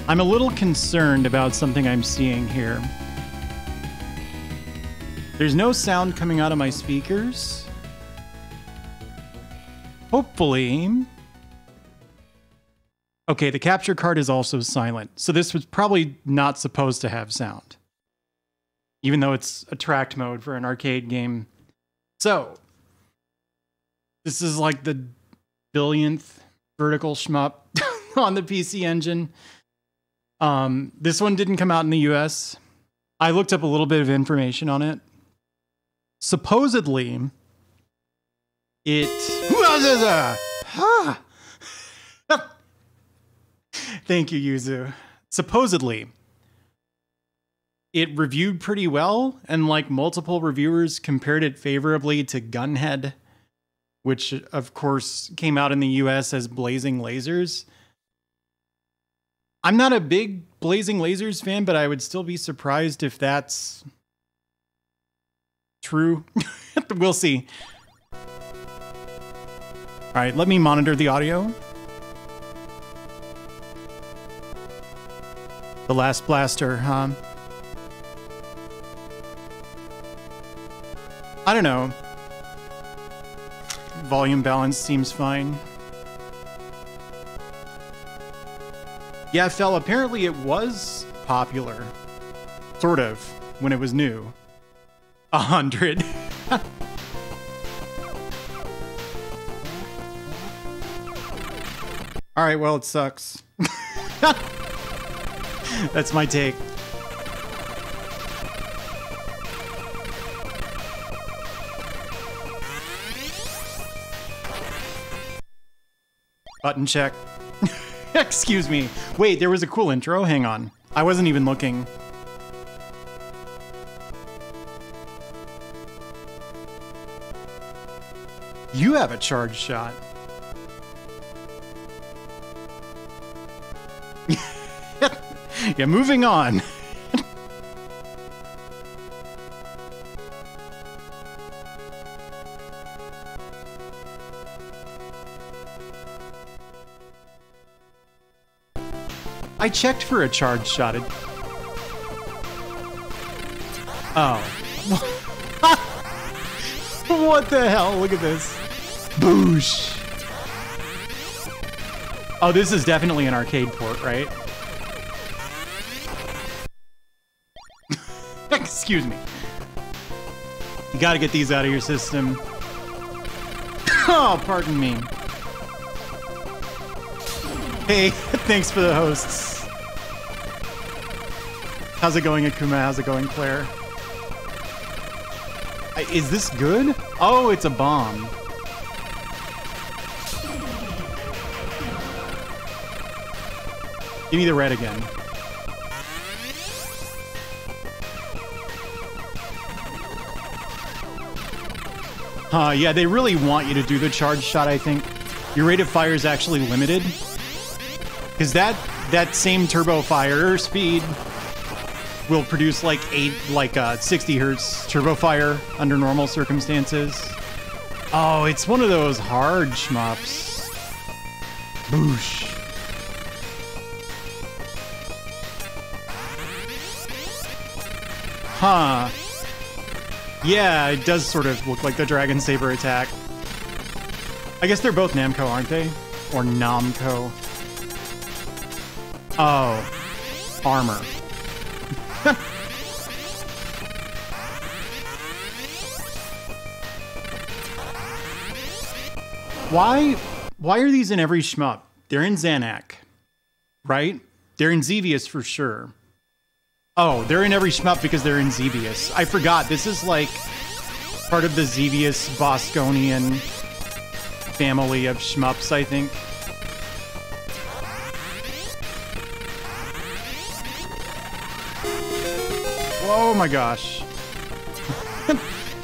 I'm a little concerned about something I'm seeing here. There's no sound coming out of my speakers. Hopefully. Okay, the capture card is also silent. So this was probably not supposed to have sound. Even though it's attract mode for an arcade game. So, this is like the billionth vertical shmup on the PC Engine. This one didn't come out in the US. I looked up a little bit of information on it. Supposedly, it... Thank you, Yuzu. Supposedly, it reviewed pretty well, and like multiple reviewers compared it favorably to Gunhead, which of course came out in the US as Blazing Lasers. I'm not a big Blazing Lasers fan, but I would still be surprised if that's true. We'll see. All right, let me monitor the audio. The Last Blaster, huh? I don't know. Volume balance seems fine. Yeah, Fel, apparently it was popular. Sort of, when it was new. 100. Alright, well, it sucks. That's my take. Button check. Excuse me. Wait, there was a cool intro? Hang on. I wasn't even looking. You have a charge shot. Yeah, moving on. I checked for a charge shot. Oh. What the hell? Look at this. Boosh. Oh, this is definitely an arcade port, right? Excuse me. You gotta get these out of your system. Oh, pardon me. Hey, thanks for the hosts. How's it going, Akuma? How's it going, Claire? Is this good? Oh, it's a bomb. Give me the red again. Yeah, they really want you to do the charge shot, I think. Your rate of fire is actually limited. Because that same turbo fire speed will produce like 60 hertz turbo fire under normal circumstances. Oh, it's one of those hard shmups. Boosh. Huh. Yeah, it does sort of look like the Dragon Saber attack. I guess they're both Namco, aren't they? Or Namco. Oh. Armor. Why are these in every shmup? They're in Zanac, right? They're in Xevious for sure. Oh, they're in every shmup because they're in Xevious. I forgot, this is like part of the Xevious Bosconian family of shmups, I think. Oh my gosh.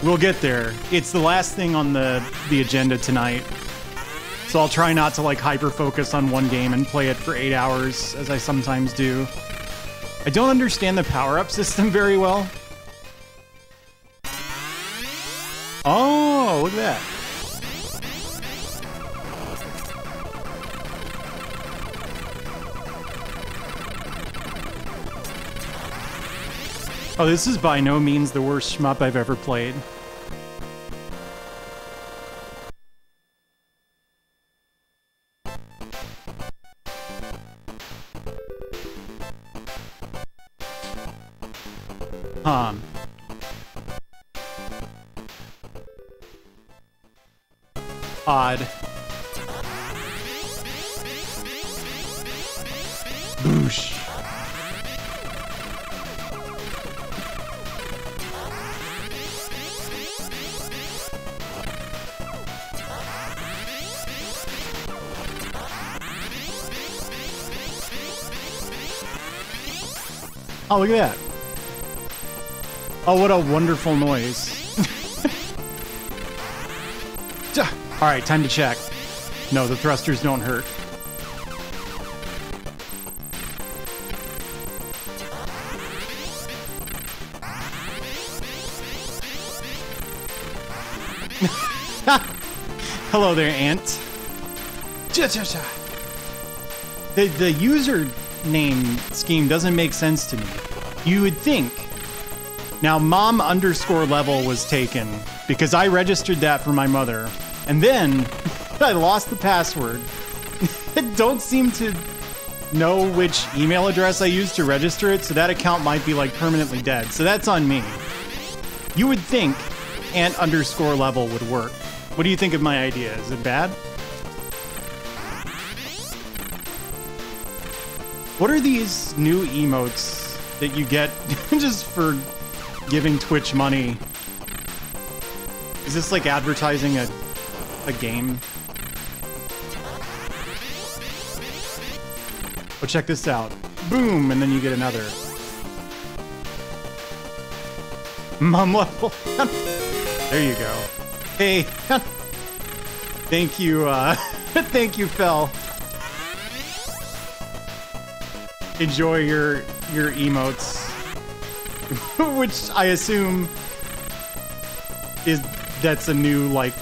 We'll get there. It's the last thing on the agenda tonight. So I'll try not to like hyper focus on one game and play it for 8 hours, as I sometimes do. I don't understand the power-up system very well. Oh, look at that. Oh, this is by no means the worst shmup I've ever played. Odd. Boosh. Oh, look at that. Oh, what a wonderful noise. All right, time to check. No, the thrusters don't hurt. Hello there, Ant. The user name scheme doesn't make sense to me. You would think. Now, mom_level was taken because I registered that for my mother. And then I lost the password. I don't seem to know which email address I used to register it, so that account might be like permanently dead. So that's on me. You would think ant_level would work. What do you think of my idea? Is it bad? What are these new emotes that you get just for giving Twitch money? Is this like advertising a game? Oh, check this out. Boom, and then you get another. Mom level. There you go. Hey. Thank you, thank you, Fel. Enjoy your emotes. Which I assume that's a new, like,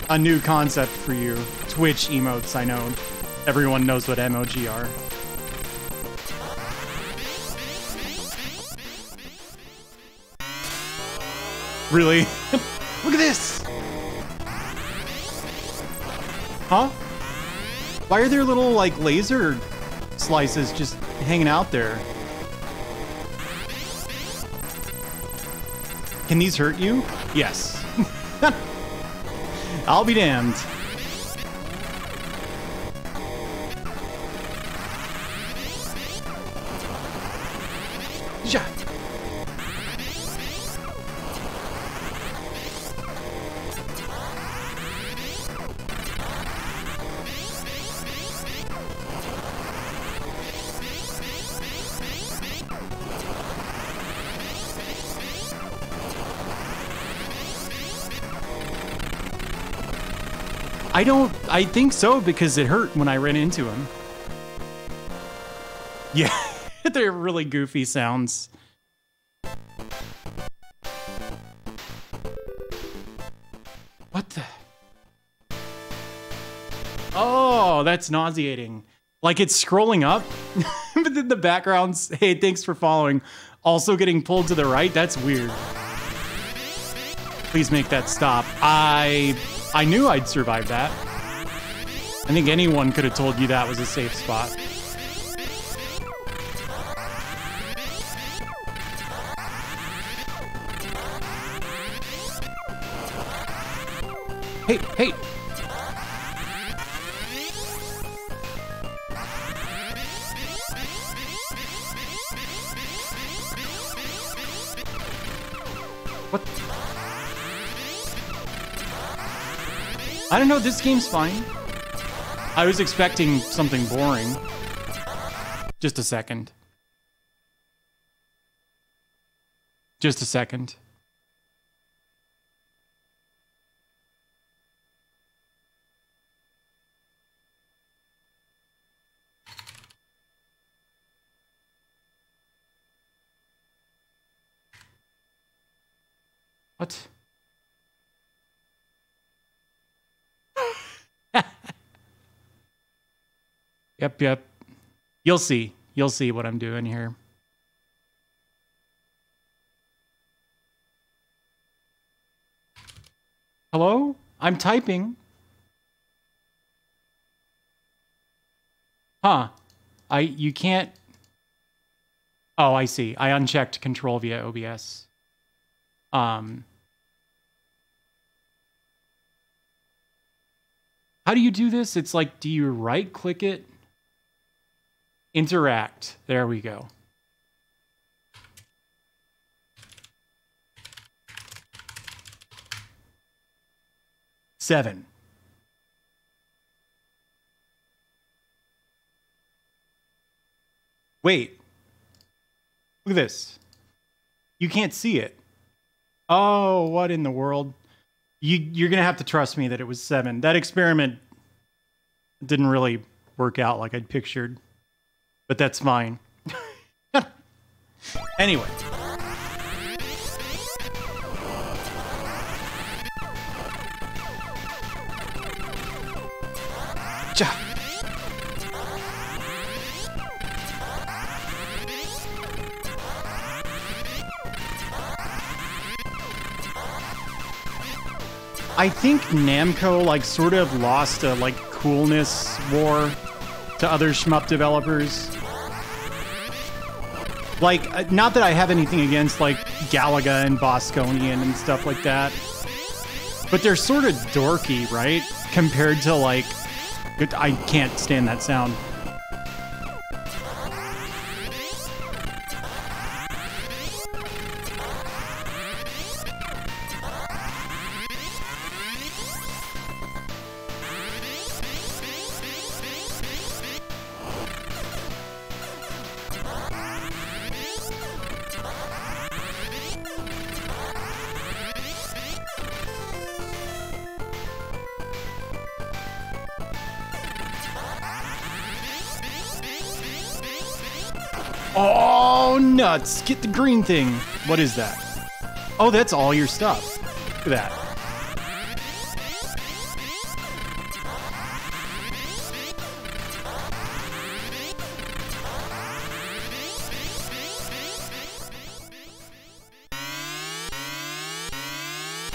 a new concept for you. Twitch emotes, I know. Everyone knows what emoji are. Really? Look at this! Huh? Why are there little, like, laser slices just hanging out there? Can these hurt you? Yes. I'll be damned. Ja. I think so, because it hurt when I ran into him. Yeah, they're really goofy sounds. What the? Oh, that's nauseating. Like, it's scrolling up, but then the background's, hey, thanks for following, also getting pulled to the right. That's weird. Please make that stop. I knew I'd survive that. I think anyone could have told you that was a safe spot. Hey, hey! What? I don't know, this game's fine. I was expecting something boring. Just a second. Just a second. What? Yep. You'll see. You'll see what I'm doing here. Hello? I'm typing. Huh. You can't... Oh, I see. I unchecked control via OBS. How do you do this? It's like, do you right-click it? Interact. There we go. Seven. Wait. Look at this. You can't see it. Oh, what in the world? You're going to have to trust me that it was 7. That experiment didn't really work out like I'd pictured. But that's fine. Anyway. I think Namco like sort of lost a like coolness war to other shmup developers. Like, not that I have anything against like Galaga and Bosconian and stuff like that, but they're sort of dorky, right? Compared to like, I can't stand that sound. Oh, nuts. Get the green thing. What is that? Oh, that's all your stuff. Look at that.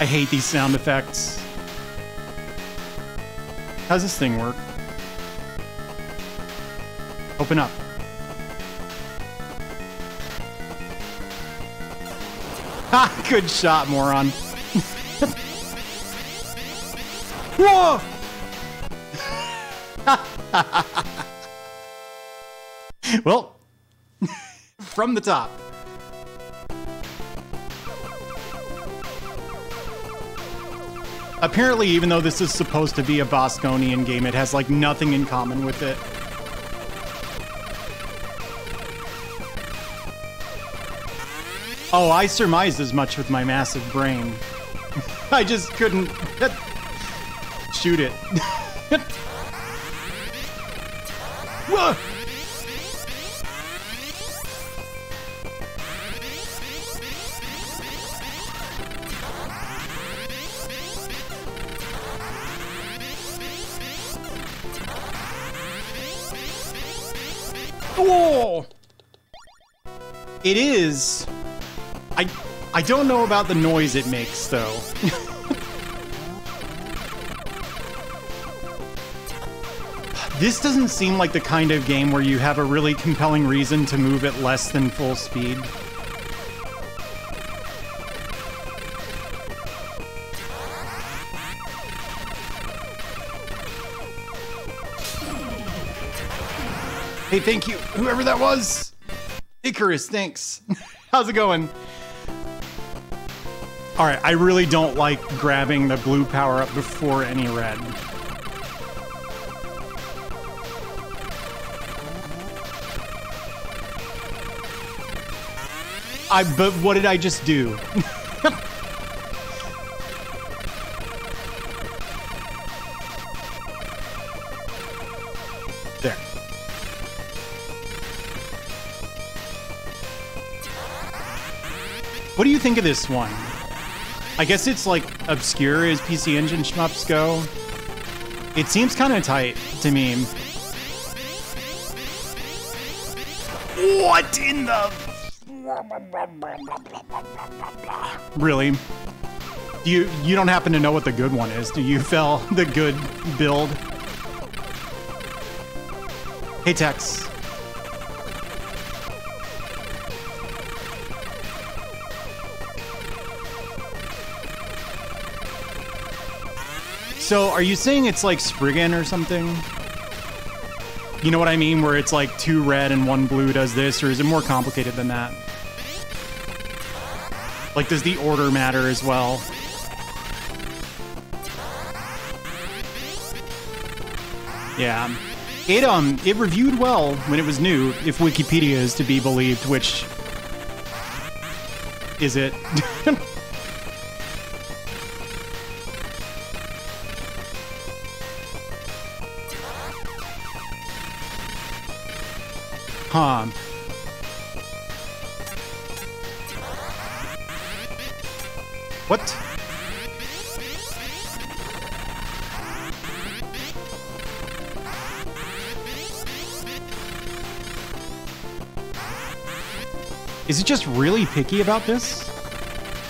I hate these sound effects. How's this thing work? Open up. Ha! Good shot, moron. Whoa! Well, from the top. Apparently, even though this is supposed to be a Bosconian game, it has like nothing in common with it. Oh, I surmised as much with my massive brain. I just couldn't shoot it. Whoa! Whoa! It is. I don't know about the noise it makes, though. This doesn't seem like the kind of game where you have a really compelling reason to move at less than full speed. Hey, thank you, whoever that was. Icarus, thanks. How's it going? All right, I really don't like grabbing the blue power-up before any red. But what did I just do? There. What do you think of this one? I guess it's like obscure as PC Engine shmups go. It seems kind of tight to me. What in the... Really? You don't happen to know what the good one is, do you, Fel? The good build? Hey, Tex. So, are you saying it's like Spriggan or something? You know what I mean? Where it's like 2 red and 1 blue does this, or is it more complicated than that? Like, does the order matter as well? Yeah. It reviewed well when it was new, if Wikipedia is to be believed, which... Is it? Huh. What? Is it just really picky about this?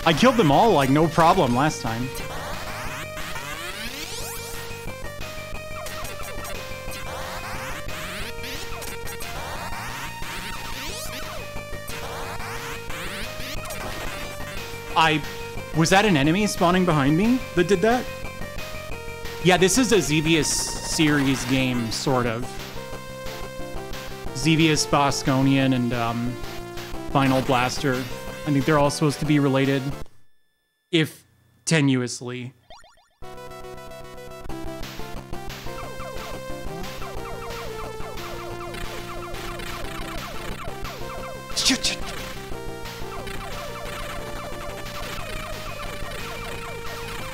I killed them all like no problem last time. Was that an enemy spawning behind me that did that? Yeah, this is a Xevious series game, sort of. Xevious, Bosconian, and Final Blaster. I think they're all supposed to be related, if tenuously.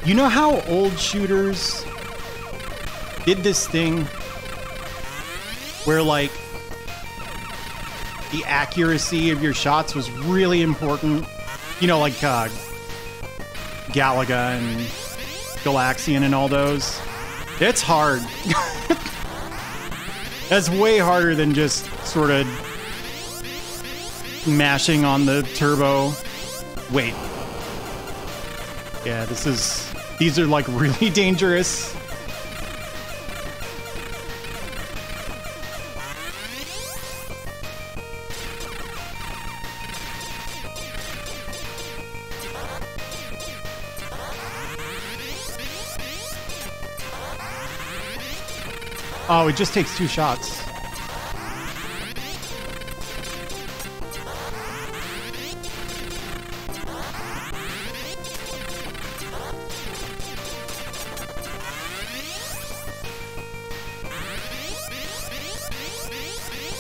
You know how old shooters did this thing where, like, the accuracy of your shots was really important? You know, like Galaga and Galaxian and all those. It's hard. That's way harder than just sort of mashing on the turbo. Wait. Yeah, these are like really dangerous. Oh, it just takes 2 shots.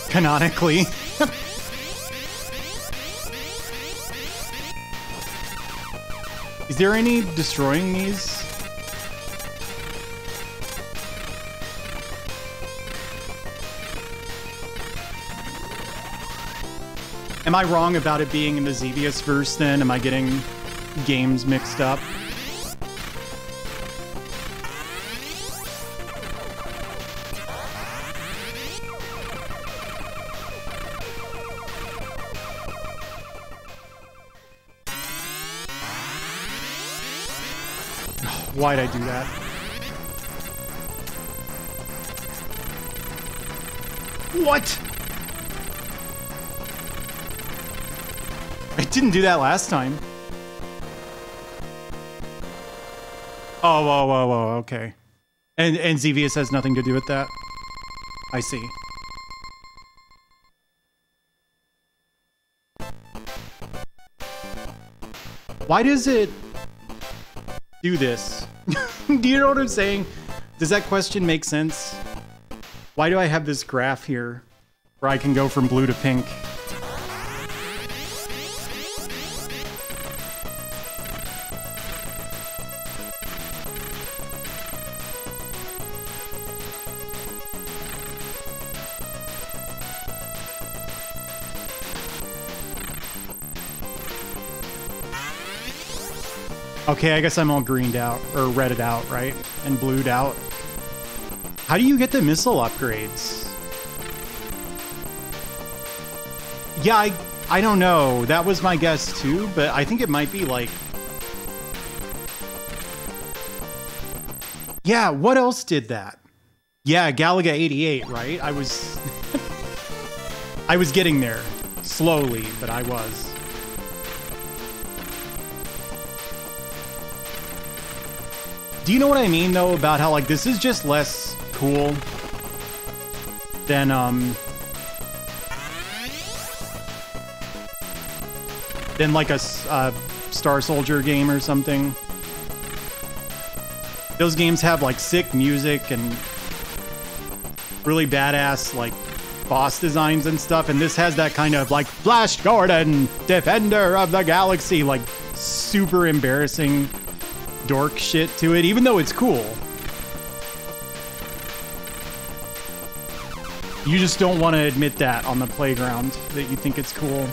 Canonically. Is there any destroying these? Am I wrong about it being in the Xevious verse then? Am I getting games mixed up? Why'd I do that? What? I didn't do that last time. Oh, whoa, whoa, whoa, okay. And Xevious has nothing to do with that? I see. Why does it do this? Do you know what I'm saying? Does that question make sense? Why do I have this graph here where I can go from blue to pink? Okay, I guess I'm all greened out, or redded out, right? And blued out. How do you get the missile upgrades? Yeah, I don't know. That was my guess too, but I think it might be like Yeah, what else did that? Yeah, Galaga 88, right? I was I was getting there slowly, but I was. Do you know what I mean though about how like this is just less cool than like a Star Soldier game or something? Those games have like sick music and really badass like boss designs and stuff, and this has that kind of like Flash Gordon, Defender of the Galaxy, like super embarrassing dork shit to it, even though it's cool. You just don't want to admit that on the playground, that you think it's cool.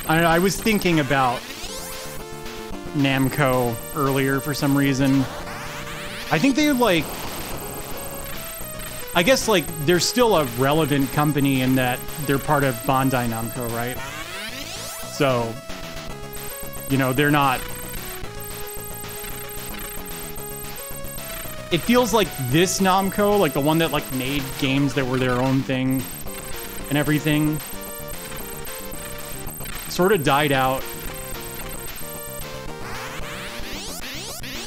I was thinking about Namco earlier for some reason. I think they're like, I guess like they're still a relevant company in that they're part of Bandai Namco, right? So, you know, they're not. It feels like this Namco, like the one that like made games that were their own thing and everything, sort of died out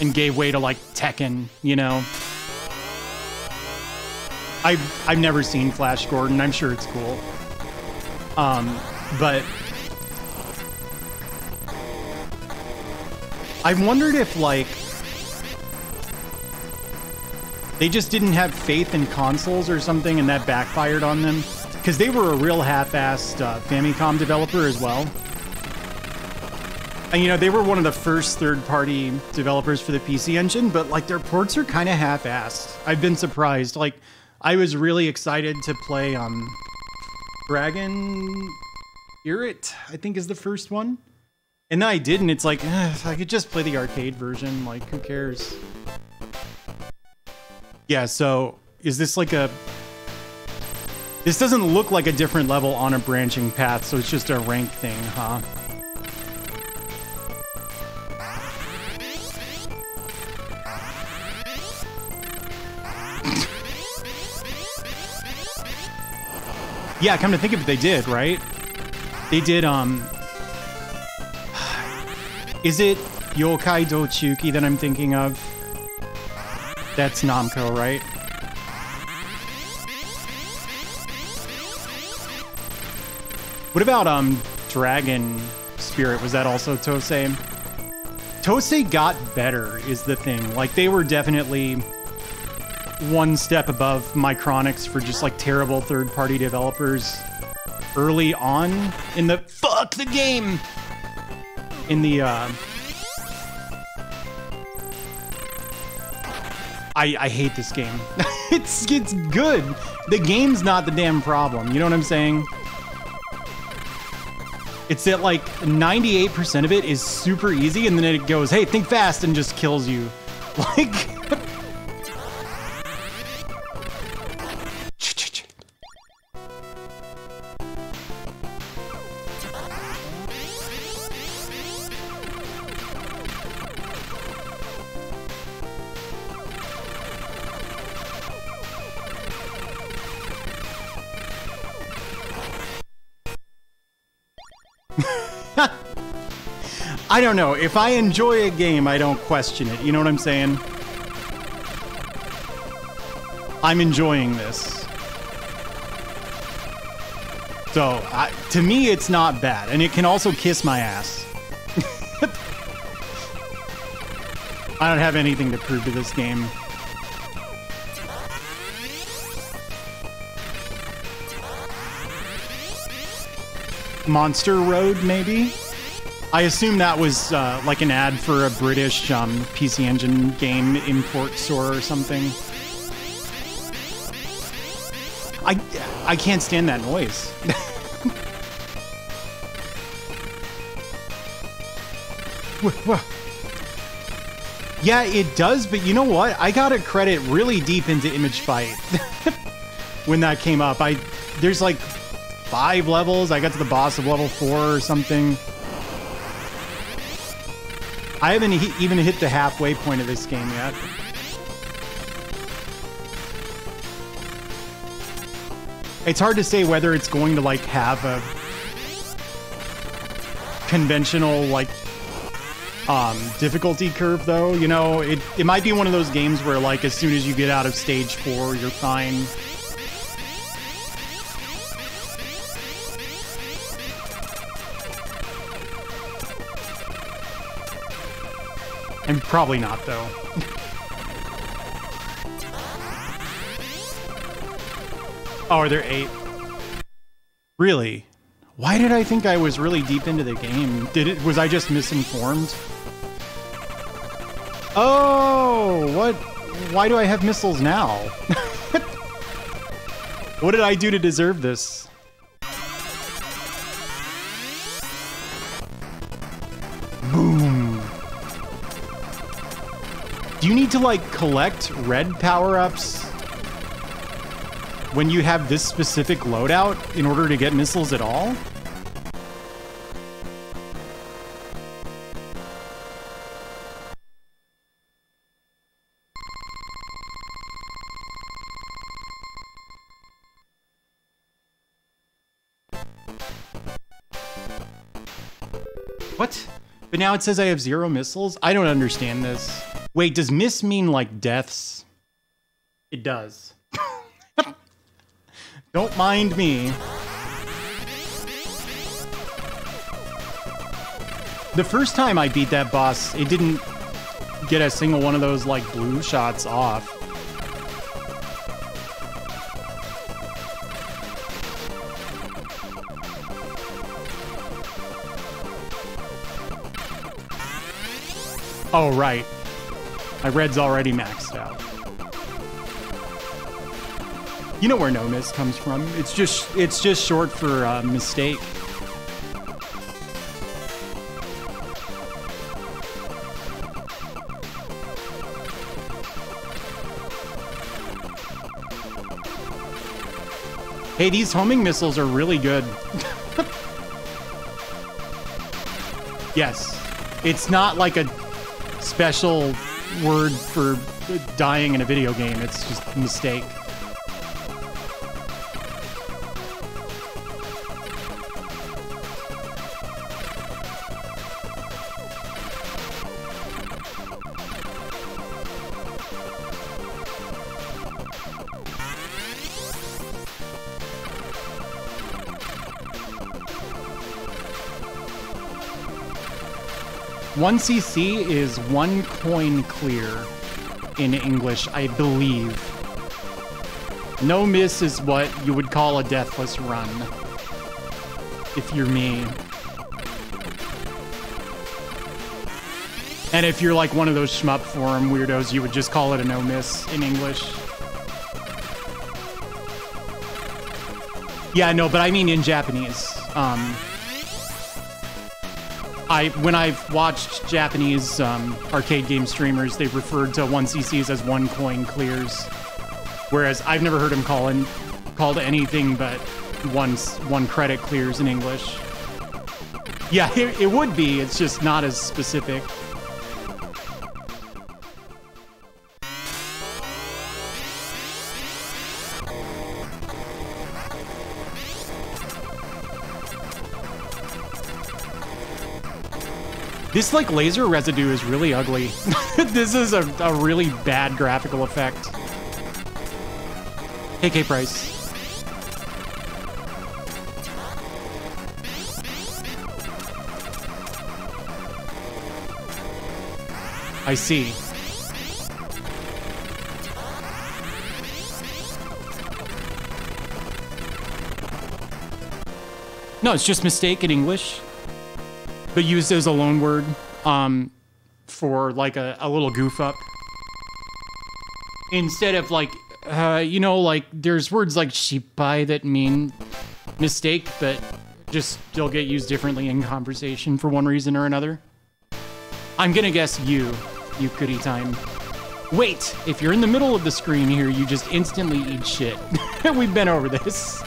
and gave way to like Tekken, you know. I've never seen Flash Gordon. I'm sure it's cool. But I wondered if like they just didn't have faith in consoles or something, and that backfired on them, because they were a real half-assed Famicom developer as well. And, you know, they were one of the first third-party developers for the PC Engine, but, like, their ports are kind of half-assed. I've been surprised. Like, I was really excited to play Dragon Spirit, I think is the first one. And then I did, and it's like, I could just play the arcade version. Like, who cares? Yeah, so is this like a... This doesn't look like a different level on a branching path, so it's just a rank thing, huh? Yeah, come to think of it, they did, right? They did, is it Yokai Dochuki that I'm thinking of? That's Namco, right? What about, Dragon Spirit? Was that also Tosei? Tosei got better, is the thing. Like, they were definitely one step above Micronix for just like terrible third-party developers early on in the fuck the game in the I hate this game. it's good. The game's not the damn problem. You know what I'm saying? It's that like 98% of it is super easy, and then it goes, hey, think fast, and just kills you. Like I don't know. If I enjoy a game, I don't question it. You know what I'm saying? I'm enjoying this. So, to me, it's not bad. And it can also kiss my ass. I don't have anything to prove to this game. Monster Road, maybe? I assume that was like an ad for a British PC Engine game import store or something. I can't stand that noise. Yeah, it does, but you know what? I gotta credit really deep into Image Fight when that came up. There's like 5 levels. I got to the boss of level 4 or something. I haven't even hit the halfway point of this game yet. It's hard to say whether it's going to like have a conventional like difficulty curve though. You know, it might be one of those games where like as soon as you get out of stage 4, you're fine. And probably not, though. Oh, are there 8? Really? Why did I think I was really deep into the game? Was I just misinformed? Oh, what? Why do I have missiles now? What did I do to deserve this? Boom. Do you need to, like, collect red power-ups when you have this specific loadout in order to get missiles at all? What? But now it says I have 0 missiles? I don't understand this. Wait, does miss mean like deaths? It does. Don't mind me. The first time I beat that boss, it didn't get a single one of those like blue shots off. Oh, right. My red's already maxed out. You know where no miss comes from. It's just short for mistake. Hey, these homing missiles are really good. Yes. It's not like a special word for dying in a video game. It's just a mistake. One CC is 1 coin clear in English, I believe. No miss is what you would call a deathless run, if you're me. And if you're like one of those shmup forum weirdos, you would just call it a no miss in English. Yeah, no, but I mean in Japanese. When I've watched Japanese arcade game streamers, they've referred to 1CCs as 1 coin clears, whereas I've never heard them called anything but one credit clears in English. Yeah, it would be. It's just not as specific. This, like, laser residue is really ugly. This is a really bad graphical effect. KK Price. I see. No, it's just mistake in English, but used as a loan word for like a little goof up. Instead of like, you know, like there's words like shippai that mean mistake, but just still get used differently in conversation for one reason or another. I'm gonna guess Yukuri time. Wait, if you're in the middle of the screen here, you just instantly eat shit. We've been over this.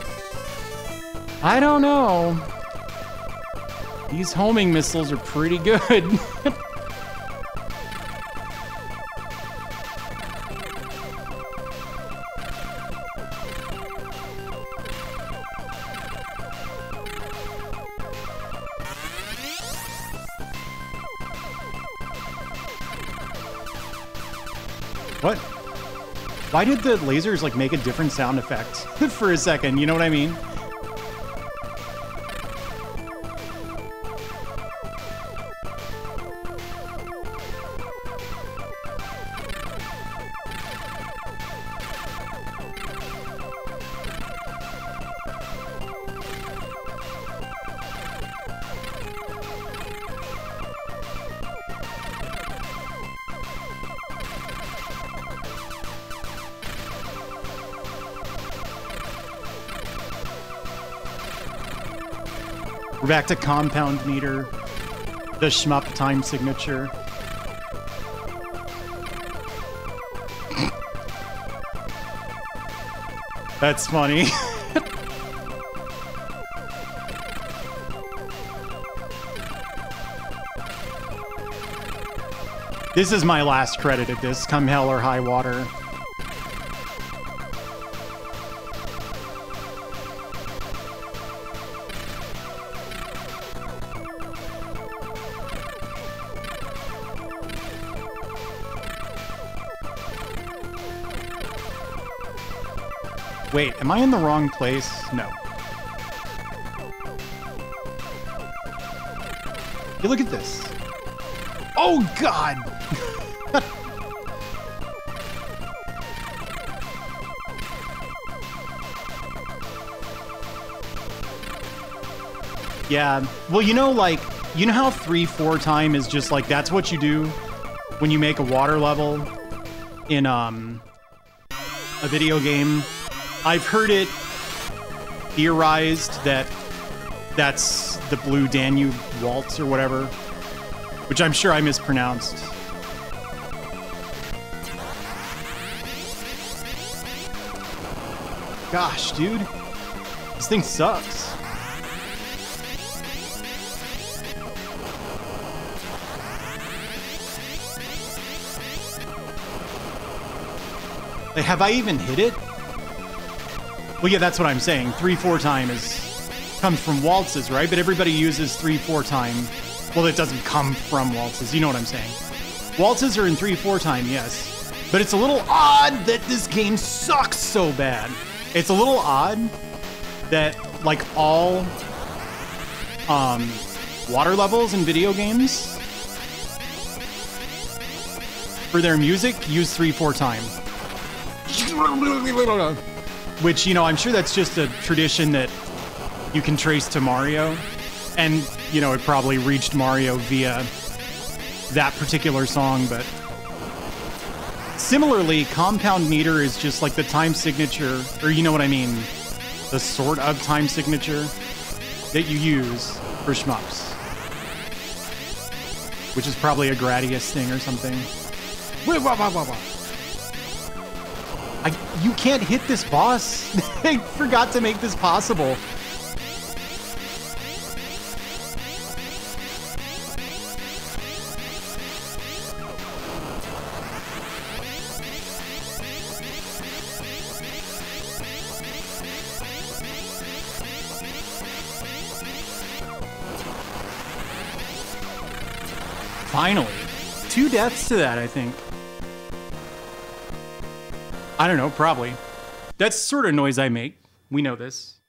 I don't know. These homing missiles are pretty good. What? Why did the lasers like make a different sound effect for a second? You know what I mean? We're back to compound meter, the shmup time signature. That's funny. This is my last credit at this, come hell or high water. Wait, am I in the wrong place? No. Hey, look at this. Oh, God! Yeah, well, you know, like, you know how 3-4 time is just like, that's what you do when you make a water level in a video game? I've heard it theorized that that's the Blue Danube Waltz or whatever, which I'm sure I mispronounced. Gosh, dude, this thing sucks. Like, have I even hit it? Well, yeah, that's what I'm saying. 3-4 time comes from waltzes, right? But everybody uses 3-4 time. Well, it doesn't come from waltzes. You know what I'm saying? Waltzes are in 3-4 time, yes. But it's a little odd that this game sucks so bad. It's a little odd that, like, all water levels in video games for their music use 3-4 time. Which, you know, I'm sure that's just a tradition that you can trace to Mario. And, you know, it probably reached Mario via that particular song, but similarly, compound meter is just like the time signature, or you know what I mean, the sort of time signature that you use for shmups. Which is probably a Gradius thing or something. You can't hit this boss. They forgot to make this possible. Finally. 2 deaths to that, I think. I don't know, probably. That's the sort of noise I make. We know this.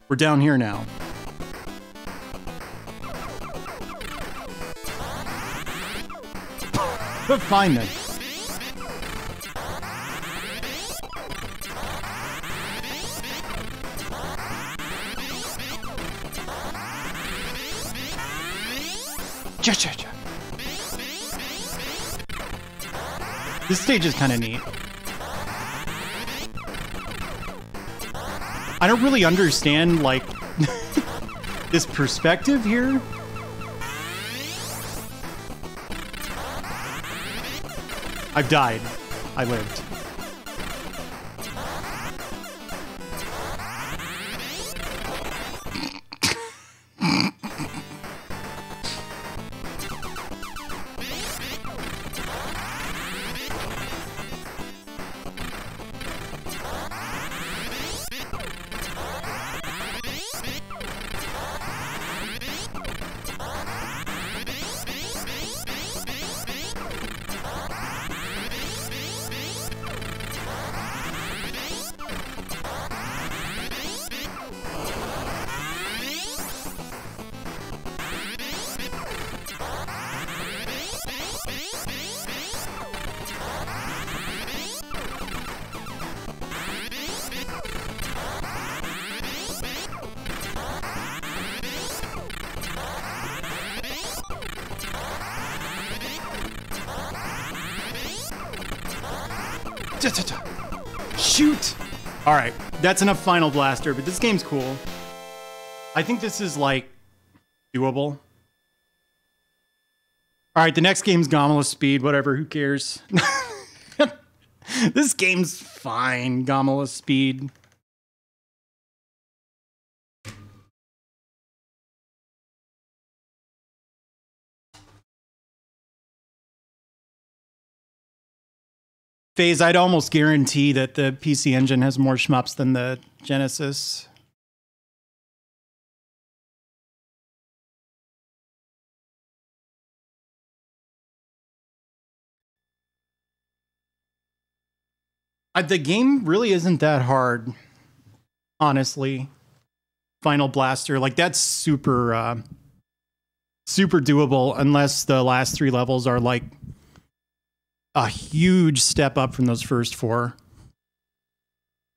We're down here now. But fine then. Cha-cha-cha. This stage is kind of neat. I don't really understand, like, this perspective here. I've died. I lived. Shoot! All right, that's enough Final Blaster, but this game's cool. I think this is, like, doable. All right, the next game's Gamala Speed, whatever, who cares? This game's fine, Gamala Speed. FaZe, I'd almost guarantee that the PC Engine has more shmups than the Genesis. The game really isn't that hard, honestly. Final Blaster, like that's super, super doable unless the last 3 levels are like a huge step up from those first 4.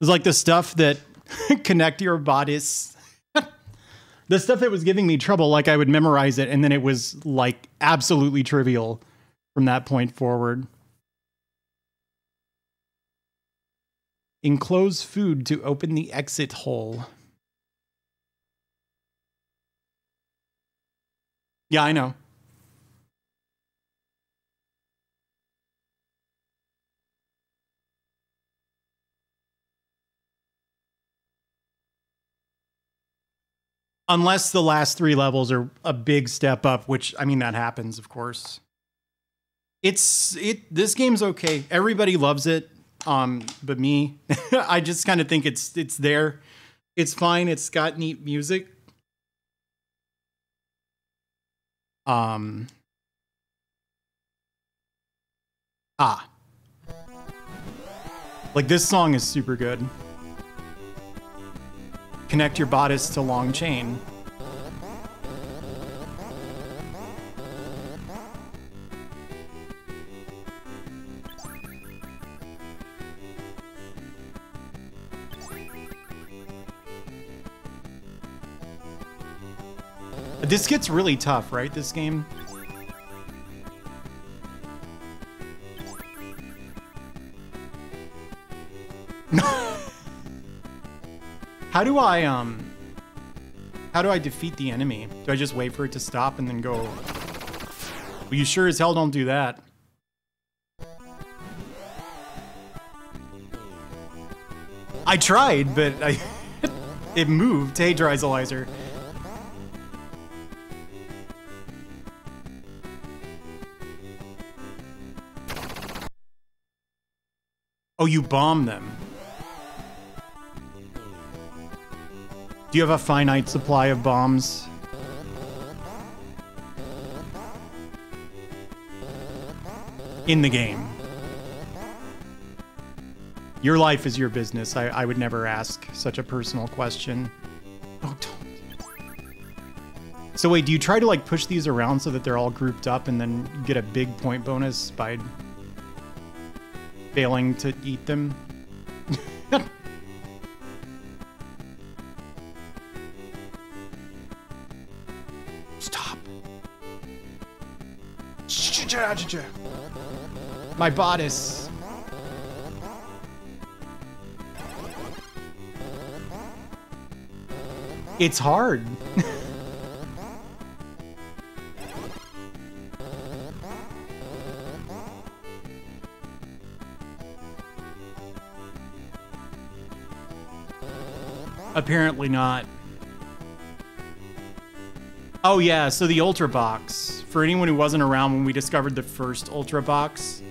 It's like the stuff that connect your bodies. The stuff that was giving me trouble, like I would memorize it and then it was like absolutely trivial from that point forward. Enclose food to open the exit hole. Yeah, I know. Unless the last 3 levels are a big step up, which, I mean, that happens, of course. This game's okay. Everybody loves it, but me. I just kind of think it's there. It's fine. It's got neat music. Like, this song is super good. Connect your bodice to long chain. This gets really tough, right? This game? How do I defeat the enemy? Do I just wait for it to stop and then go? Well, you sure as hell don't do that. I tried, but it moved. Hey, Dryzalizer. Oh, you bomb them. Do you have a finite supply of bombs? In the game. Your life is your business. I would never ask such a personal question. Oh, don't. So wait, do you try to like push these around so that they're all grouped up and then get a big point bonus by failing to eat them? Stop. My bodice. It's hard. Apparently not. Oh yeah, so the Ultra Box. For anyone who wasn't around when we discovered the first Ultra Box,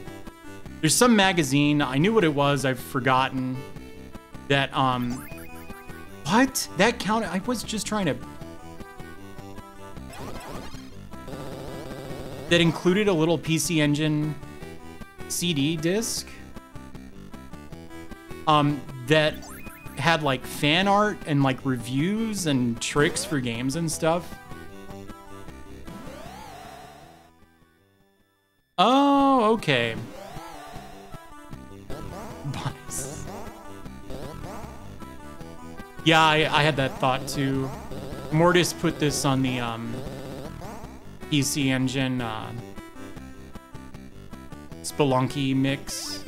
there's some magazine, I knew what it was, I've forgotten, that, what? That counted? I was just trying to... That included a little PC Engine CD disc? That had, like, fan art and, like, reviews and tricks for games and stuff. Oh, okay. Yeah, I had that thought too. Mortis put this on the PC Engine Spelunky mix.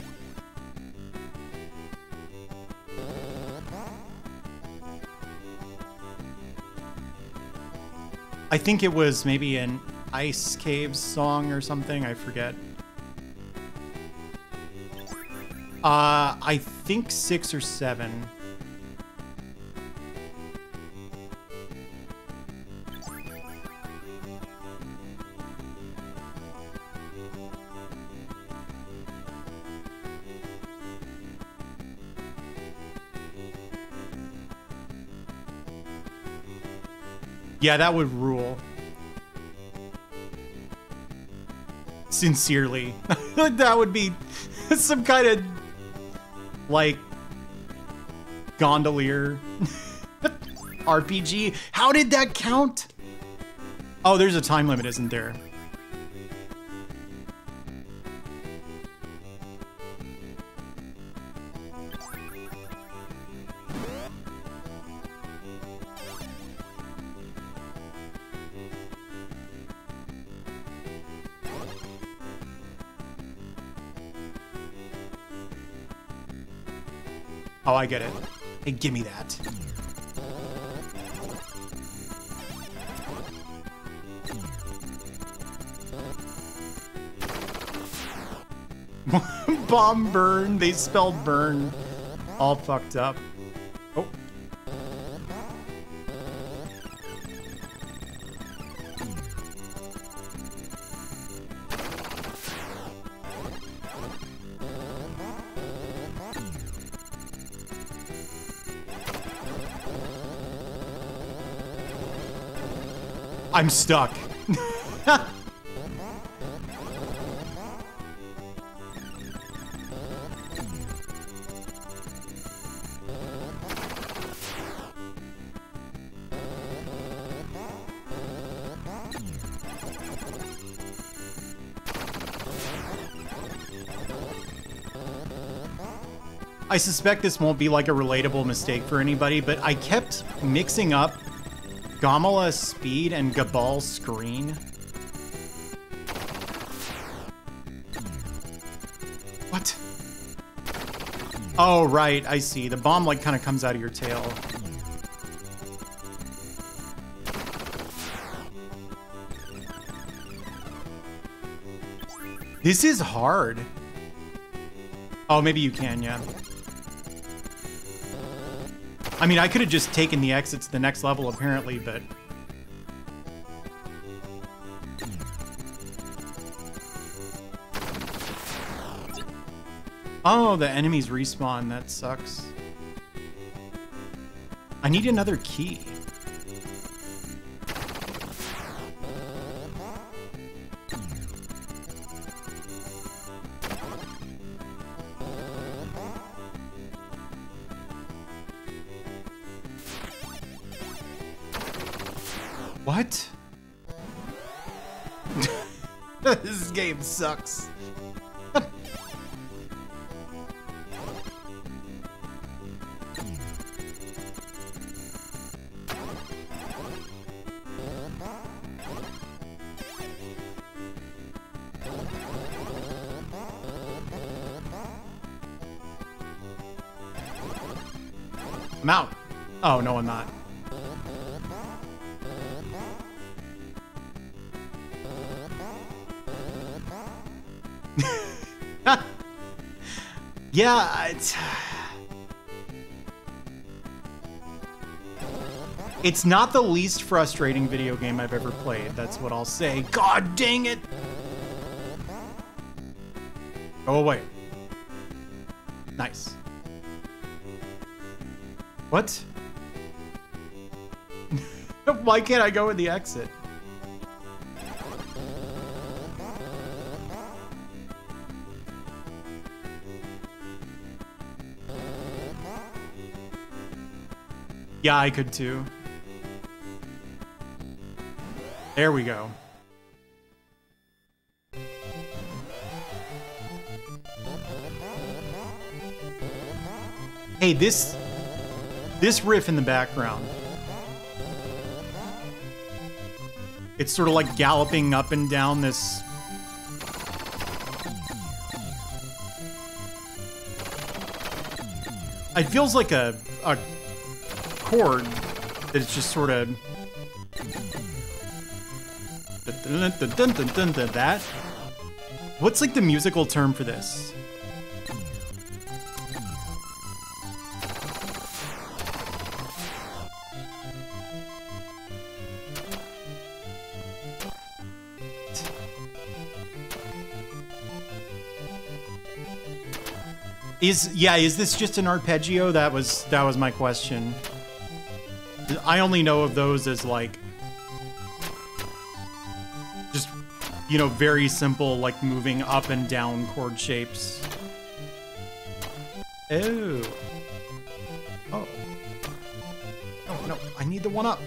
I think it was maybe an Ice Caves song or something. I forget. I think 6 or 7. Yeah, that would rule. Sincerely. That would be some kind of, like, gondolier RPG. How did that count? Oh, there's a time limit, isn't there? Oh, I get it. Hey, give me that. Bomb burn. They spelled burn. All fucked up. Oh. I'm stuck. I suspect this won't be like a relatable mistake for anybody, but I kept mixing up Gamala Speed and Gabal Screen. What? Oh, right, I see. The bomb like kind of comes out of your tail. This is hard. Oh, maybe you can, yeah. I mean, I could have just taken the exit to the next level, apparently, but... Oh, the enemies respawn. That sucks. I need another key. What? This game sucks. I'm out. Oh, no, I'm not. Yeah, it's not the least frustrating video game I've ever played. That's what I'll say. God dang it! Go away. Nice. What? Why can't I go in the exit? Yeah, I could too. There we go. Hey, this riff in the background. It's sort of like galloping up and down this. It feels like a chord that's just sort of That? What's like the musical term for this? Is this just an arpeggio? That was my question. I only know of those as like just, you know, very simple, like moving up and down chord shapes. Oh. Oh. No, I need the one up.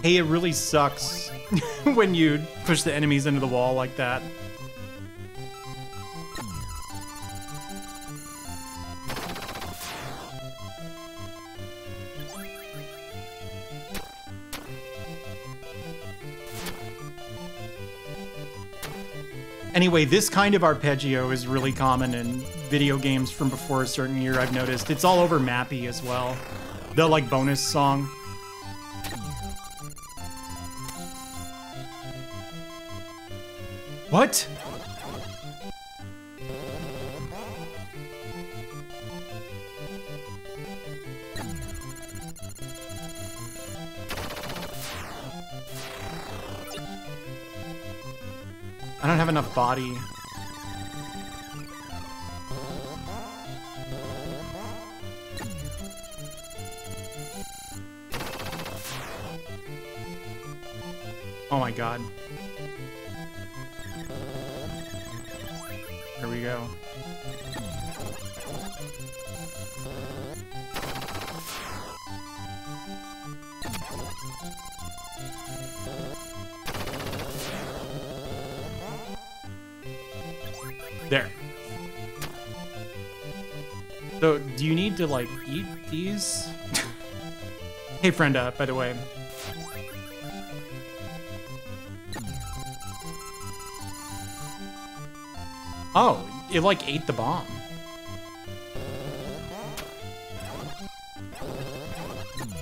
Hey, it really sucks when you push the enemies into the wall like that. Anyway, this kind of arpeggio is really common in video games from before a certain year, I've noticed. It's all over Mappy as well. The, like, bonus song. What? I don't have enough body. Oh my god. Here we go. There. So, do you need to, like, eat these? Hey, Frenda, by the way. Oh, it, like, ate the bomb.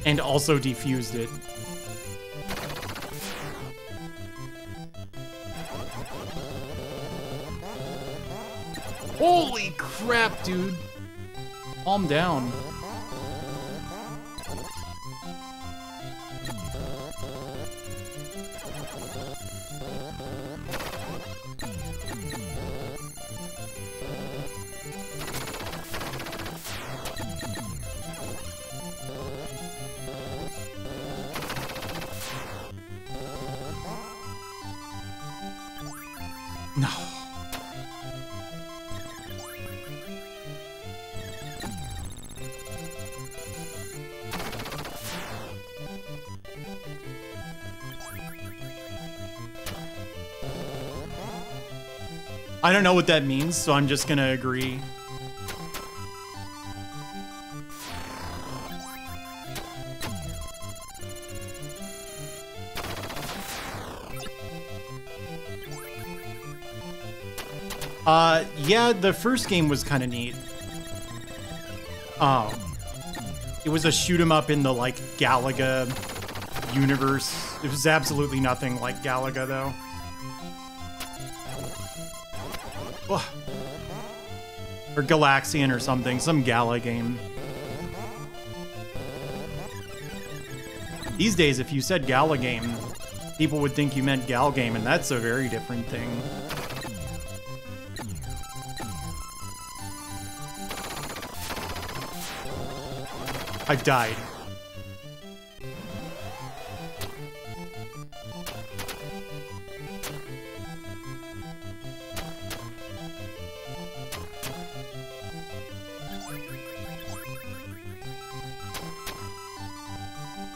And also defused it. Holy crap, dude. Calm down. No. I don't know what that means, so I'm just gonna agree. Yeah, the first game was kind of neat. Oh. It was a shoot 'em up in the, like, Galaga universe. It was absolutely nothing like Galaga, though. Ugh. Or Galaxian or something, some Gala game. These days, if you said Gala game, people would think you meant Gal game, and that's a very different thing. I've died.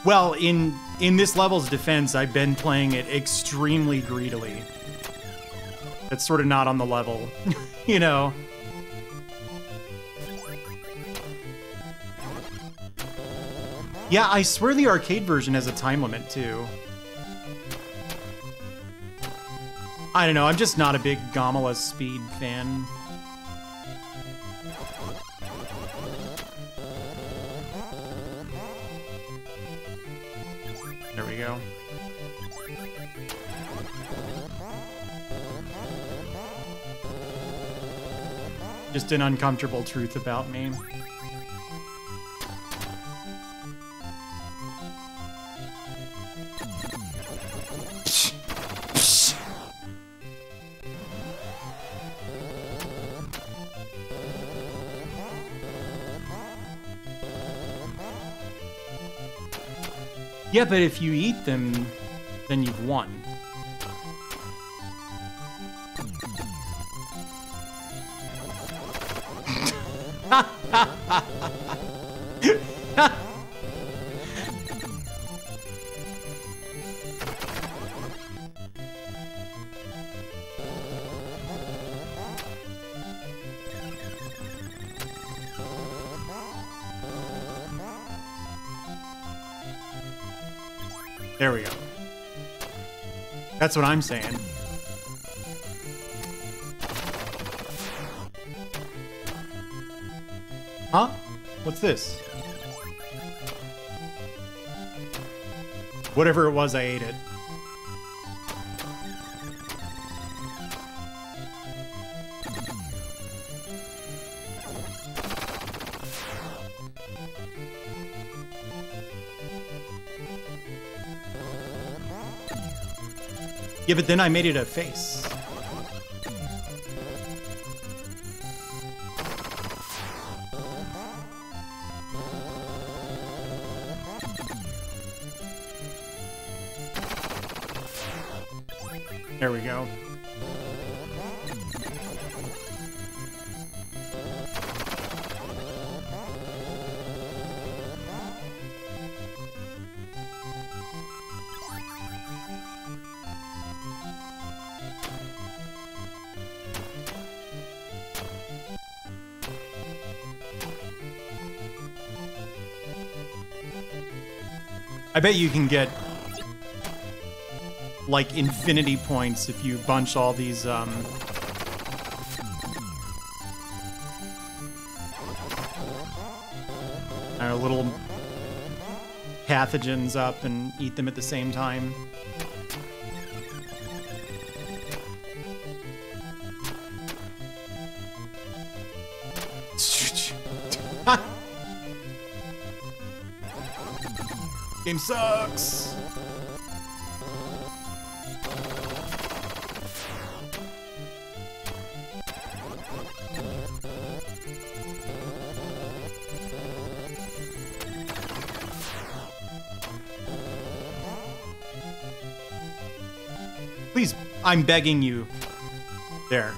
Well, in this level's defense, I've been playing it extremely greedily. That's sort of not on the level, you know? Yeah, I swear the arcade version has a time limit too. I don't know, I'm just not a big Gamala Speed fan. There we go. Just an uncomfortable truth about me. Yeah, but if you eat them, then you've won. There we go. That's what I'm saying. Huh? What's this? Whatever it was, I ate it. Yeah, but then I made it a face. There we go. I bet you can get like infinity points if you bunch all these little pathogens up and eat them at the same time. Game sucks. Please, I'm begging you. There.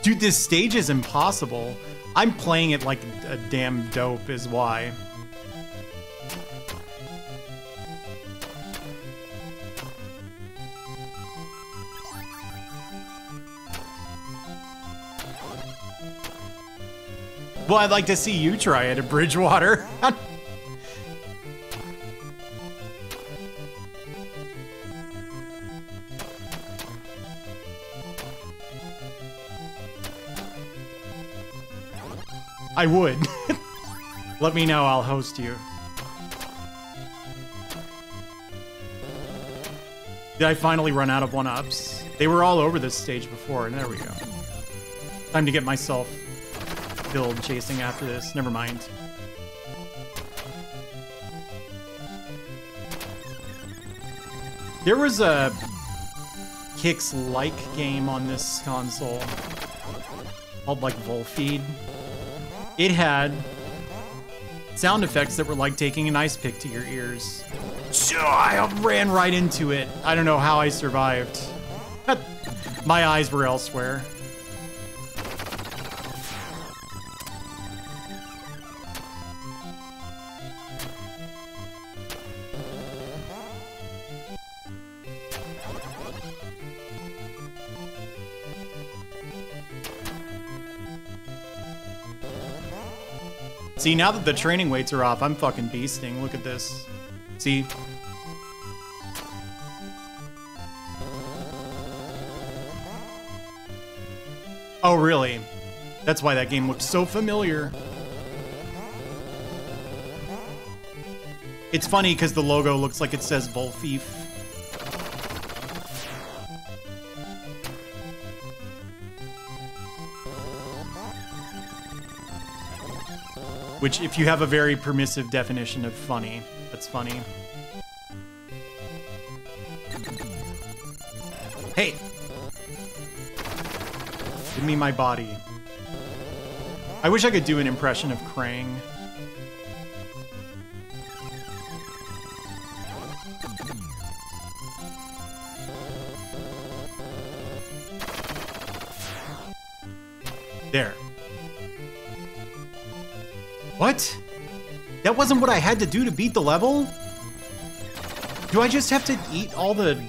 Dude, this stage is impossible. I'm playing it like a damn dope is why. Well, I'd like to see you try it at Bridgewater. I would. Let me know, I'll host you. Did I finally run out of one-ups? They were all over this stage before, and there we go. Time to get myself killed chasing after this. Never mind. There was a Kix-like game on this console called like Volfeed. It had sound effects that were like taking an ice pick to your ears. I ran right into it. I don't know how I survived. My eyes were elsewhere. See, now that the training weights are off, I'm fucking beasting. Look at this. See? Oh, really? That's why that game looks so familiar. It's funny because the logo looks like it says Volfief. Which, if you have a very permissive definition of funny, that's funny. Hey! Give me my body. I wish I could do an impression of Krang. There. What? That wasn't what I had to do to beat the level? Do I just have to eat all the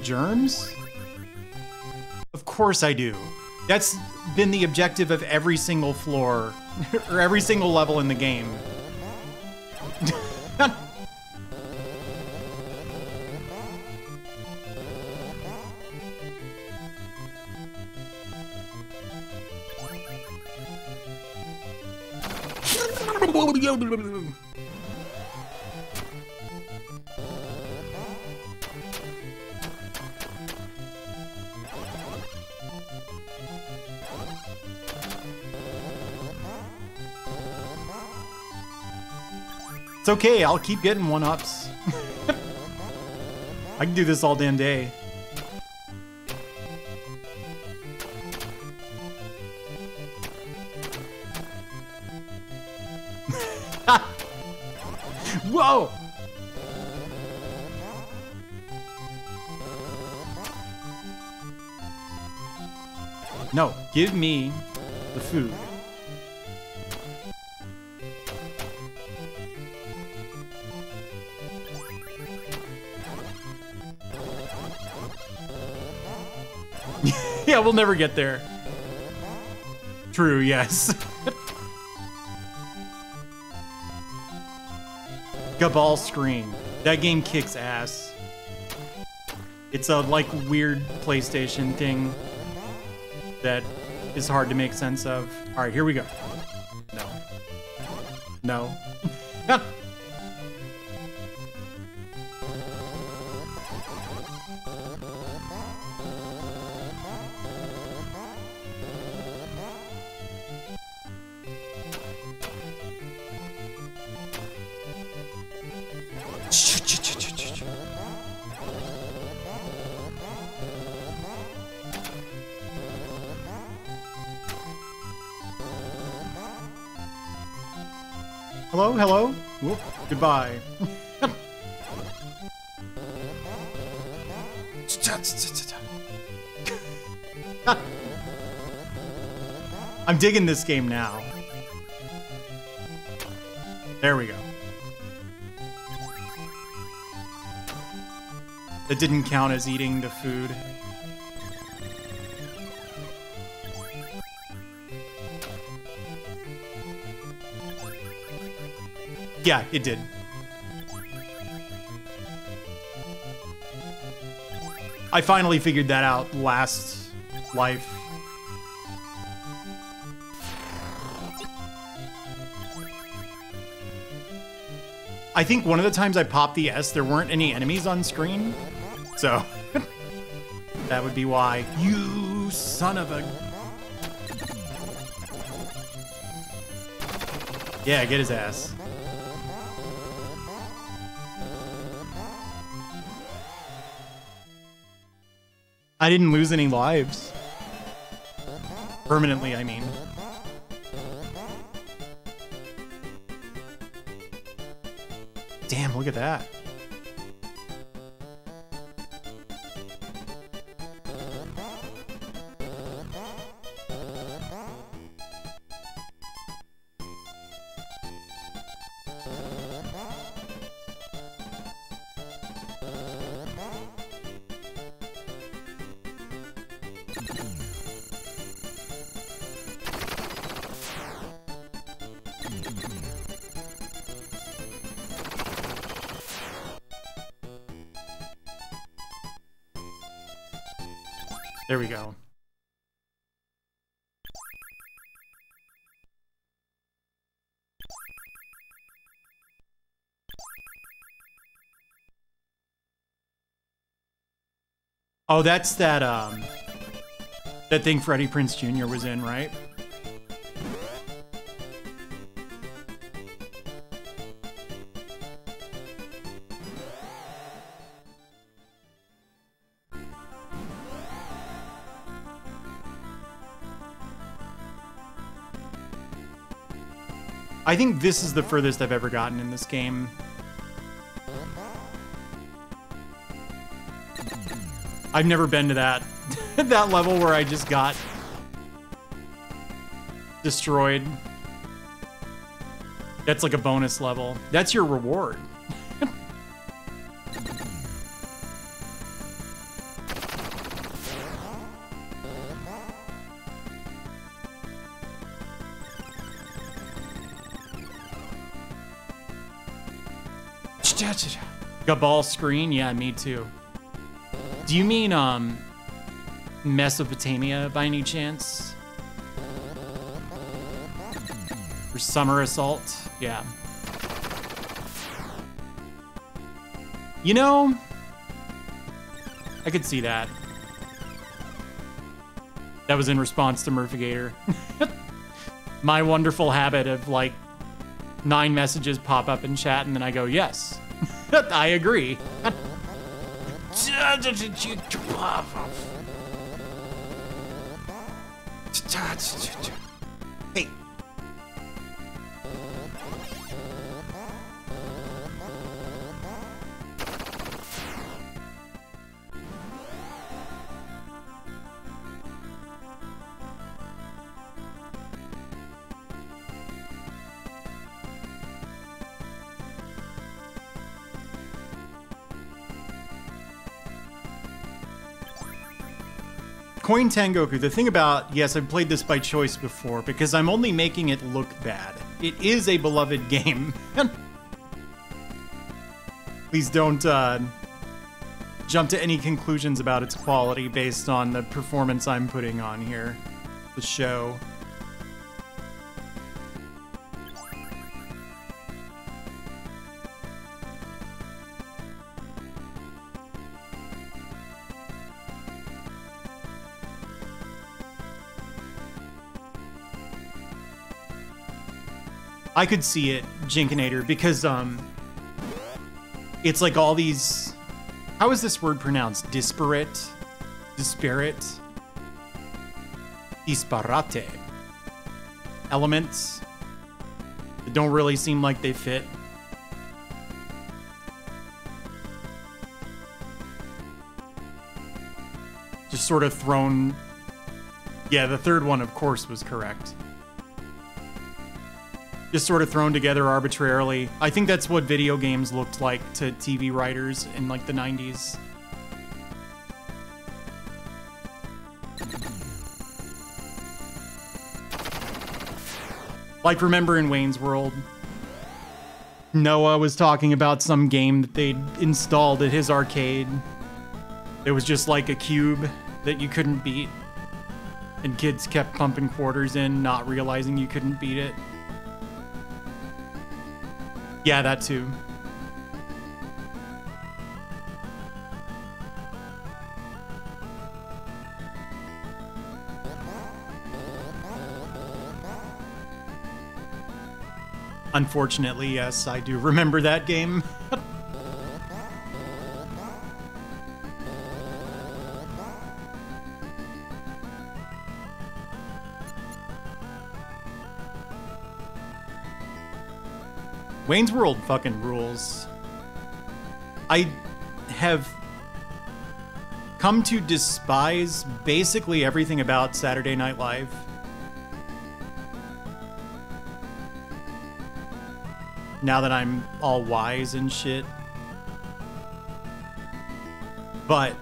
germs? Of course I do. That's been the objective of every single floor, or every single level in the game. It's okay, I'll keep getting one-ups. I can do this all damn day. Whoa! No, give me the food. Yeah, we'll never get there. True, yes. Cabal Screen. That game kicks ass. It's a like weird PlayStation thing that is hard to make sense of. All right, here we go. No. No. Hello, hello. Whoop, goodbye. I'm digging this game now. There we go. That didn't count as eating the food. Yeah, it did. I finally figured that out last life. I think one of the times I popped the S, there weren't any enemies on screen. So, that would be why. You son of a... Yeah, get his ass. I didn't lose any lives. Permanently, I mean. Damn, look at that. There we go. Oh, that's that that thing Freddie Prinze Jr. was in, right? I think this is the furthest I've ever gotten in this game. I've never been to that that level where I just got destroyed. That's like a bonus level. That's your reward. Gabal screen? Yeah, me too. Do you mean Mesopotamia by any chance? Or Summer Assault? Yeah. You know, I could see that. That was in response to Murphigator. My wonderful habit of like 9 messages pop up in chat and then I go, yes, I agree. Hey. Coin Tengoku, the thing about, yes, I've played this by choice before, because I'm only making it look bad. It is a beloved game. Please don't jump to any conclusions about its quality based on the performance I'm putting on here. The show. I could see it, Jinkinator, because it's like all these, how is this word pronounced? Disparate? Disparate elements that don't really seem like they fit. Just sort of thrown. Yeah, the third one, of course, was correct. Just sort of thrown together arbitrarily. I think that's what video games looked like to TV writers in like the 90s. Like, remember in Wayne's World, Noah was talking about some game that they'd installed at his arcade. It was just like a cube that you couldn't beat. And kids kept pumping quarters in, not realizing you couldn't beat it. Yeah, that too. Unfortunately, yes, I do remember that game. Wayne's World fucking rules. I have come to despise basically everything about Saturday Night Live. Now that I'm all wise and shit. But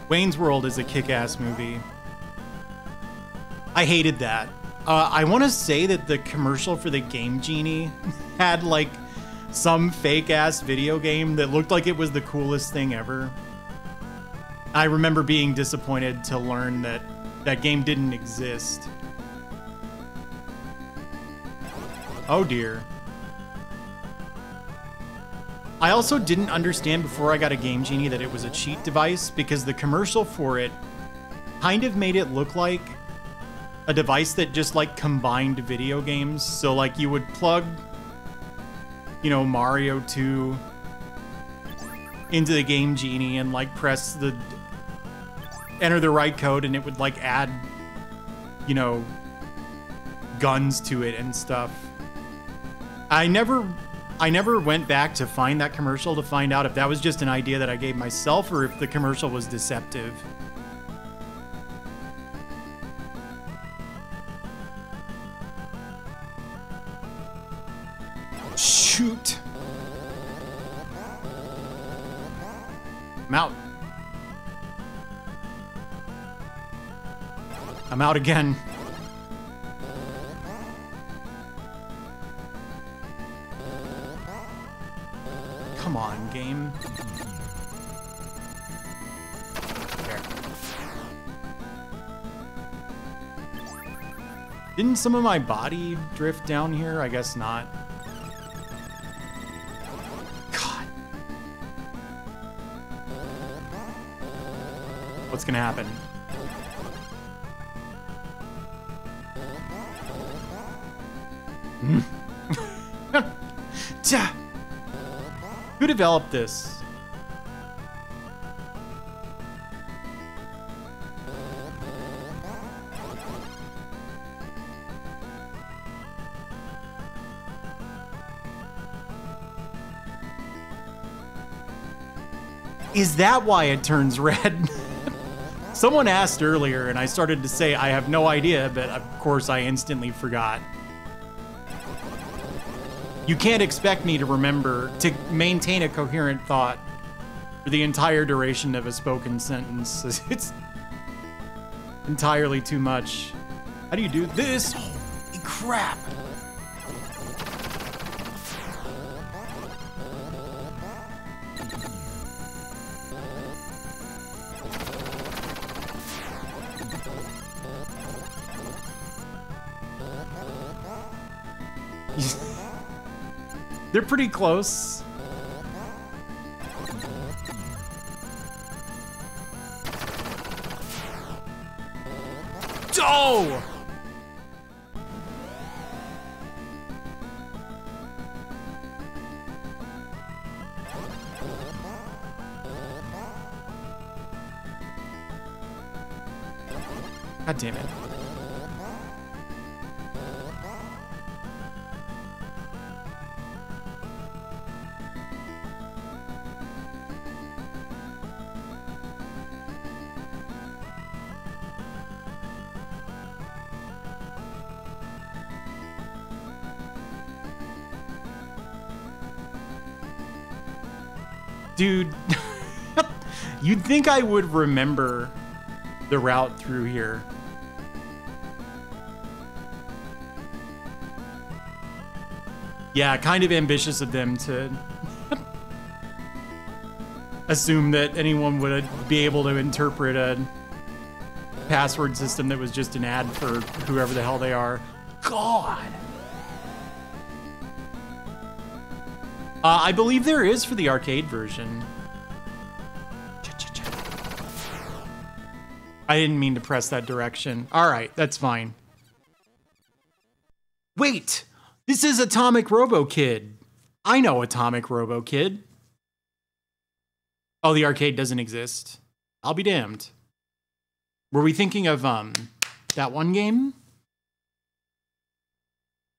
Wayne's World is a kick-ass movie. I hated that. I want to say that the commercial for the Game Genie had like some fake ass video game that looked like it was the coolest thing ever. I remember being disappointed to learn that that game didn't exist. Oh dear. I also didn't understand before I got a Game Genie that it was a cheat device, because the commercial for it kind of made it look like a device that just like combined video games. So like you would plug, you know, Mario 2 into the Game Genie and like press the enter the right code, and it would like add, you know, guns to it and stuff. I never went back to find that commercial to find out if that was just an idea that I gave myself or if the commercial was deceptive. Shoot. I'm out. I'm out again. Come on, game. There. Didn't some of my body drift down here? I guess not. God. What's gonna happen? Who developed this? Is that why it turns red? Someone asked earlier and I started to say I have no idea, but of course I instantly forgot. You can't expect me to remember, to maintain a coherent thought for the entire duration of a spoken sentence. It's entirely too much. How do you do this? Holy crap. They're pretty close. Oh! God damn it. Dude, you'd think I would remember the route through here. Yeah, kind of ambitious of them to assume that anyone would be able to interpret a password system that was just an ad for whoever the hell they are. God. I believe there is for the arcade version. I didn't mean to press that direction. All right, that's fine. Wait, this is Atomic Robo Kid. I know Atomic Robo Kid. Oh, the arcade doesn't exist. I'll be damned. Were we thinking of that one game?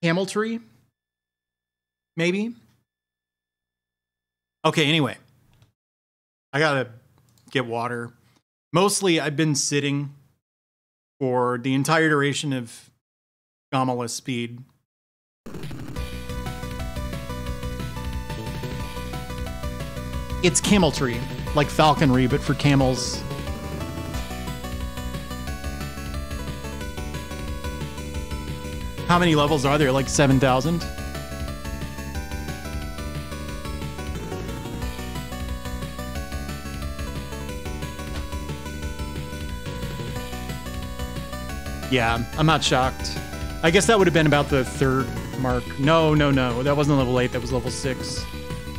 Camel Tree? Maybe? Okay, anyway. I gotta get water. Mostly, I've been sitting for the entire duration of Gamala Speed. It's Camel Tree, like falconry, but for camels. How many levels are there? Like 7,000? Yeah, I'm not shocked. I guess that would have been about the 3rd mark. No, that wasn't level 8, that was level 6.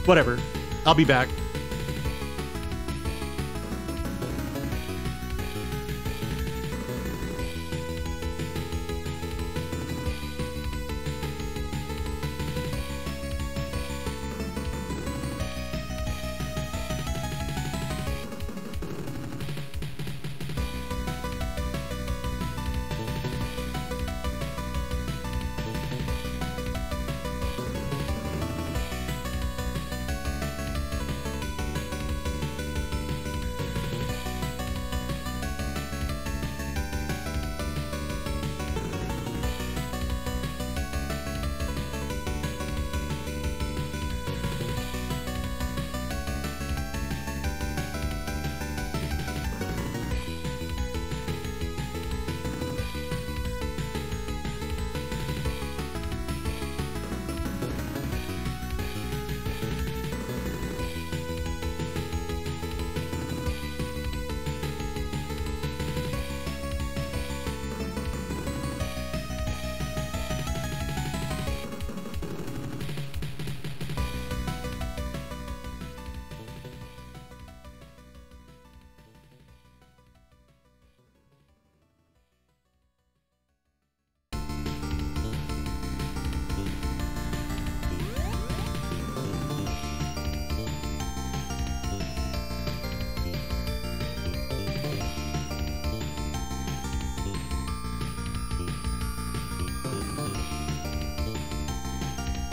Whatever, I'll be back.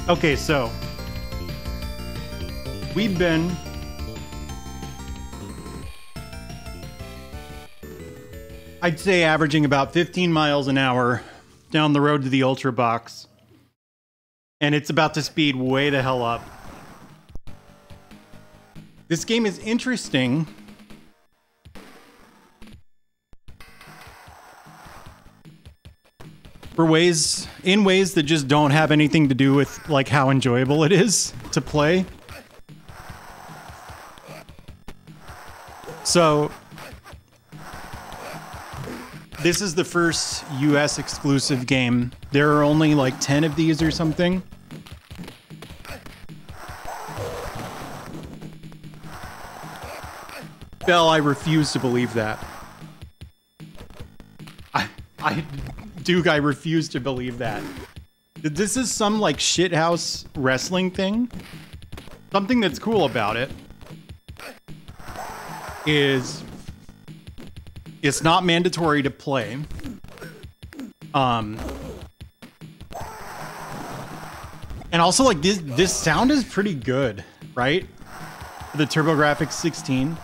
Okay, so we've been I'd say averaging about 15 miles an hour down the road to the Ultra Box. And it's about to speed way the hell up. This game is interesting. In ways that just don't have anything to do with like how enjoyable it is to play. So this is the first US exclusive game. There are only like 10 of these or something. Bell, I refuse to believe that. Duke, I refuse to believe that. This is some like shithouse wrestling thing. Something that's cool about it is it's not mandatory to play. And also like this sound is pretty good, right? The TurboGrafx 16.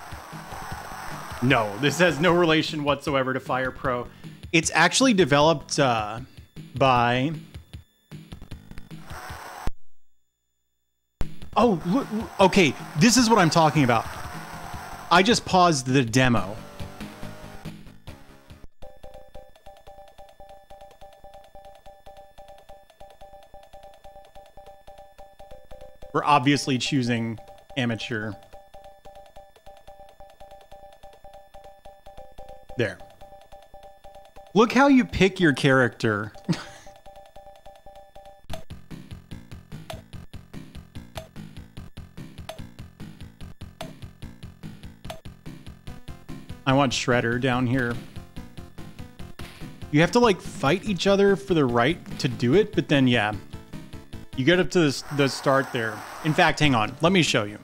No, this has no relation whatsoever to Fire Pro. It's actually developed by... Oh, look, okay, this is what I'm talking about. I just paused the demo. We're obviously choosing amateur. There. Look how you pick your character. I want Shredder down here. You have to like fight each other for the right to do it, but then yeah. You get up to the start there. In fact, hang on. Let me show you.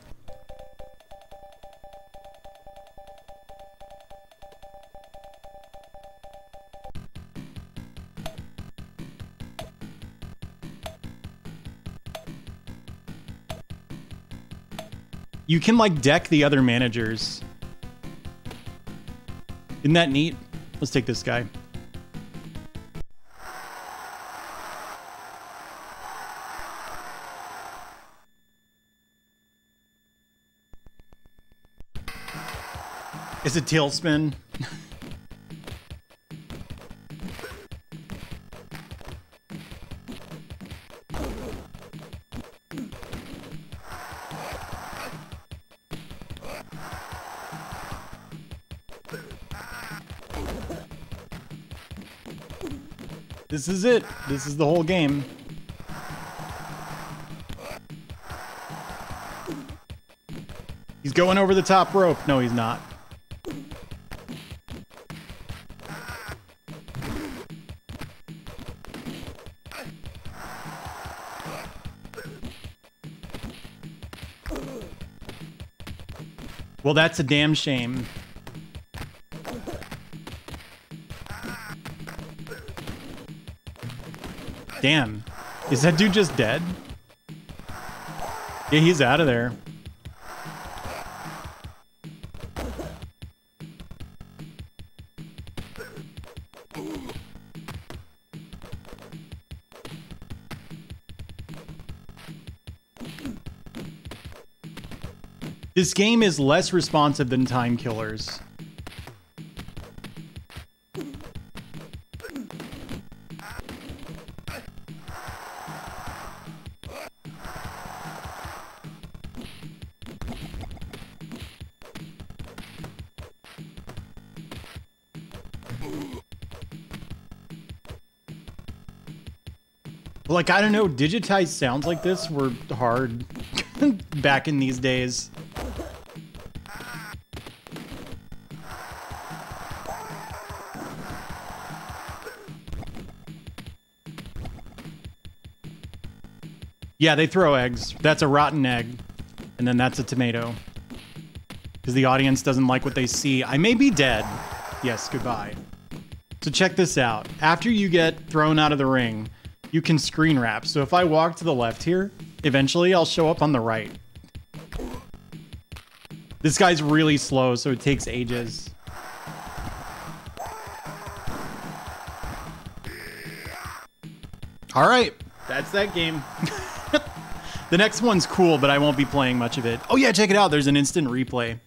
You can like deck the other managers. Isn't that neat? Let's take this guy. Is it tailspin? This is it. This is the whole game. He's going over the top rope. No, he's not. Well, that's a damn shame. Damn. Is that dude just dead? Yeah, he's out of there. This game is less responsive than Time Killers. Like, I don't know, digitized sounds like this were hard back in these days. Yeah, they throw eggs. That's a rotten egg. And then that's a tomato. Because the audience doesn't like what they see. I may be dead. Yes, goodbye. So check this out. After you get thrown out of the ring, you can screen wrap. So if I walk to the left here, eventually I'll show up on the right. This guy's really slow, so it takes ages. All right, that's that game. The next one's cool, but I won't be playing much of it. Oh yeah, check it out. There's an instant replay.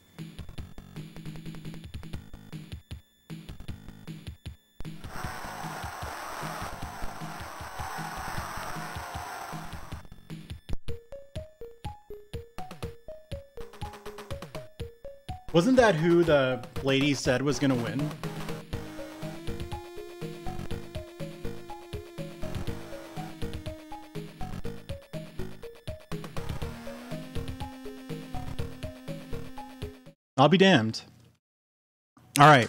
Wasn't that who the lady said was gonna win? I'll be damned. All right.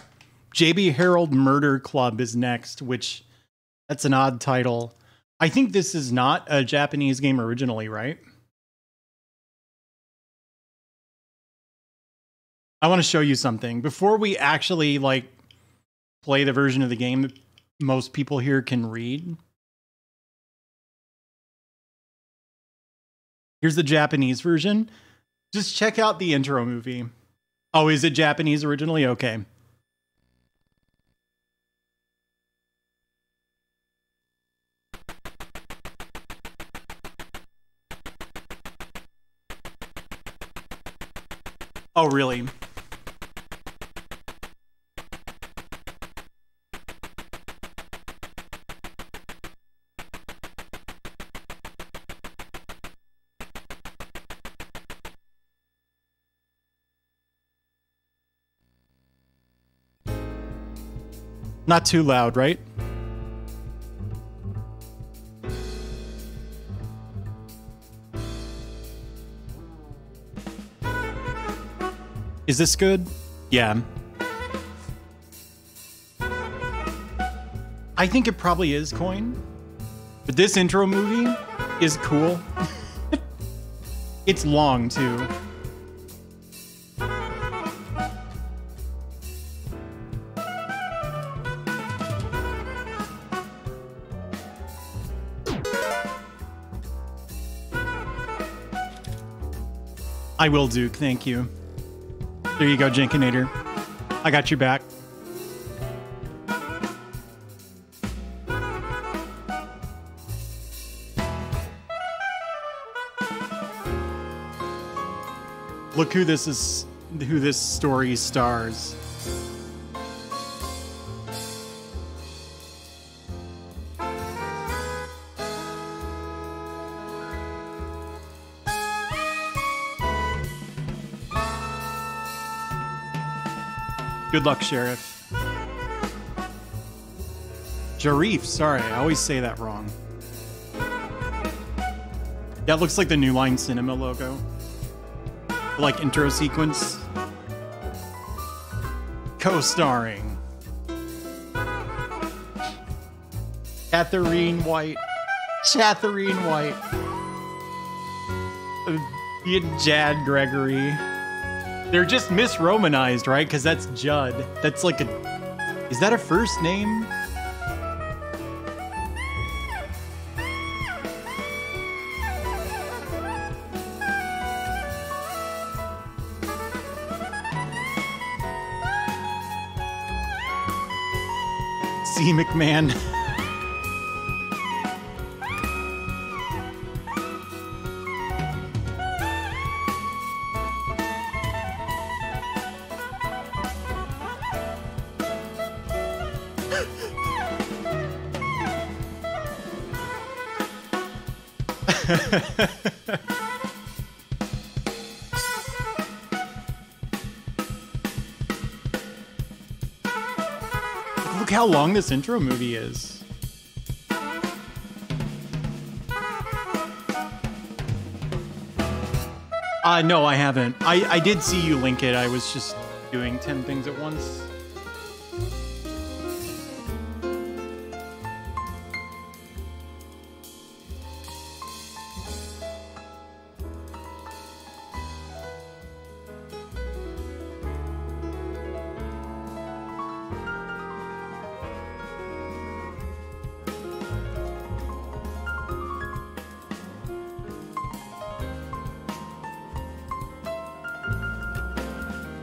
JB Harold Murder Club is next, which that's an odd title. I think this is not a Japanese game originally, right? I want to show you something before we actually like play the version of the game that most people here can read. Here's the Japanese version. Just check out the intro movie. Oh, is it Japanese originally? Okay. Oh, really? Not too loud, right? Is this good? Yeah. I think it probably is coin. But this intro movie is cool. It's long, too. I will, Duke. Thank you. There you go, Jinkinator. I got your back. Look who this is, who this story stars. Good luck, Sheriff. Jarif, sorry, I always say that wrong. Yeah, it looks like the New Line Cinema logo. Like intro sequence. Co-starring Catherine White. Catherine White. Jad Gregory. They're just misromanized, right? Because that's Judd. That's like a... Is that a first name? C. McMahon. Look how long this intro movie is. No, I haven't. I did see you link it. I was just doing 10 things at once.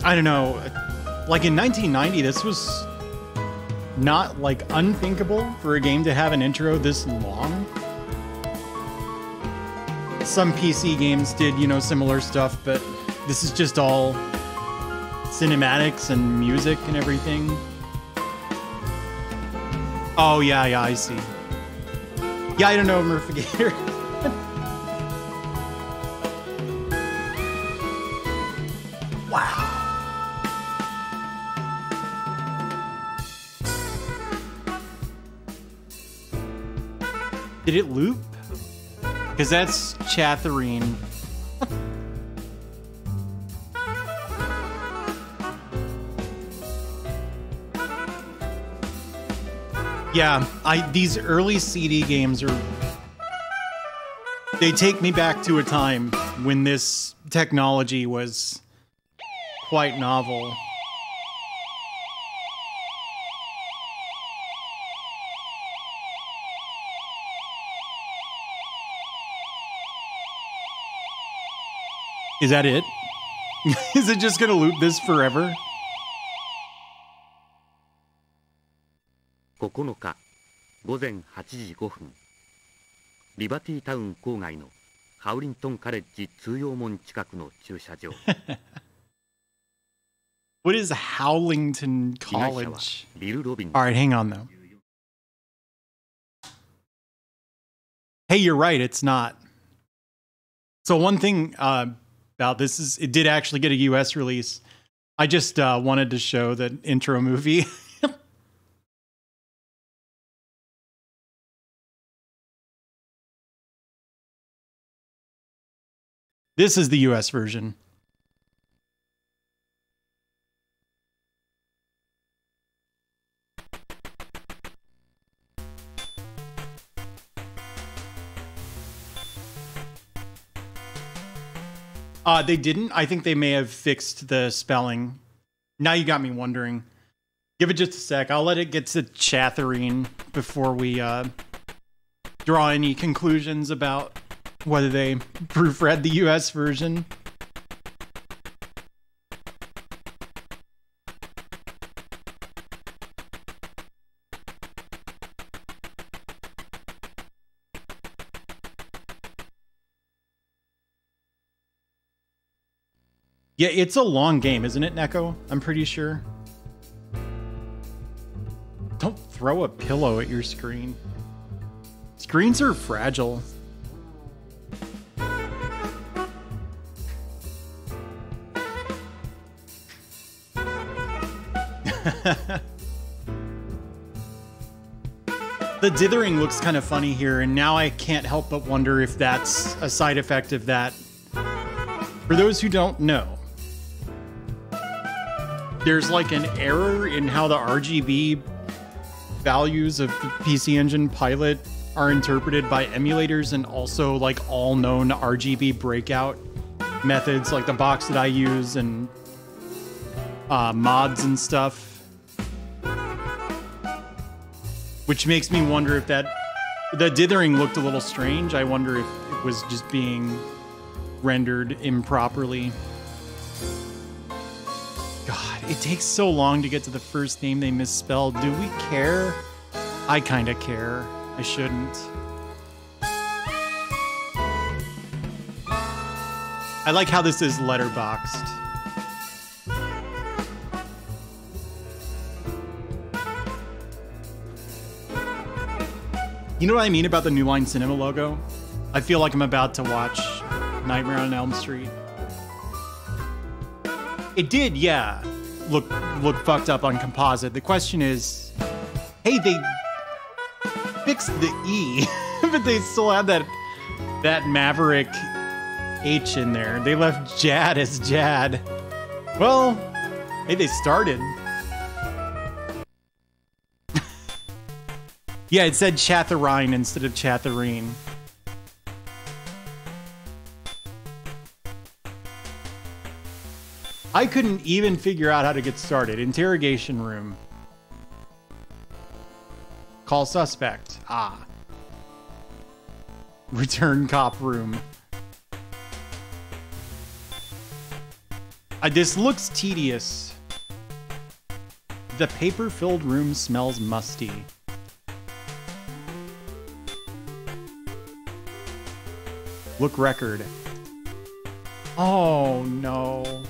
I don't know, like in 1990, this was not like unthinkable for a game to have an intro this long. Some PC games did, you know, similar stuff, but this is just all cinematics and music and everything. Oh, yeah, I see. Yeah, I don't know, Murphigator. Wow. Did it loop? Because that's Catherine. Yeah, these early CD games are... They take me back to a time when this technology was quite novel. Is that it? Is it just gonna loop this forever? 9日午前8時5分リバティタウン郊外のハウリントンカレッジ通用門近くの駐車場 What is Howlington College? ビルロビン All right, hang on though. Hey, you're right, it's not. So one thing about this is it did actually get a US release. I just wanted to show the intro movie. This is the US version. They didn't. I think they may have fixed the spelling. Now you got me wondering. Give it just a sec. I'll let it get to Catherine before we draw any conclusions about whether they proofread the US version. Yeah, it's a long game, isn't it, Neko? I'm pretty sure. Don't throw a pillow at your screen. Screens are fragile. The dithering looks kind of funny here, and now I can't help but wonder if that's a side effect of that. For those who don't know, there's like an error in how the RGB values of the PC Engine Pilot are interpreted by emulators, and also like all known RGB breakout methods like the box that I use and mods and stuff. Which makes me wonder if the dithering looked a little strange. I wonder if it was just being rendered improperly. God, it takes so long to get to the first name they misspelled. Do we care? I kind of care. I shouldn't. I like how this is letterboxed. You know what I mean about the New Line Cinema logo? I feel like I'm about to watch Nightmare on Elm Street. It did, yeah, look fucked up on composite. The question is, hey, they fixed the E, but they still had that Maverick H in there. They left Jad as Jad. Well, hey, they started. Yeah, it said Chatharine instead of Chatharine. I couldn't even figure out how to get started. Interrogation room. Call suspect. Ah. Return cop room. This looks tedious. The paper-filled room smells musty. Look record. Oh no.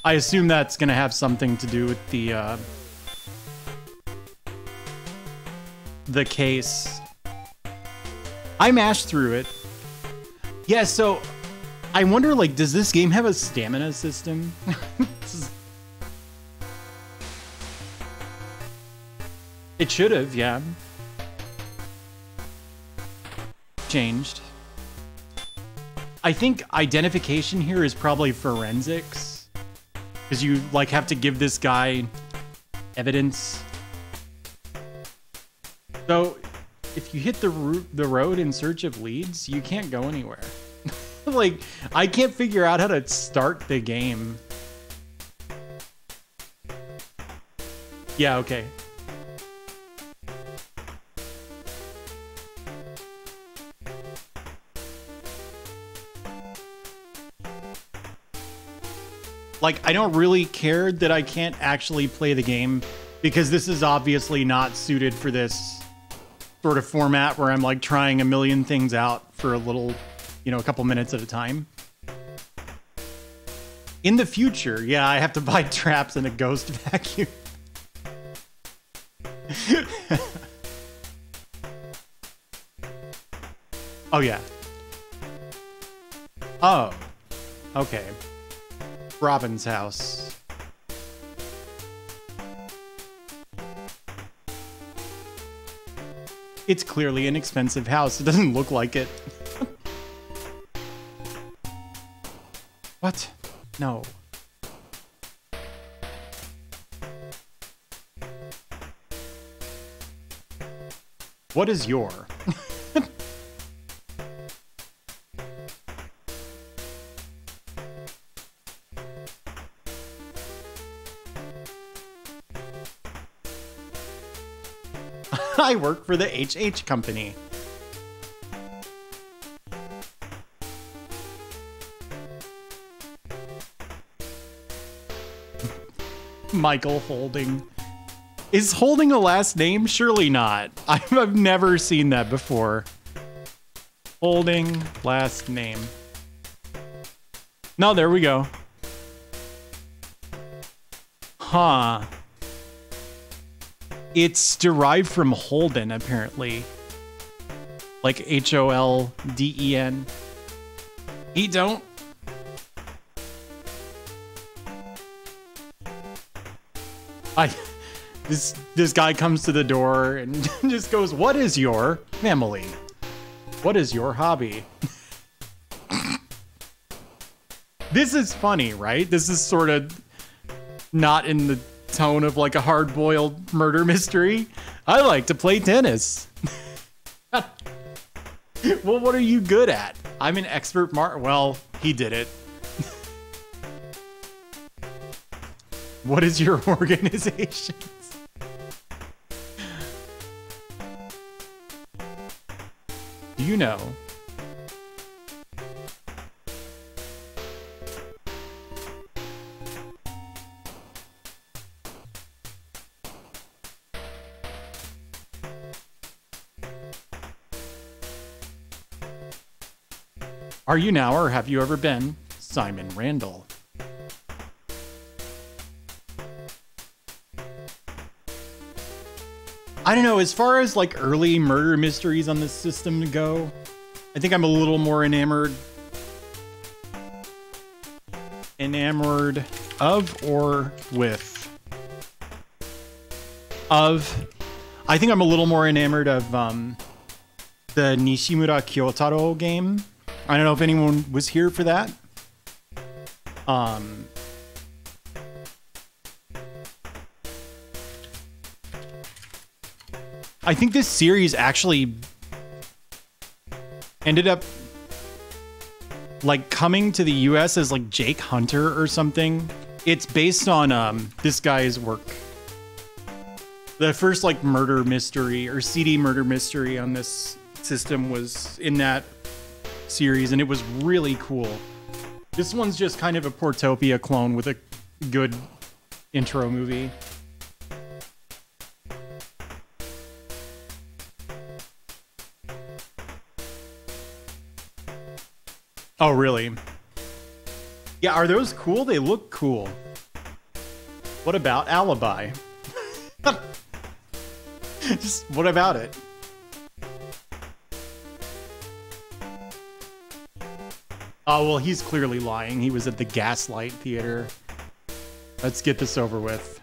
I assume that's gonna have something to do with the case. I mashed through it. Yeah, so I wonder, like, does this game have a stamina system? It should have, yeah. Changed. I think identification here is probably forensics. Because you, like, have to give this guy evidence. So, if you hit the road in search of leads, you can't go anywhere. Like, I can't figure out how to start the game. Yeah, okay. Like, I don't really care that I can't actually play the game, because this is obviously not suited for this sort of format where I'm like trying a million things out for a little, you know, a couple minutes at a time. In the future, yeah, I have to buy traps and a ghost vacuum. Oh, yeah. Oh, okay. Robin's house. It's clearly an expensive house. It doesn't look like it. What? No. What is your? I work for the HH company. Michael Holding. Is Holding a last name? Surely not. I've never seen that before. Holding last name. No, there we go. Huh. It's derived from Holden, apparently. Like Holden. He don't. I this guy comes to the door and just goes, "What is your family? What is your hobby?" This is funny, right? This is sort of not in the tone of like a hard-boiled murder mystery. I like to play tennis. Well, what are you good at? I'm an expert well, he did it. What is your organization? Do you know? Are you now, or have you ever been, Simon Randall? I don't know, as far as like early murder mysteries on this system go, I think I'm a little more enamored of or with. I think I'm a little more enamored of the Nishimura Kyotaro game. I don't know if anyone was here for that. I think this series actually ended up like coming to the US as like Jake Hunter or something. It's based on this guy's work. The first like murder mystery or CD murder mystery on this system was in that series, and it was really cool. This one's just kind of a Portopia clone with a good intro movie. Oh, really? Yeah, are those cool? They look cool. What about Alibi? Just what about it? Oh, well, he's clearly lying. He was at the Gaslight Theater. Let's get this over with.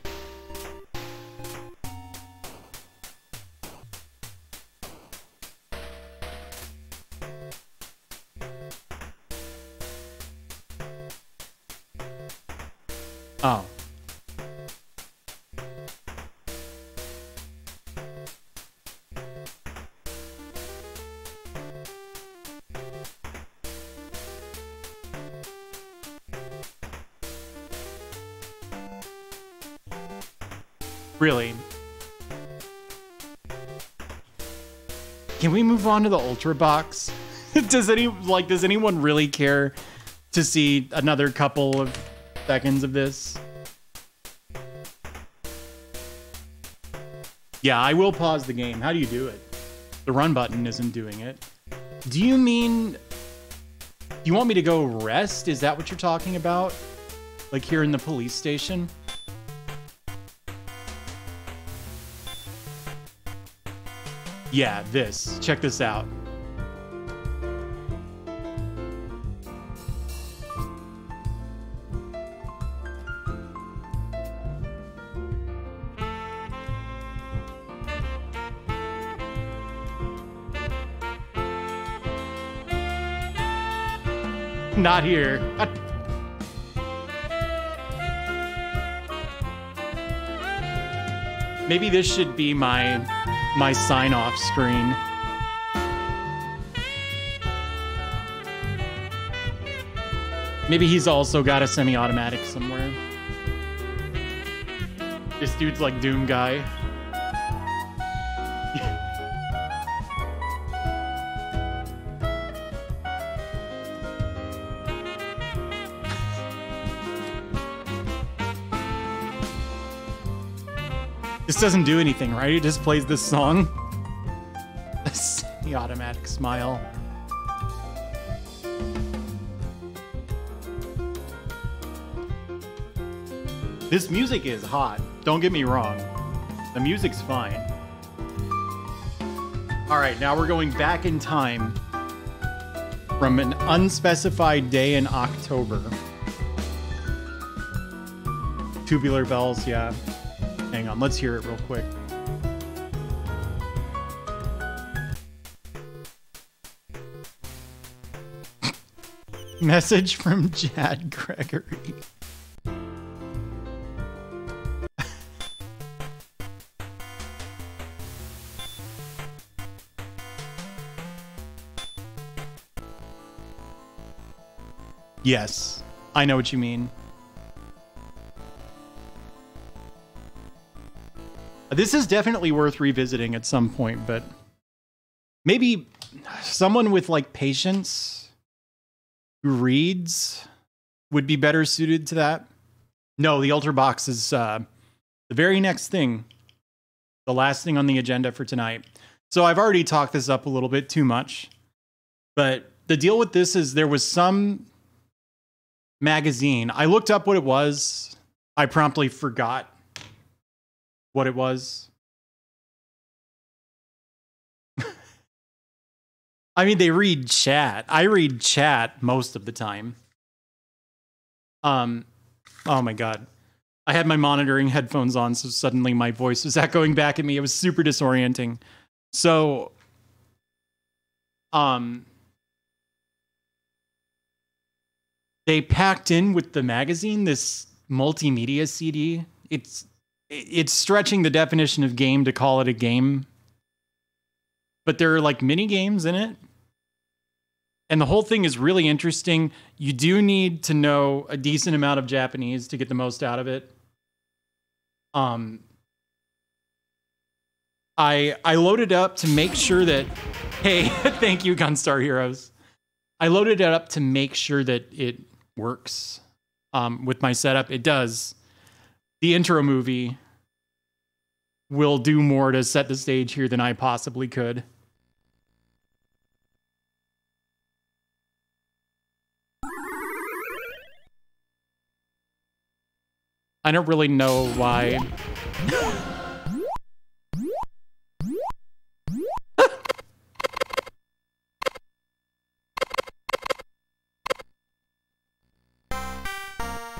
Oh. Really? Can we move on to the Ultra Box? Does anyone really care to see another couple of seconds of this? Yeah, I will pause the game. How do you do it? The run button isn't doing it. Do you want me to go rest? Is that what you're talking about? Like here in the police station? Yeah, this. Check this out. Not here. Maybe this should be my sign-off screen. Maybe he's also got a semi-automatic somewhere. This dude's like Doom guy. This doesn't do anything, right? It just plays this song. The automatic smile. This music is hot. Don't get me wrong. The music's fine. All right, now we're going back in time from an unspecified day in October. Tubular Bells, yeah. Hang on, let's hear it real quick. Message from Chad Gregory. Yes, I know what you mean. This is definitely worth revisiting at some point, but maybe someone with like patience who reads would be better suited to that. No, the Ultra Box is the very next thing, the last thing on the agenda for tonight. So I've already talked this up a little bit too much, but the deal with this is there was some magazine. I looked up what it was. I promptly forgot what it was. I mean, they read chat. I read chat most of the time. Oh my God. I had my monitoring headphones on, so suddenly my voice was echoing back at me. It was super disorienting. So, they packed in with the magazine this multimedia CD. It's stretching the definition of game to call it a game. But there are like mini games in it. And the whole thing is really interesting. You do need to know a decent amount of Japanese to get the most out of it. I loaded up to make sure that, hey, thank you, Gunstar Heroes. I loaded it up to make sure that it works with my setup. It does. The intro movie will do more to set the stage here than I possibly could. I don't really know why.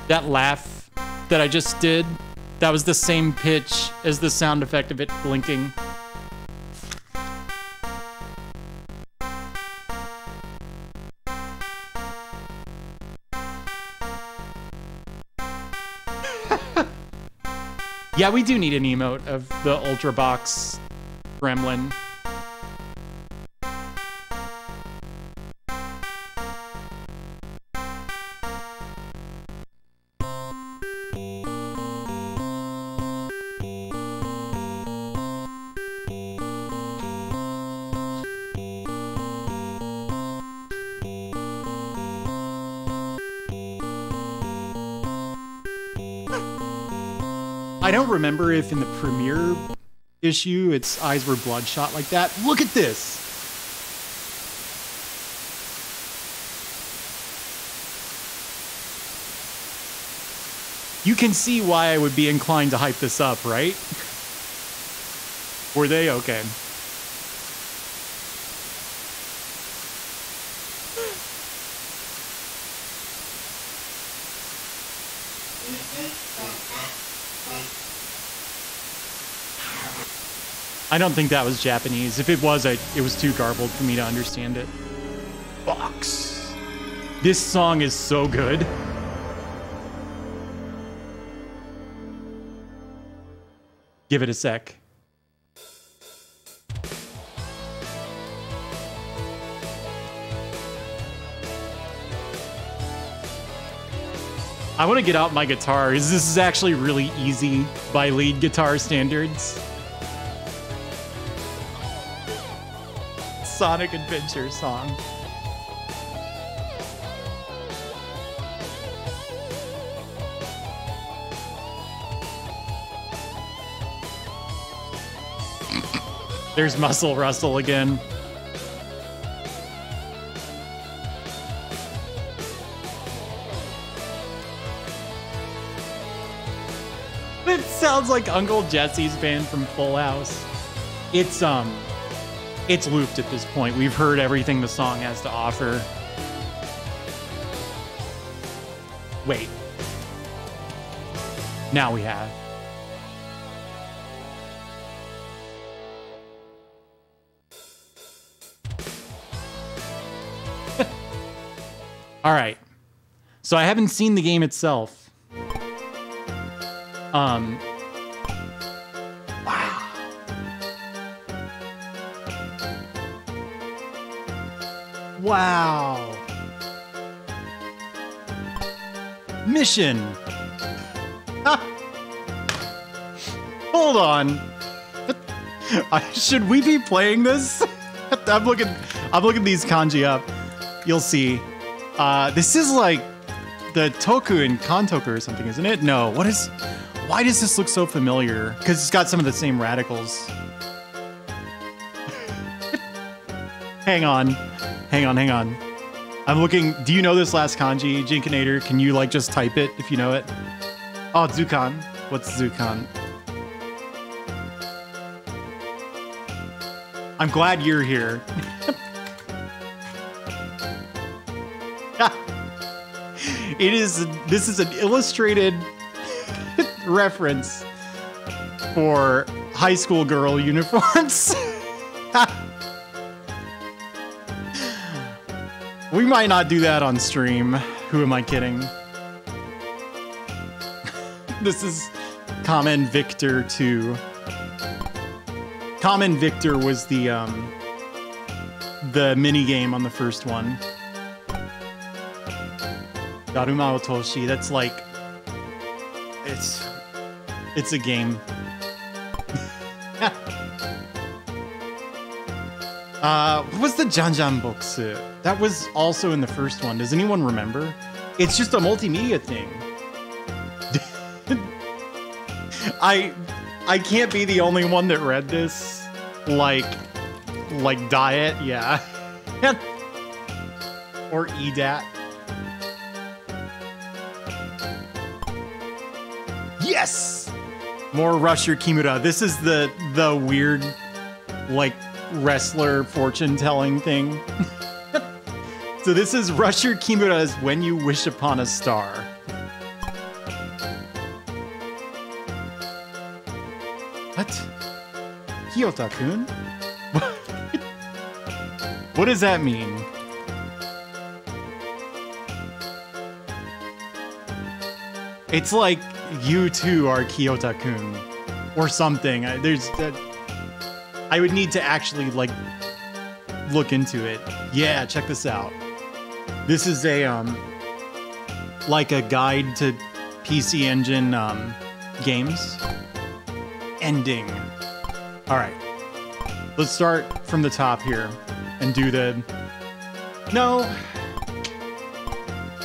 That laugh that I just did, that was the same pitch as the sound effect of it blinking. Yeah, we do need an emote of the Ultra Box gremlin. I don't remember if in the premiere issue its eyes were bloodshot like that. Look at this! You can see why I would be inclined to hype this up, right? Were they? Okay. I don't think that was Japanese. If it was, it was too garbled for me to understand it. Box. This song is so good. Give it a sec. I want to get out my guitar. This is actually really easy by lead guitar standards. Sonic Adventure song. There's Muscle Russell again. It sounds like Uncle Jesse's band from Full House. It's looped at this point. We've heard everything the song has to offer. Wait. Now we have. All right. So I haven't seen the game itself. Wow. Wow. Mission. Hold on. Should we be playing this? I'm looking these kanji up. You'll see. This is like the Toku in Kantoku or something, isn't it? No. Why does this look so familiar? Because it's got some of the same radicals. Hang on. I'm looking. Do you know this last kanji, Jinkinator? Can you like just type it if you know it? Oh, Zukan. What's Zukan? I'm glad you're here. This is an illustrated reference for high school girl uniforms. We might not do that on stream. Who am I kidding? This is Kamen Victor 2. Kamen Victor was the mini game on the first one. Daruma Otoshi, that's like it's a game. What was the Janjan Boxu? That was also in the first one. Does anyone remember? It's just a multimedia thing. I can't be the only one that read this. Like Diet, yeah. Or EDAT. Yes! More Rusher Kimura. This is the weird, like, wrestler fortune-telling thing. So this is Rusher Kimura's When You Wish Upon a Star. What? Kiyota-kun? What does that mean? It's like you too are Kiyota-kun or something. I would need to actually like look into it. Yeah, check this out. This is a like a guide to PC Engine games. Ending. All right. Let's start from the top here and do the... No.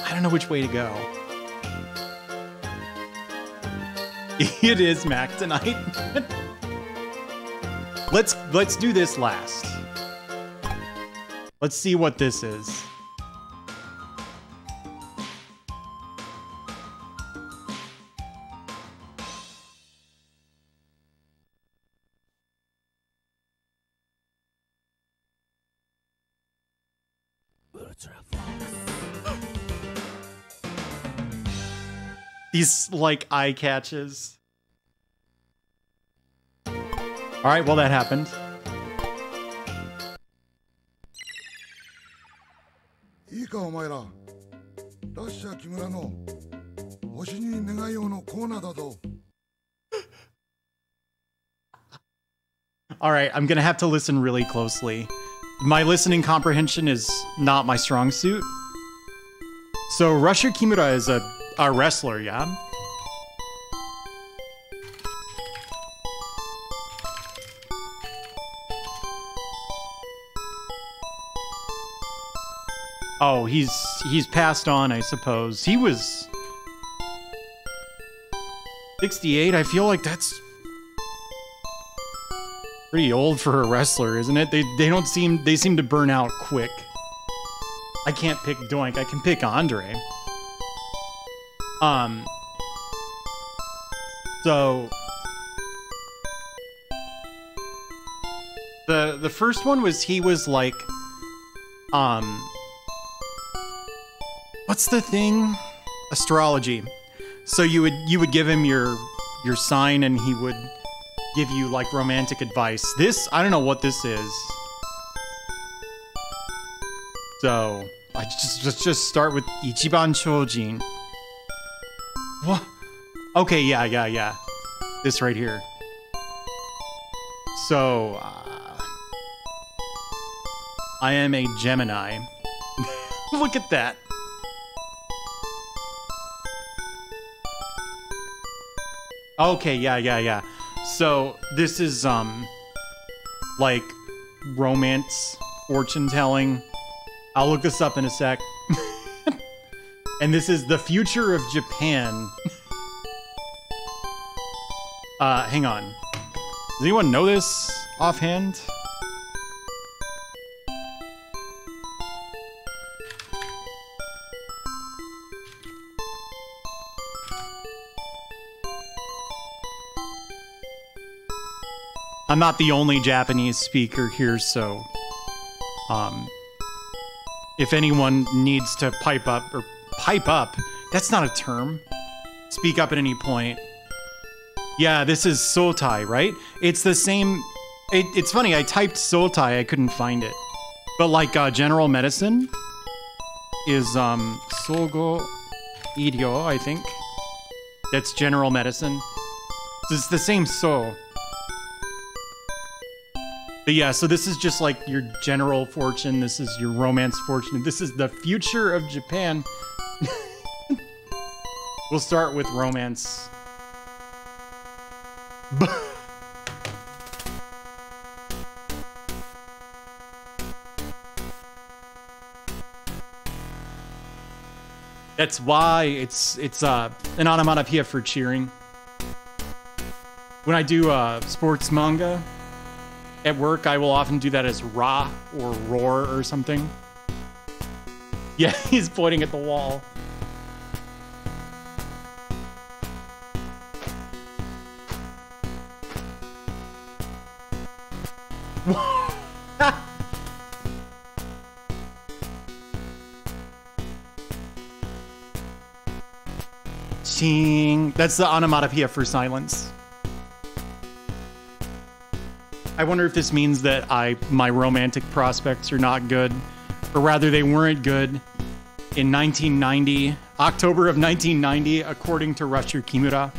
I don't know which way to go. It is Mac tonight. Let's do this last. Let's see what this is. These, like, eye catches. Alright, well, that happened. Alright, I'm gonna have to listen really closely. My listening comprehension is not my strong suit. So, Rusher Kimura is a wrestler, yeah? Oh, he's passed on, I suppose. He was 68. I feel like that's pretty old for a wrestler, isn't it? They seem to burn out quick. I can't pick Doink. I can pick Andre. So the first one was he was like what's the thing? Astrology. So you would give him your sign and he would give you like romantic advice. This, I don't know what this is. So Let's just start with Ichiban Chojin. What? Okay, yeah. This right here. So, I am a Gemini. Look at that. Okay, yeah. So, this is, like, romance, fortune telling. I'll look this up in a sec. And this is the future of Japan. Hang on. Does anyone know this offhand? I'm not the only Japanese speaker here, so if anyone needs to pipe up, that's not a term. Speak up at any point. Yeah, this is Sotai, right? It's the same. It's funny, I typed Sotai, I couldn't find it. But like general medicine is Sogo Idio, I think. That's general medicine. So it's the same so. But yeah, so this is just like your general fortune. This is your romance fortune. This is the future of Japan. We'll start with romance. That's why it's an onomatopoeia for cheering. When I do sports manga at work, I will often do that as ra or roar or something. Yeah, he's pointing at the wall. Ching. That's the onomatopoeia for silence. I wonder if this means that my romantic prospects are not good, or rather they weren't good in 1990, October of 1990, according to Rusher Kimura.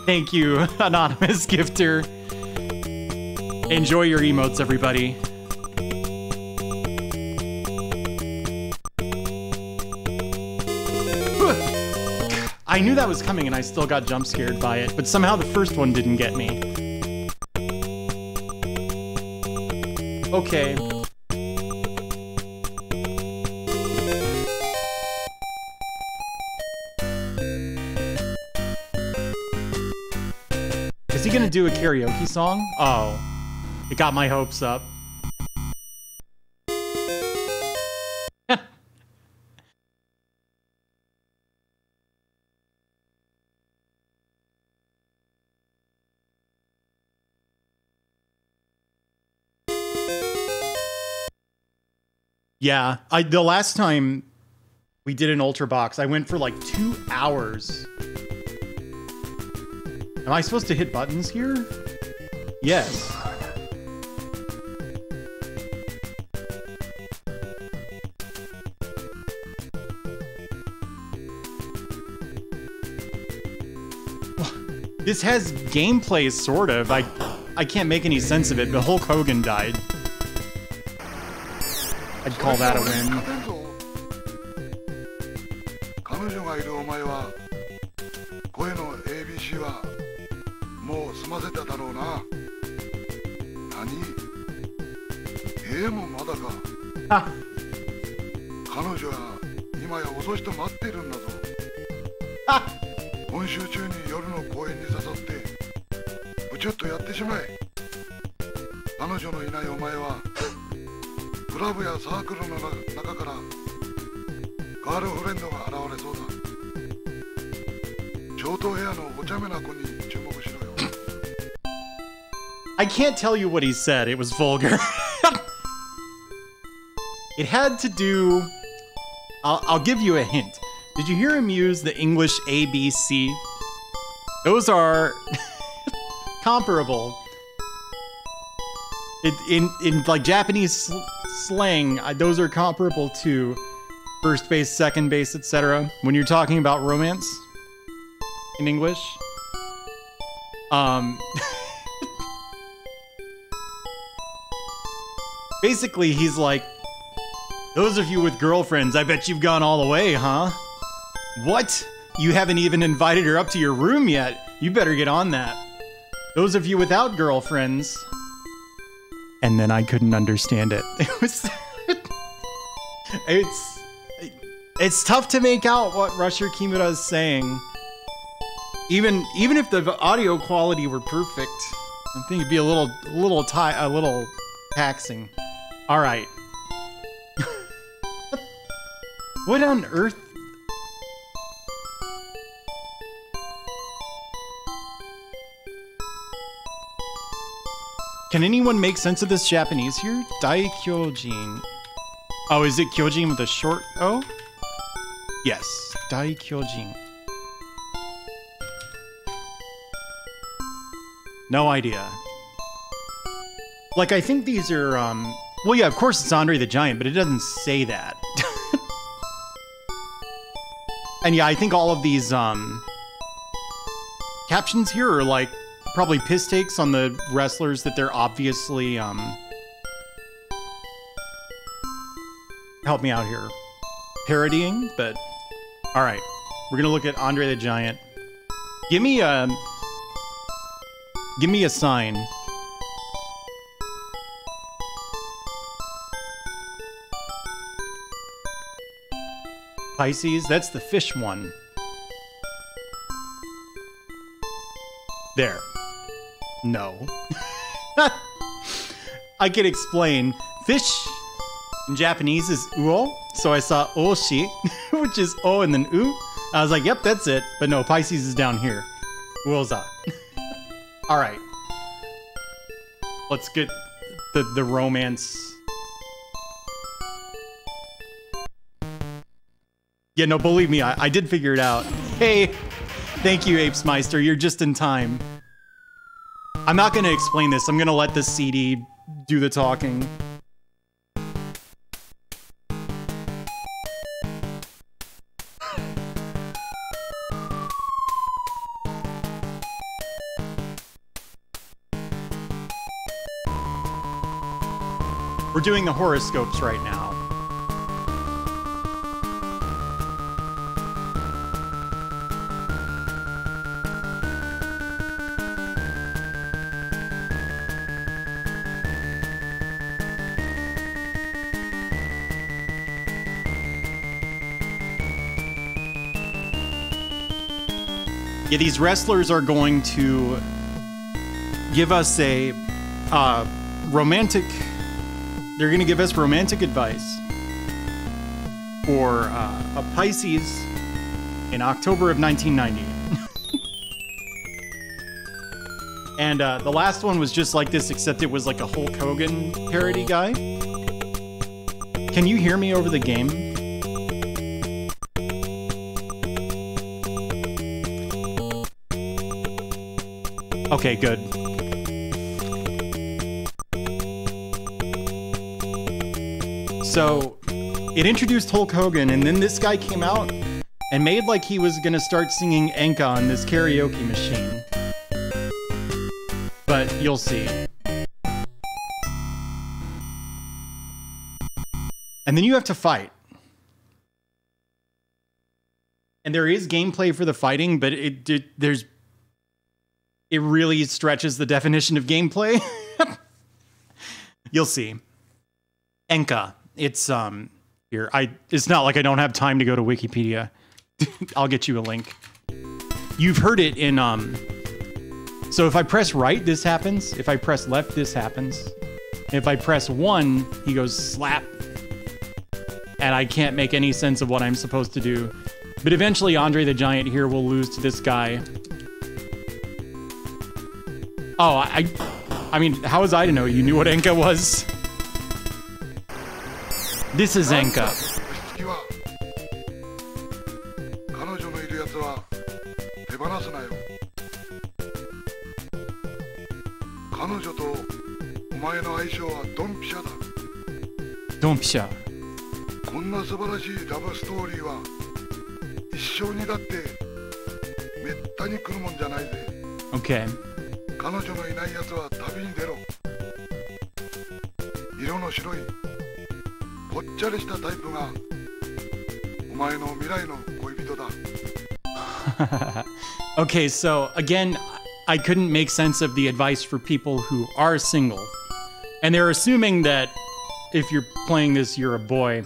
Thank you, anonymous gifter. Enjoy your emotes, everybody. I knew that was coming and I still got jump scared by it, but somehow the first one didn't get me. Okay. Is he gonna do a karaoke song? Oh, it got my hopes up. Yeah, the last time we did an Ultra Box, I went for like 2 hours. Am I supposed to hit buttons here? Yes. This has gameplay, sort of. I can't make any sense of it, but Hulk Hogan died. I'd call that a win. 彼女がいるお前は声の ABC はもう済ませただろうな。何？もまだか。あ、彼女は今や遅しと待っているんだぞ。あ、今週中に夜の公園に誘ってぶちょっとやってしまえ。彼女のいないお前はクラブやサークルの中からガールフレンドが現れそうだ。上等ヘアのお茶目な子に注目しろよ。I can't tell you what he said. It was vulgar. It had to do... I'll give you a hint. Did you hear him use the English ABC? Those are comparable. In like Japanese slang, those are comparable to first base, second base, etc. When you're talking about romance in English. Basically, he's like, those of you with girlfriends, I bet you've gone all the way, huh? What? You haven't even invited her up to your room yet. You better get on that. Those of you without girlfriends. And then I couldn't understand it. It was... It's tough to make out what Rusher Kimura is saying. Even if the audio quality were perfect, I think it'd be a little taxing. All right. What on earth? Can anyone make sense of this Japanese here? Daikyojin. Oh, is it Kyojin with a short O? Yes, Daikyojin. No idea. Like, I think these are, well, yeah, of course it's Andre the Giant, but it doesn't say that. And yeah, I think all of these, captions here are, like, probably piss takes on the wrestlers that they're obviously, help me out here, parodying, but, alright. We're gonna look at Andre the Giant. Give me a sign. Pisces, that's the fish one. There. No. I can explain. Fish in Japanese is uo, so I saw oshi, which is o and then u. I was like, yep, that's it. But no, Pisces is down here. Uoza. All right. Let's get the romance. Yeah, no, believe me, I did figure it out. Hey, thank you, Apesmeister. You're just in time. I'm not going to explain this. I'm going to let the CD do the talking. We're doing the horoscopes right now. Yeah, these wrestlers are going to give us a romantic... They're going to give us romantic advice for a Pisces in October of 1990. And the last one was just like this, except it was like a Hulk Hogan parody guy. Can you hear me over the game? Okay, good. So, it introduced Hulk Hogan, and then this guy came out and made like he was gonna start singing Enka on this karaoke machine. But you'll see. And then you have to fight. And there is gameplay for the fighting, but it really stretches the definition of gameplay. You'll see. Enka. It's here. It's not like I don't have time to go to Wikipedia. I'll get you a link. You've heard it in so if I press right, this happens. If I press left, this happens. If I press 1, he goes slap. And I can't make any sense of what I'm supposed to do. But eventually Andre the Giant here will lose to this guy. Oh, I mean, how was I to know? You knew what Enka was? This is Enka. お前の相性はドンピシャだ。ドンピシャ。こんな素晴らしいラブストーリーは一生にだってめったに来るもんじゃないぜ。 Okay. 彼女のいないやつは旅に出ろ。色の白いぽっちゃりしたタイプがお前の未来の恋人だ。Okay, so again, I couldn't make sense of the advice for people who are single. And they're assuming that if you're playing this, you're a boy.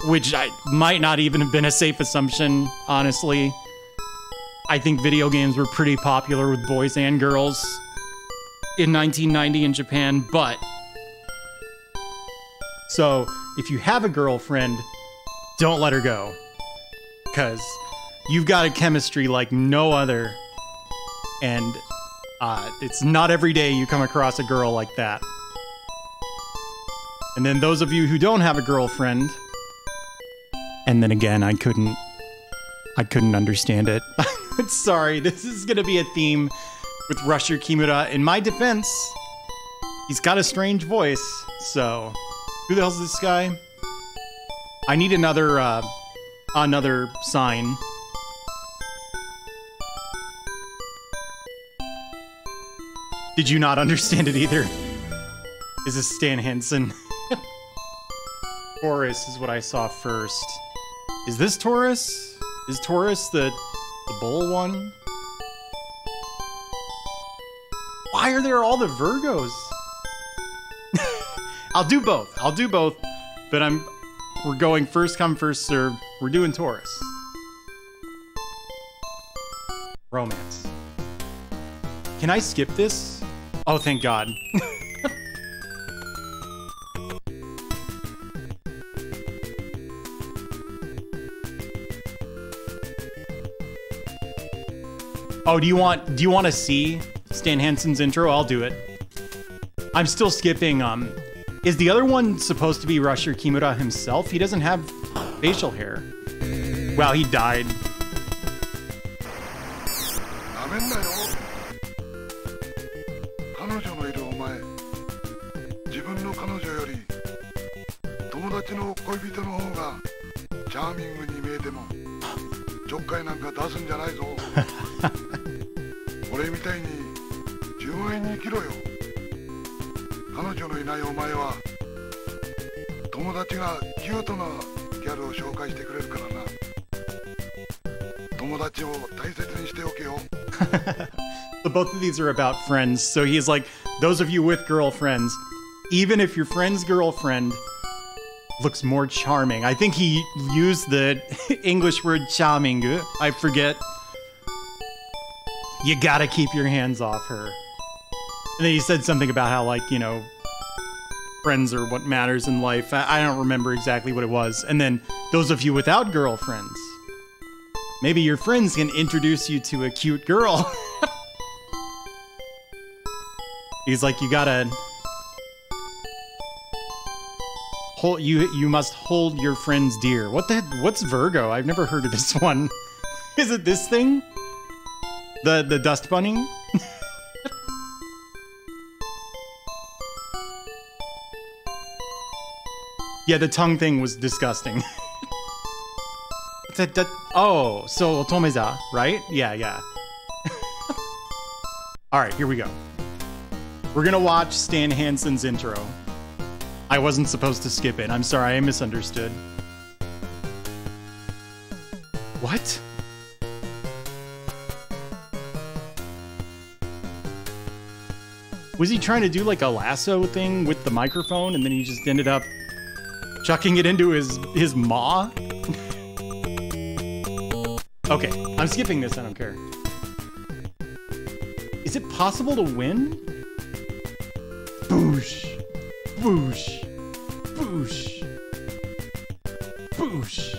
Which might not even have been a safe assumption, honestly. I think video games were pretty popular with boys and girls in 1990 in Japan, but... So, if you have a girlfriend, don't let her go. Because you've got a chemistry like no other. And it's not every day you come across a girl like that. And then those of you who don't have a girlfriend... And then again, I couldn't understand it. Sorry, this is gonna be a theme with Rusher Kimura. In my defense, he's got a strange voice, so... Who the hell's this guy? I need another sign. Did you not understand it either? Is this Stan Hansen? Taurus is what I saw first. Is this Taurus? Is Taurus the bull one? Why are there all the Virgos? I'll do both. But we're going first come, first serve. We're doing Taurus. Romance. Can I skip this? Oh, thank God. Oh, do you want to see Stan Hansen's intro? I'll do it. I'm still skipping. Is the other one supposed to be Rusher Kimura himself? He doesn't have facial hair. Wow, he died. So both of these are about friends. So he's like, those of you with girlfriends, even if your friend's girlfriend looks more charming. I think he used the English word charming. I forget. You gotta keep your hands off her. And then he said something about how, like, you know, friends are what matters in life. I don't remember exactly what it was. And then those of you without girlfriends, maybe your friends can introduce you to a cute girl. He's like, you gotta hold, you must hold your friends dear. What's Virgo? I've never heard of this one. Is it this thing? The dust bunny? Yeah, the tongue thing was disgusting. Oh, so Otomeza, right? Yeah. Alright, here we go. We're gonna watch Stan Hansen's intro. I wasn't supposed to skip it. I'm sorry, I misunderstood. What? Was he trying to do like a lasso thing with the microphone and then he just ended up chucking it into his maw? Okay, I'm skipping this, I don't care. Is it possible to win? Boosh. Boosh. Boosh. Boosh.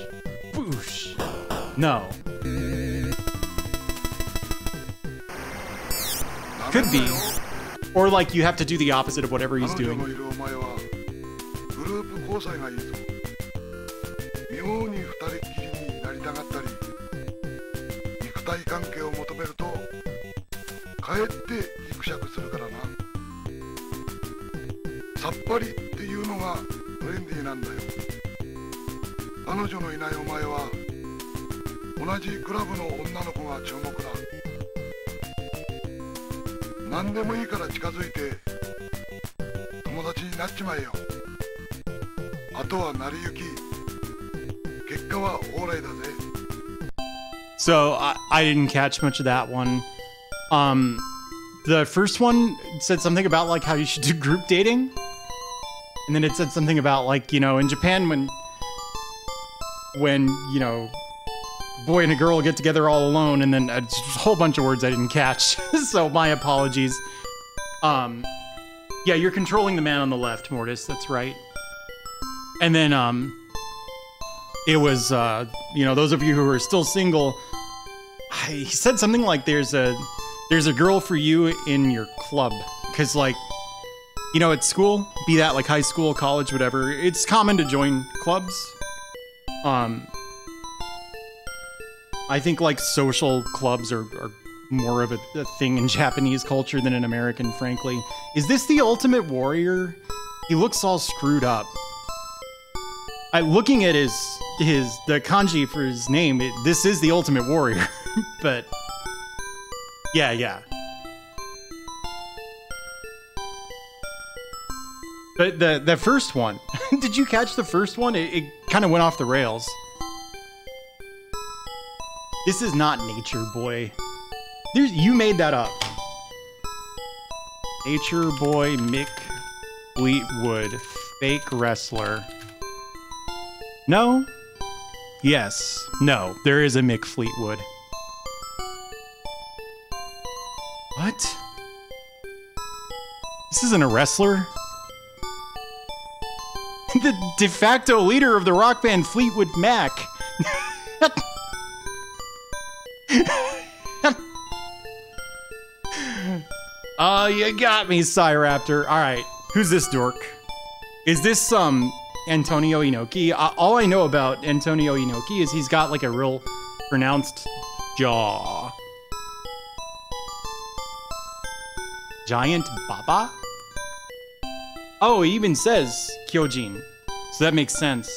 Boosh. No. Could be. Or like you have to do the opposite of whatever he's doing. さっぱりっていうのがトレンディーなんだよ。彼女のいないお前は同じクラブの女の子が注目だ。何でもいいから近づいて友達になっちまえよ。あとは成り行き、結果は往来だぜ。 So I didn't catch much of that one. The first one said something about like how you should do group dating, and then it said something about like, you know, in Japan when you know, boy and a girl get together all alone, and then a whole bunch of words I didn't catch. So my apologies. Yeah, you're controlling the man on the left, Mortis. That's right. And then it was you know, those of you who are still single, he said something like there's a girl for you in your club, because like, you know, at school, be that like high school, college, whatever, it's common to join clubs. I think like social clubs are more of a thing in Japanese culture than in American, frankly. Is this the Ultimate Warrior? He looks all screwed up. Looking at the kanji for his name, this is the Ultimate Warrior. But yeah. But the first one, did you catch the first one? It kind of went off the rails. This is not Nature Boy. You made that up. Nature Boy Mick Fleetwood, fake wrestler. No? Yes. No, there is a Mick Fleetwood. What? This isn't a wrestler? The de facto leader of the rock band Fleetwood Mac. Oh, you got me, Cyraptor. All right, who's this dork? Is this Antonio Inoki? All I know about Antonio Inoki is he's got like a real pronounced jaw. Giant Baba? Oh, he even says Kyojin, so that makes sense.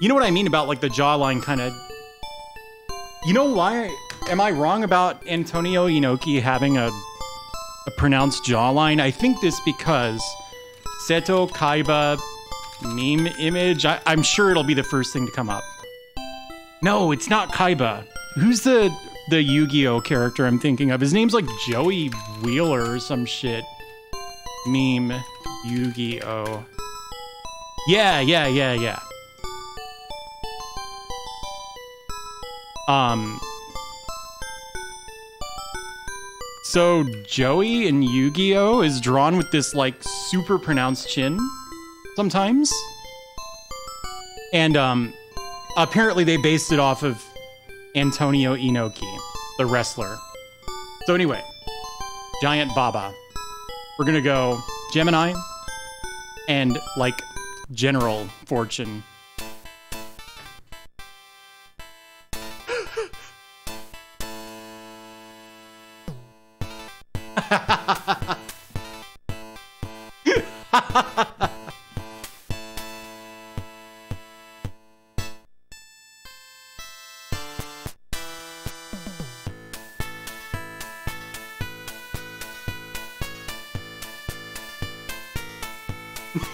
You know what I mean about like the jawline kind of. You know why? Am I wrong about Antonio Inoki having a pronounced jawline? I think this because Seto Kaiba meme image. I'm sure it'll be the first thing to come up. No, it's not Kaiba. Who's the Yu-Gi-Oh character I'm thinking of? His name's like Joey Wheeler or some shit. Meme Yu-Gi-Oh. Yeah. So Joey in Yu-Gi-Oh is drawn with this like super pronounced chin sometimes. And apparently they based it off of Antonio Inoki, the wrestler. So anyway, Giant Baba. We're gonna go Gemini and like General Fortune.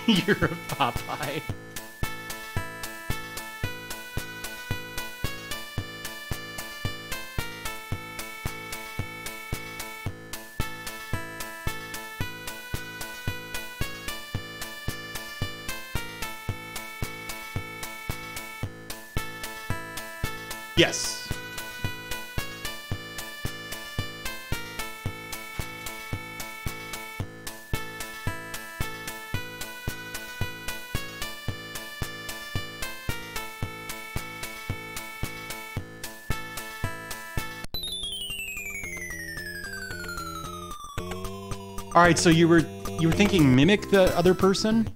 You're a Popeye. Yes. All right, so you were thinking mimic the other person?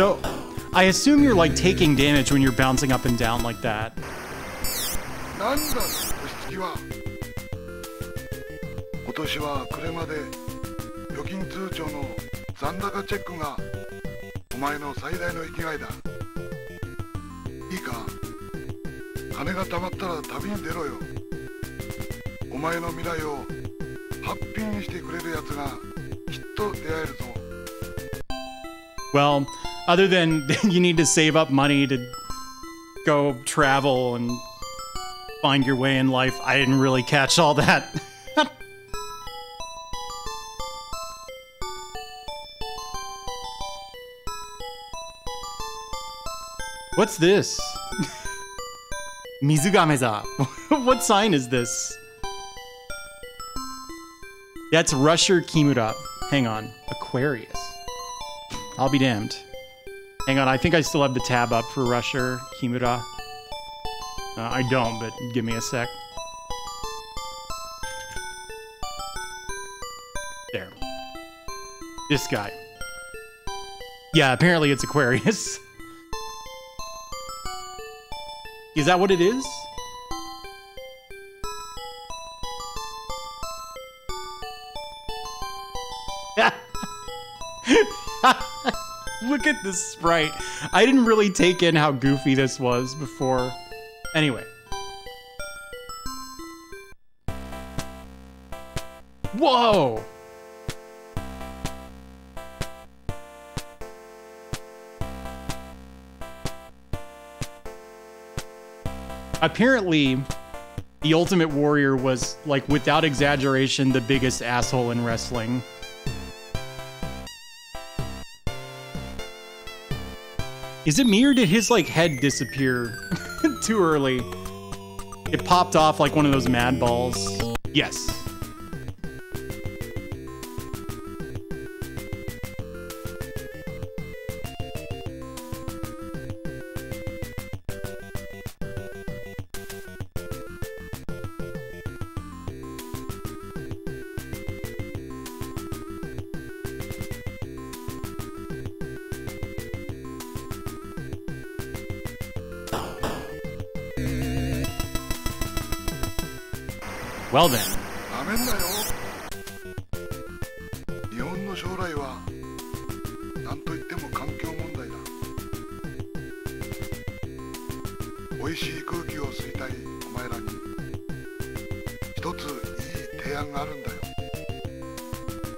So, I assume you're like taking damage when you're bouncing up and down like that. なんだ押し付きは。今年は暮れまで預金通帳の残高チェックがお前の最大の生きがいだ。いいか、金が貯まったら旅に出ろよ。お前の未来をハッピーにしてくれるやつがきっと出会えるぞ。Well, other than you need to save up money to go travel and find your way in life, I didn't really catch all that. What's this? Mizugameza. What sign is this? That's Rusher Kimura. Hang on. Aquarius. I'll be damned. Hang on, I think I still have the tab up for Rusher Kimura. I don't, but give me a sec. There. This guy. Yeah, apparently it's Aquarius. Is that what it is? Look at this sprite. I didn't really take in how goofy this was before. Anyway. Whoa! Apparently, the Ultimate Warrior was, like, without exaggeration, the biggest asshole in wrestling. Is it me or did his, like, head disappear too early? It popped off like one of those mad balls. Yes. Well then. なめんなよ。日本の将来は何と言っても環境問題だ。美味しい空気を吸いたいお前らに一ついい提案があるんだよ。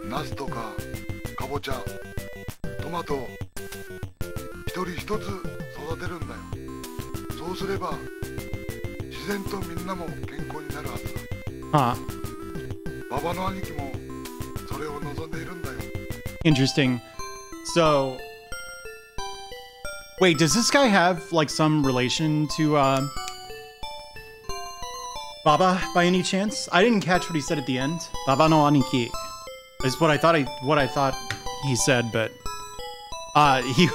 ナスとかかぼちゃ、トマトを一人一つ育てるんだよ。そうすれば自然とみんなも健康になるはずだ。Huh. 馬場の兄貴もそれを望んでいるんだよ。Interesting. So, wait, does this guy have like some relation to Baba by any chance? I didn't catch what he said at the end. Baba no Aniki is what I thought he said, but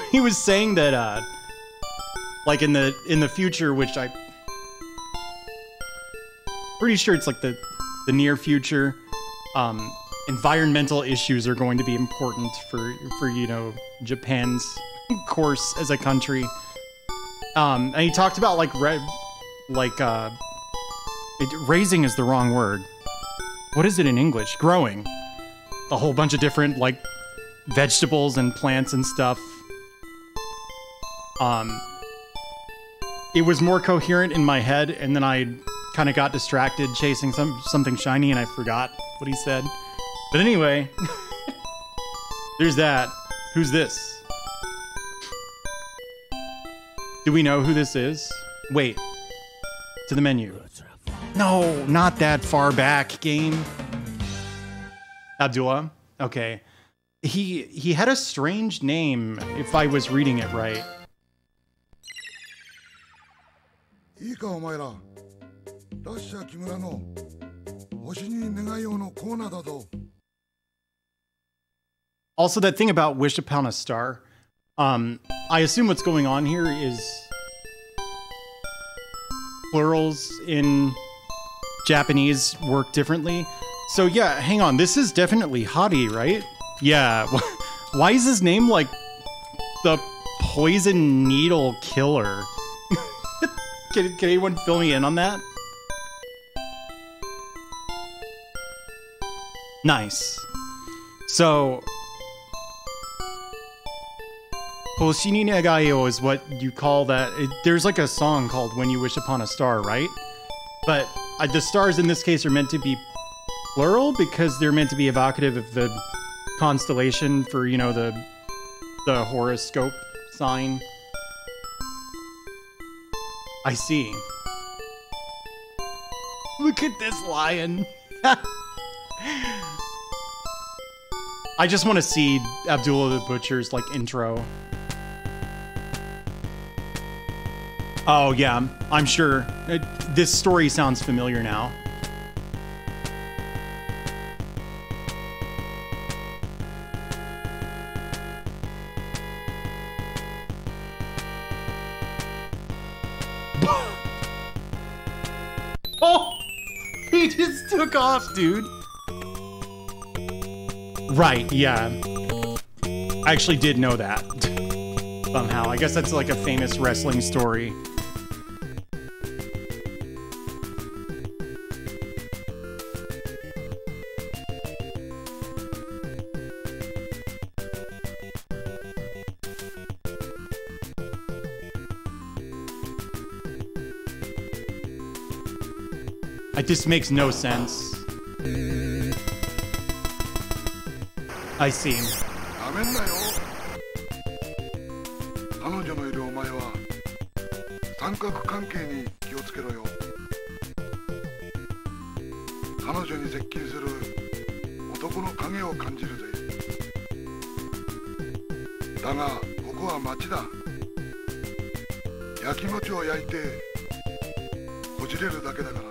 he was saying that like in the future, which I pretty sure it's like the near future, environmental issues are going to be important for you know, Japan's course as a country. And he talked about like raising is the wrong word. What is it in English? Growing a whole bunch of different like vegetables and plants and stuff. It was more coherent in my head, and then I kind of got distracted chasing something shiny and I forgot what he said. But anyway, there's that. Who's this? Do we know who this is? Wait. To the menu. No, not that far back, game. Abdullah? Okay. He had a strange name, if I was reading it right. いいかお前ら。ラッシャー木村の星に願いをのコーナーだぞ。Also, that thing about wish upon a star. I assume what's going on here is plurals in Japanese work differently. So yeah, hang on. This is definitely Hadi, right? Yeah. Why is his name like the poison needle killer. Can anyone fill me in on that? Nice. So, Hoshini Negayo is what you call that. There's like a song called When You Wish Upon a Star, right? But the stars in this case are meant to be plural because they're meant to be evocative of the constellation for, you know, the horoscope sign. I see. Look at this lion. I just want to see Abdullah the Butcher's like intro. Oh yeah, I'm sure. This story sounds familiar now. Oh! He just took off, dude. Right, yeah. I actually did know that. Somehow. I guess that's like a famous wrestling story. This makes no sense. I see. なめんなよ。彼女のいるお前は三角関係に気をつけろよ。彼女に接近する男の影を感じるぜ。だがここは町だ。焼き餅を焼いてこじれるだけだからな。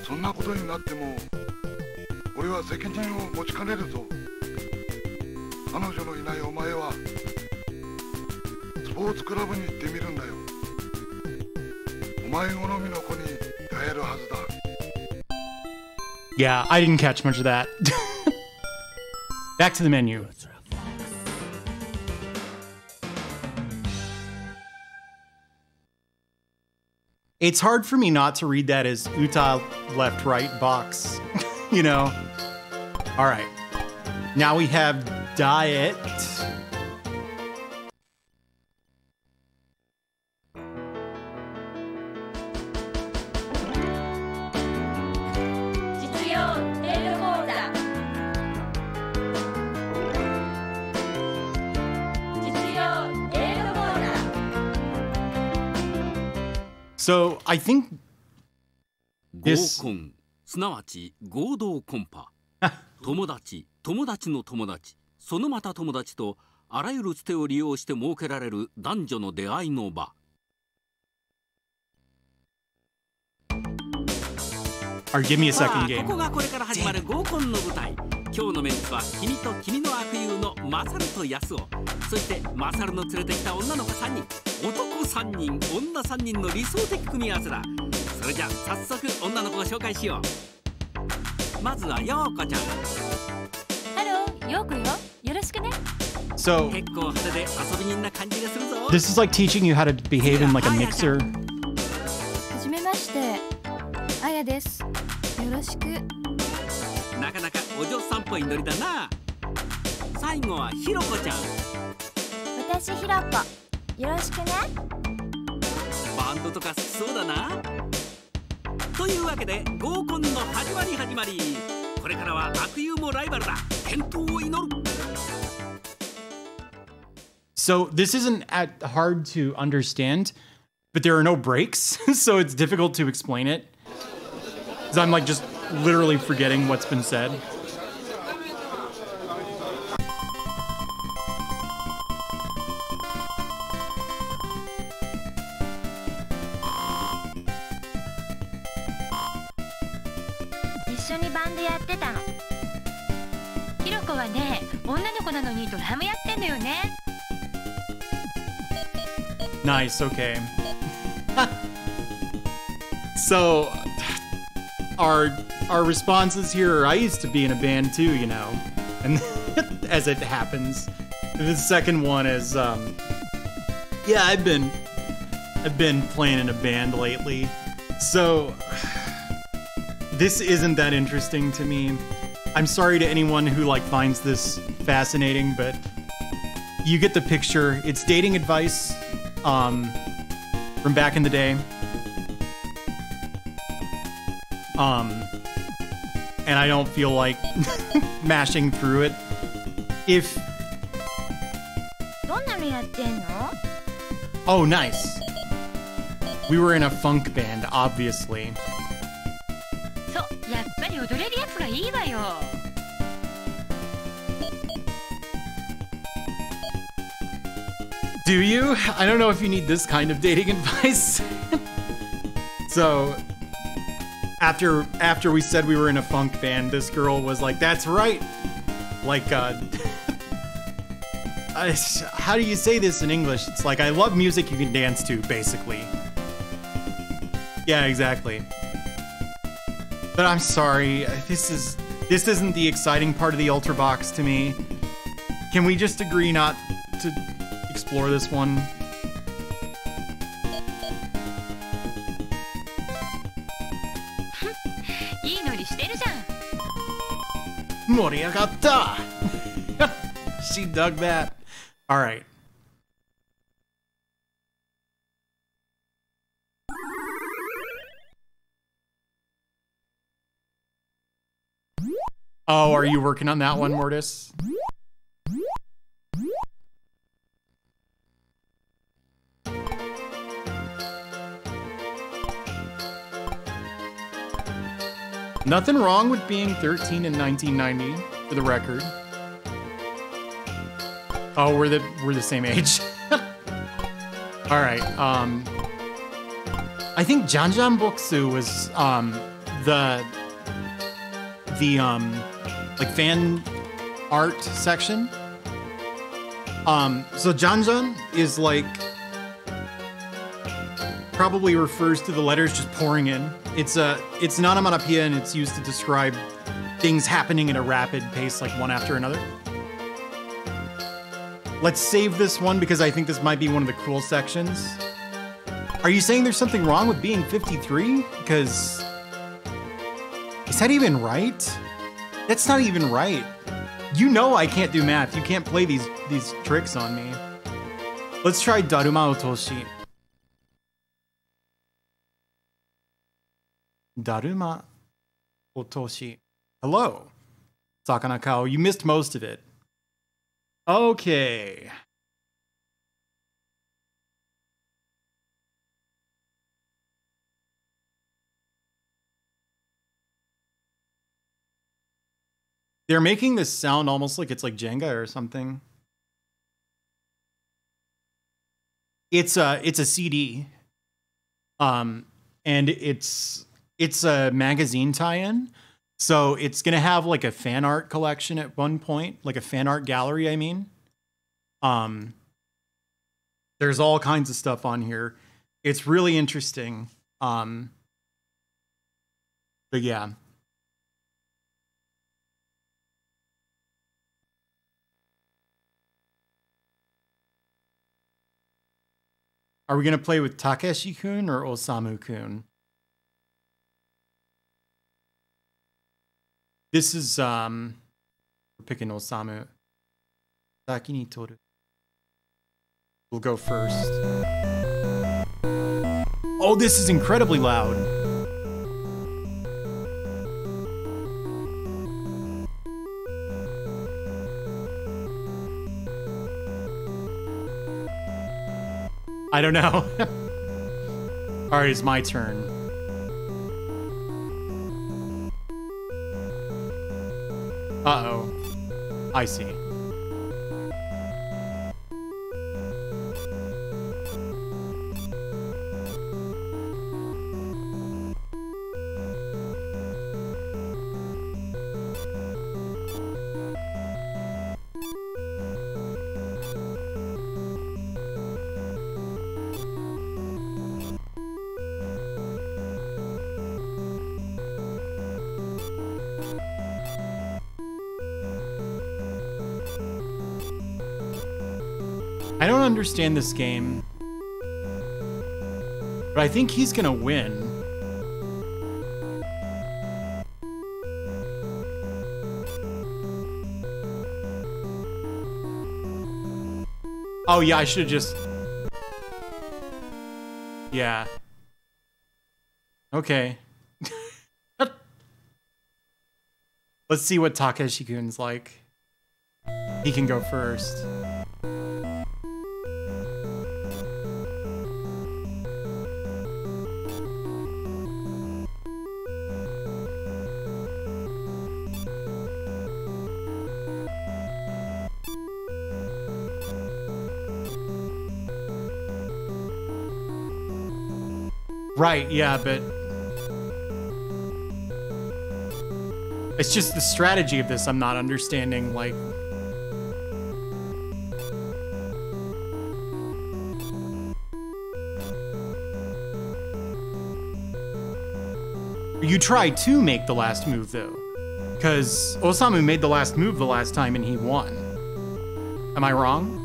そんなことになっても俺は責任を持ちかねるぞ。彼女のいないお前はスポーツクラブに行ってみるんだよ。お前好みの子に出会えるはずだ。 Yeah, I didn't catch much of that. Back to the menu. It's hard for me not to read that as Uta left right box, you know? All right. Now we have diet. So I think 合コン、すなわち合同コンパ。友達、友達の友達、そのまた友達とあらゆるつてを利用して設けられる男女の出会いの場。Give me a second game. ここがこれから始まる合コンの舞台。今日のメンツは君と君の悪友のマサルとヤスオ、そしてマサルの連れてきた女の子3人、男3人、女3人の理想的組み合わせだ。それじゃ早速女の子を紹介しよう。まずはヨーコちゃん。ハロー、ヨーコよ。よろしくね。So 結構派手で遊び人な感じがするぞ。 this is like teaching you how to behave in like a mixer. はじめまして、あやです。よろしく。なかなかお嬢さんっぽいノリだな。最後はひろこちゃん。私ひろこ。よろしくね。バンドとか好きそうだな。というわけで合コンの始まり。これからは悪友もライバルだ。健闘を祈る。So this isn't hard to understand, but there are no breaks, so it's difficult to explain it. Because I'm like just literally forgetting what's been said. Nice, okay. So our responses here are I used to be in a band too, you know. And as it happens. The second one is, yeah, I've been playing in a band lately, so this isn't that interesting to me. I'm sorry to anyone who like finds this fascinating, but you get the picture. It's dating advice, from back in the day. And I don't feel like mashing through it. If... Oh, nice. We were in a funk band, obviously. Do you? I don't know if you need this kind of dating advice. So, after we said we were in a funk band, this girl was like, "That's right." Like, how do you say this in English? It's like, I love music you can dance to, basically. Yeah, exactly. But I'm sorry, this isn't the exciting part of the Ultra Box to me. Can we just agree not to explore this one? Moriagatta! She dug that. All right. Oh, are you working on that one, Mortis? Nothing wrong with being 13 in 1990, for the record. Oh, we're the same age. All right. I think Janjan Boksu was the like fan art section. So Janjan is like probably refers to the letters just pouring in. It's an onomatopoeia, and it's used to describe things happening at a rapid pace, like one after another. Let's save this one because I think this might be one of the cool sections. Are you saying there's something wrong with being 53? Because is that even right? That's not even right. You know I can't do math. You can't play these tricks on me. Let's try Daruma Otoshi. Daruma Otoshi. Hello, Sakana Kao. You missed most of it. Okay. They're making this sound almost like it's like Jenga or something. It's a CD. And it's a magazine tie-in. So it's gonna have like a fan art collection at one point, like a fan art gallery, I mean. There's all kinds of stuff on here. It's really interesting. But yeah. Are we gonna play with Takeshi-kun or Osamu-kun? This is, we're picking Osamu. Saki ni toru. We'll go first. Oh, this is incredibly loud. I don't know. All right, it's my turn. Uh-oh. I see. I don't understand this game, but I think he's gonna win. Oh yeah, I should have just... Yeah. Okay. Let's see what Takeshi-kun's like. He can go first. Right, yeah, but it's just the strategy of this I'm not understanding, like... You try to make the last move, though. Because Osamu made the last move the last time and he won. Am I wrong?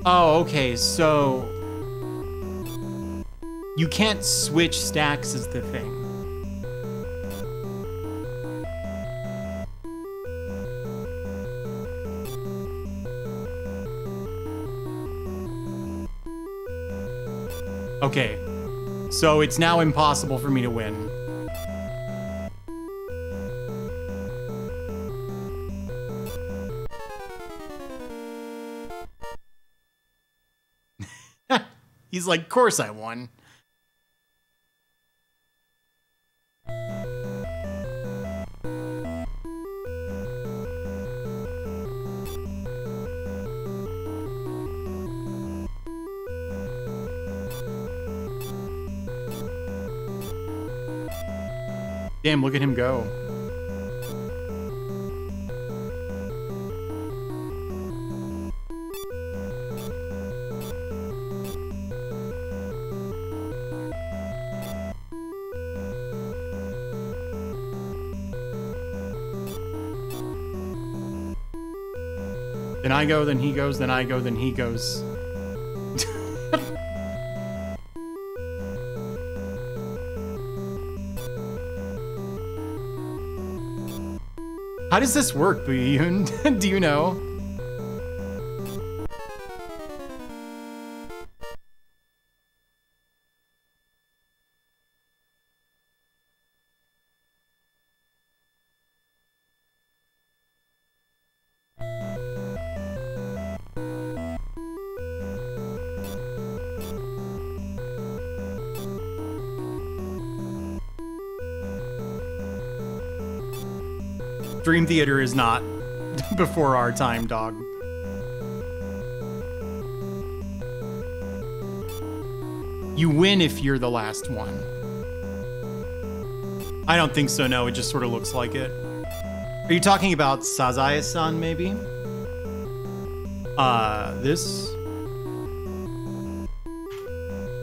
Oh, okay, so... You can't switch stacks is the thing. Okay, so it's now impossible for me to win. He's like, of course I won. Damn, look at him go. Then I go, then he goes, then I go, then he goes. How does this work, Buyun? Do you know? Dream Theater is not before our time, dog. You win if you're the last one. I don't think so, no. It just sort of looks like it. Are you talking about Sazae-san, maybe? This?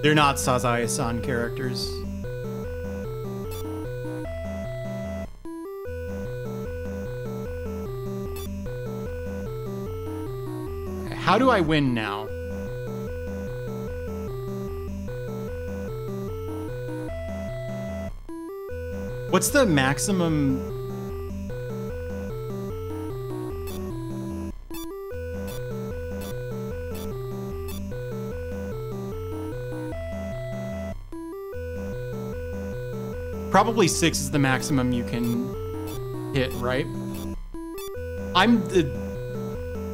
They're not Sazae-san characters. How do I win now? What's the maximum? Probably 6 is the maximum you can hit, right?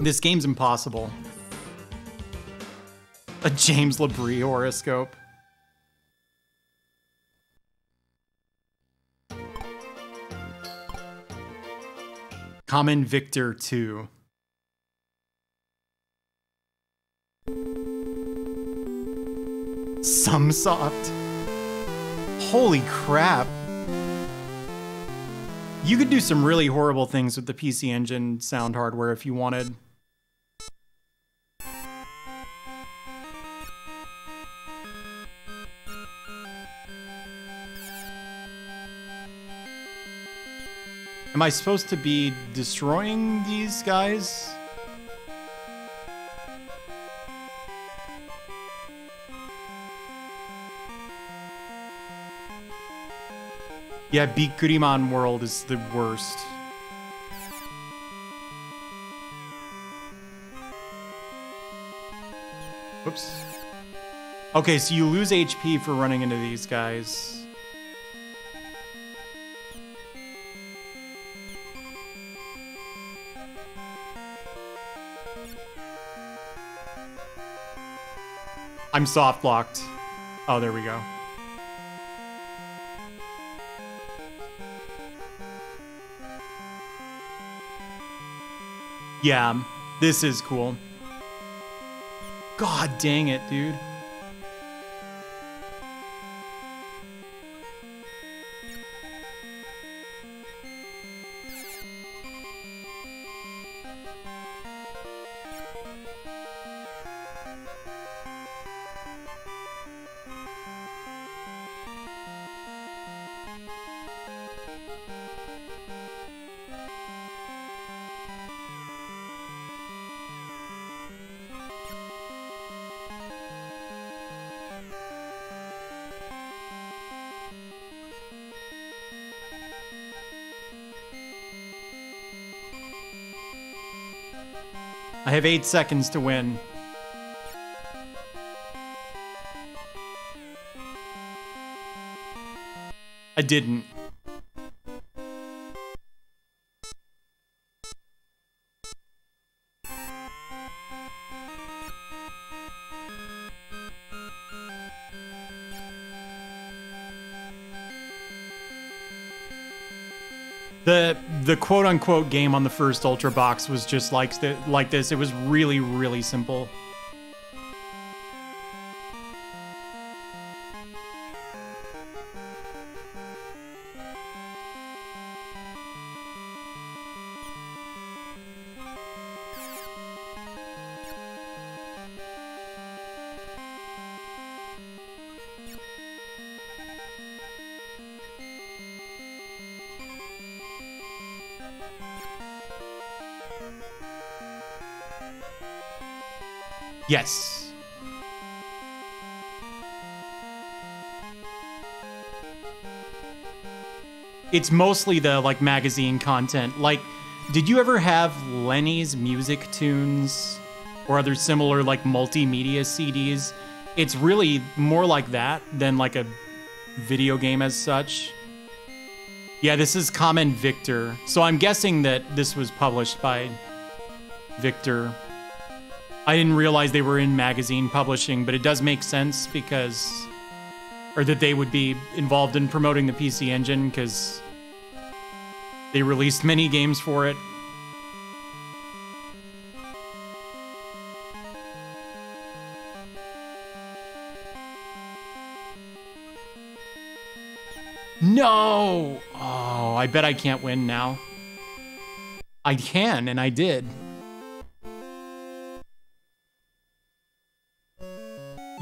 This game's impossible. A James Labrie horoscope. Common Victor 2. Sumsoft. Holy crap. You could do some really horrible things with the PC Engine sound hardware if you wanted. Am I supposed to be destroying these guys? Yeah, Bikuriman World is the worst. Whoops. Okay, so you lose HP for running into these guys. I'm soft locked. Oh, there we go. Yeah, this is cool. God dang it, dude. I have 8 seconds to win. I didn't. The quote-unquote game on the first Ultra Box was just like this. It was really, really simple. Yes. It's mostly the like magazine content. Like, did you ever have Lenny's Music Tunes or other similar like multimedia CDs? It's really more like that than like a video game as such. Yeah, this is Kamen Victor. So I'm guessing that this was published by Victor. I didn't realize they were in magazine publishing, but it does make sense because, or that they would be involved in promoting the PC Engine because they released many games for it. No! Oh, I bet I can't win now. I can, and I did.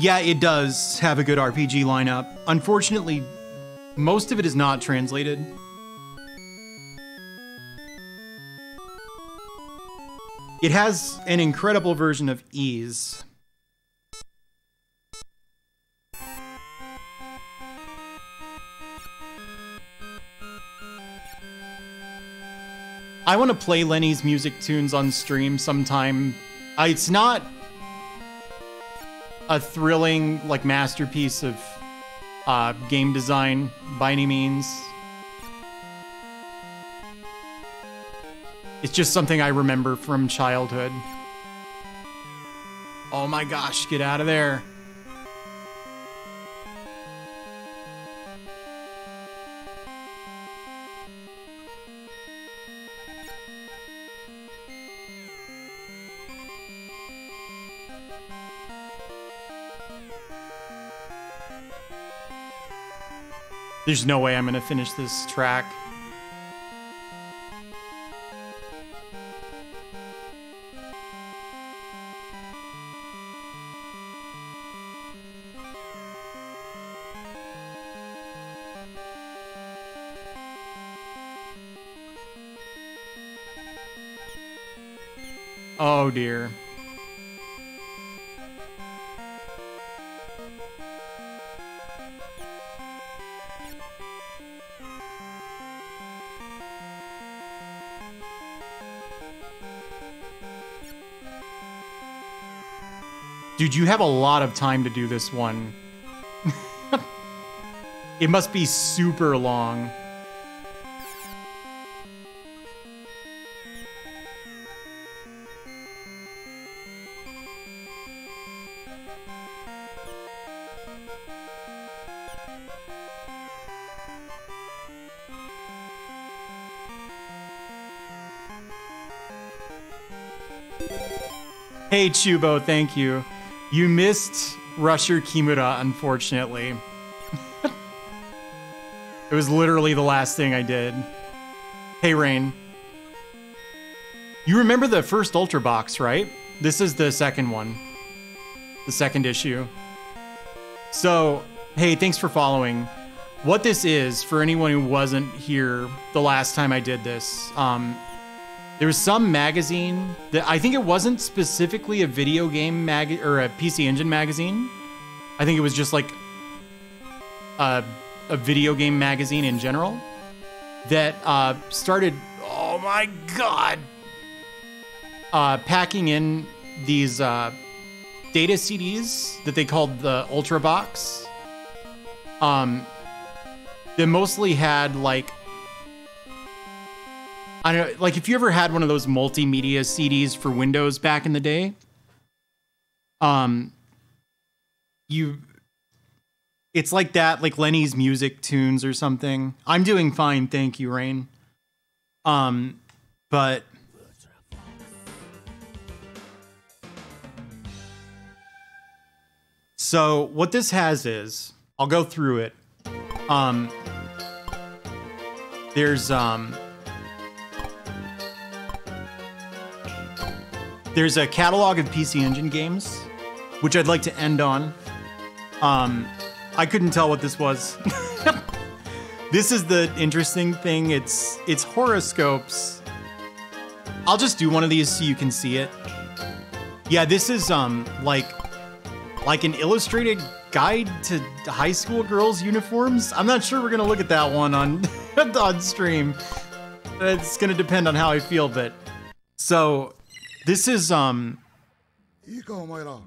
Yeah, it does have a good RPG lineup. Unfortunately, most of it is not translated. It has an incredible version of Ys. I want to play Lenny's Music Tunes on stream sometime. It's not a thrilling like masterpiece of game design by any means. It's just something I remember from childhood. Oh my gosh, get out of there. There's no way I'm gonna finish this track. Oh dear. Dude, you have a lot of time to do this one. It must be super long. Hey, Chubo, thank you. You missed Rusher Kimura, unfortunately. It was literally the last thing I did. Hey, Rain. You remember the first Ultra Box, right? This is the second one. The second issue. So, hey, thanks for following. What this is, for anyone who wasn't here the last time I did this, there was some magazine that I think it wasn't specifically a video game or a PC Engine magazine. I think it was just like a video game magazine in general that started, oh my god, packing in these data CDs that they called the Ultra Box. They mostly had like, I don't know, like if you ever had one of those multimedia CDs for Windows back in the day, it's like that, like Lenny's Music Tunes or something. I'm doing fine, thank you, Rain. But so what this has is, I'll go through it. There's a catalog of PC Engine games, which I'd like to end on. I couldn't tell what this was. This is the interesting thing. It's horoscopes. I'll just do one of these so you can see it. Yeah, this is like an illustrated guide to high school girls' uniforms. I'm not sure we're gonna look at that one on on stream. It's gonna depend on how I feel, but so this is いいかお前ら。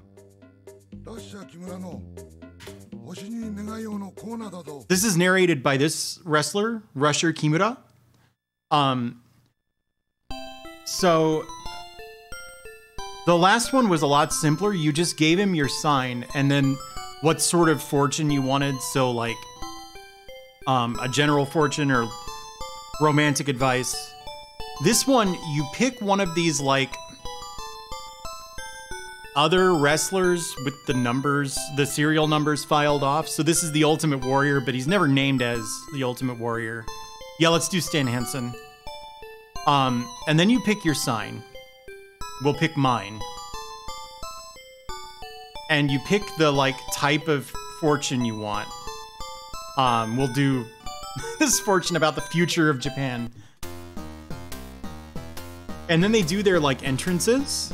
ラッシャー木村の星に願いをのコーナーだぞ。 This is narrated by this wrestler, Rusher Kimura. So the last one was a lot simpler. You just gave him your sign and then what sort of fortune you wanted. So like a general fortune or romantic advice. This one, you pick one of these like other wrestlers with the numbers, the serial numbers filed off. So this is the Ultimate Warrior, but he's never named as the Ultimate Warrior. Yeah, let's do Stan Hansen. And then you pick your sign. We'll pick mine. And you pick the like type of fortune you want. We'll do this fortune about the future of Japan. And then they do their like entrances.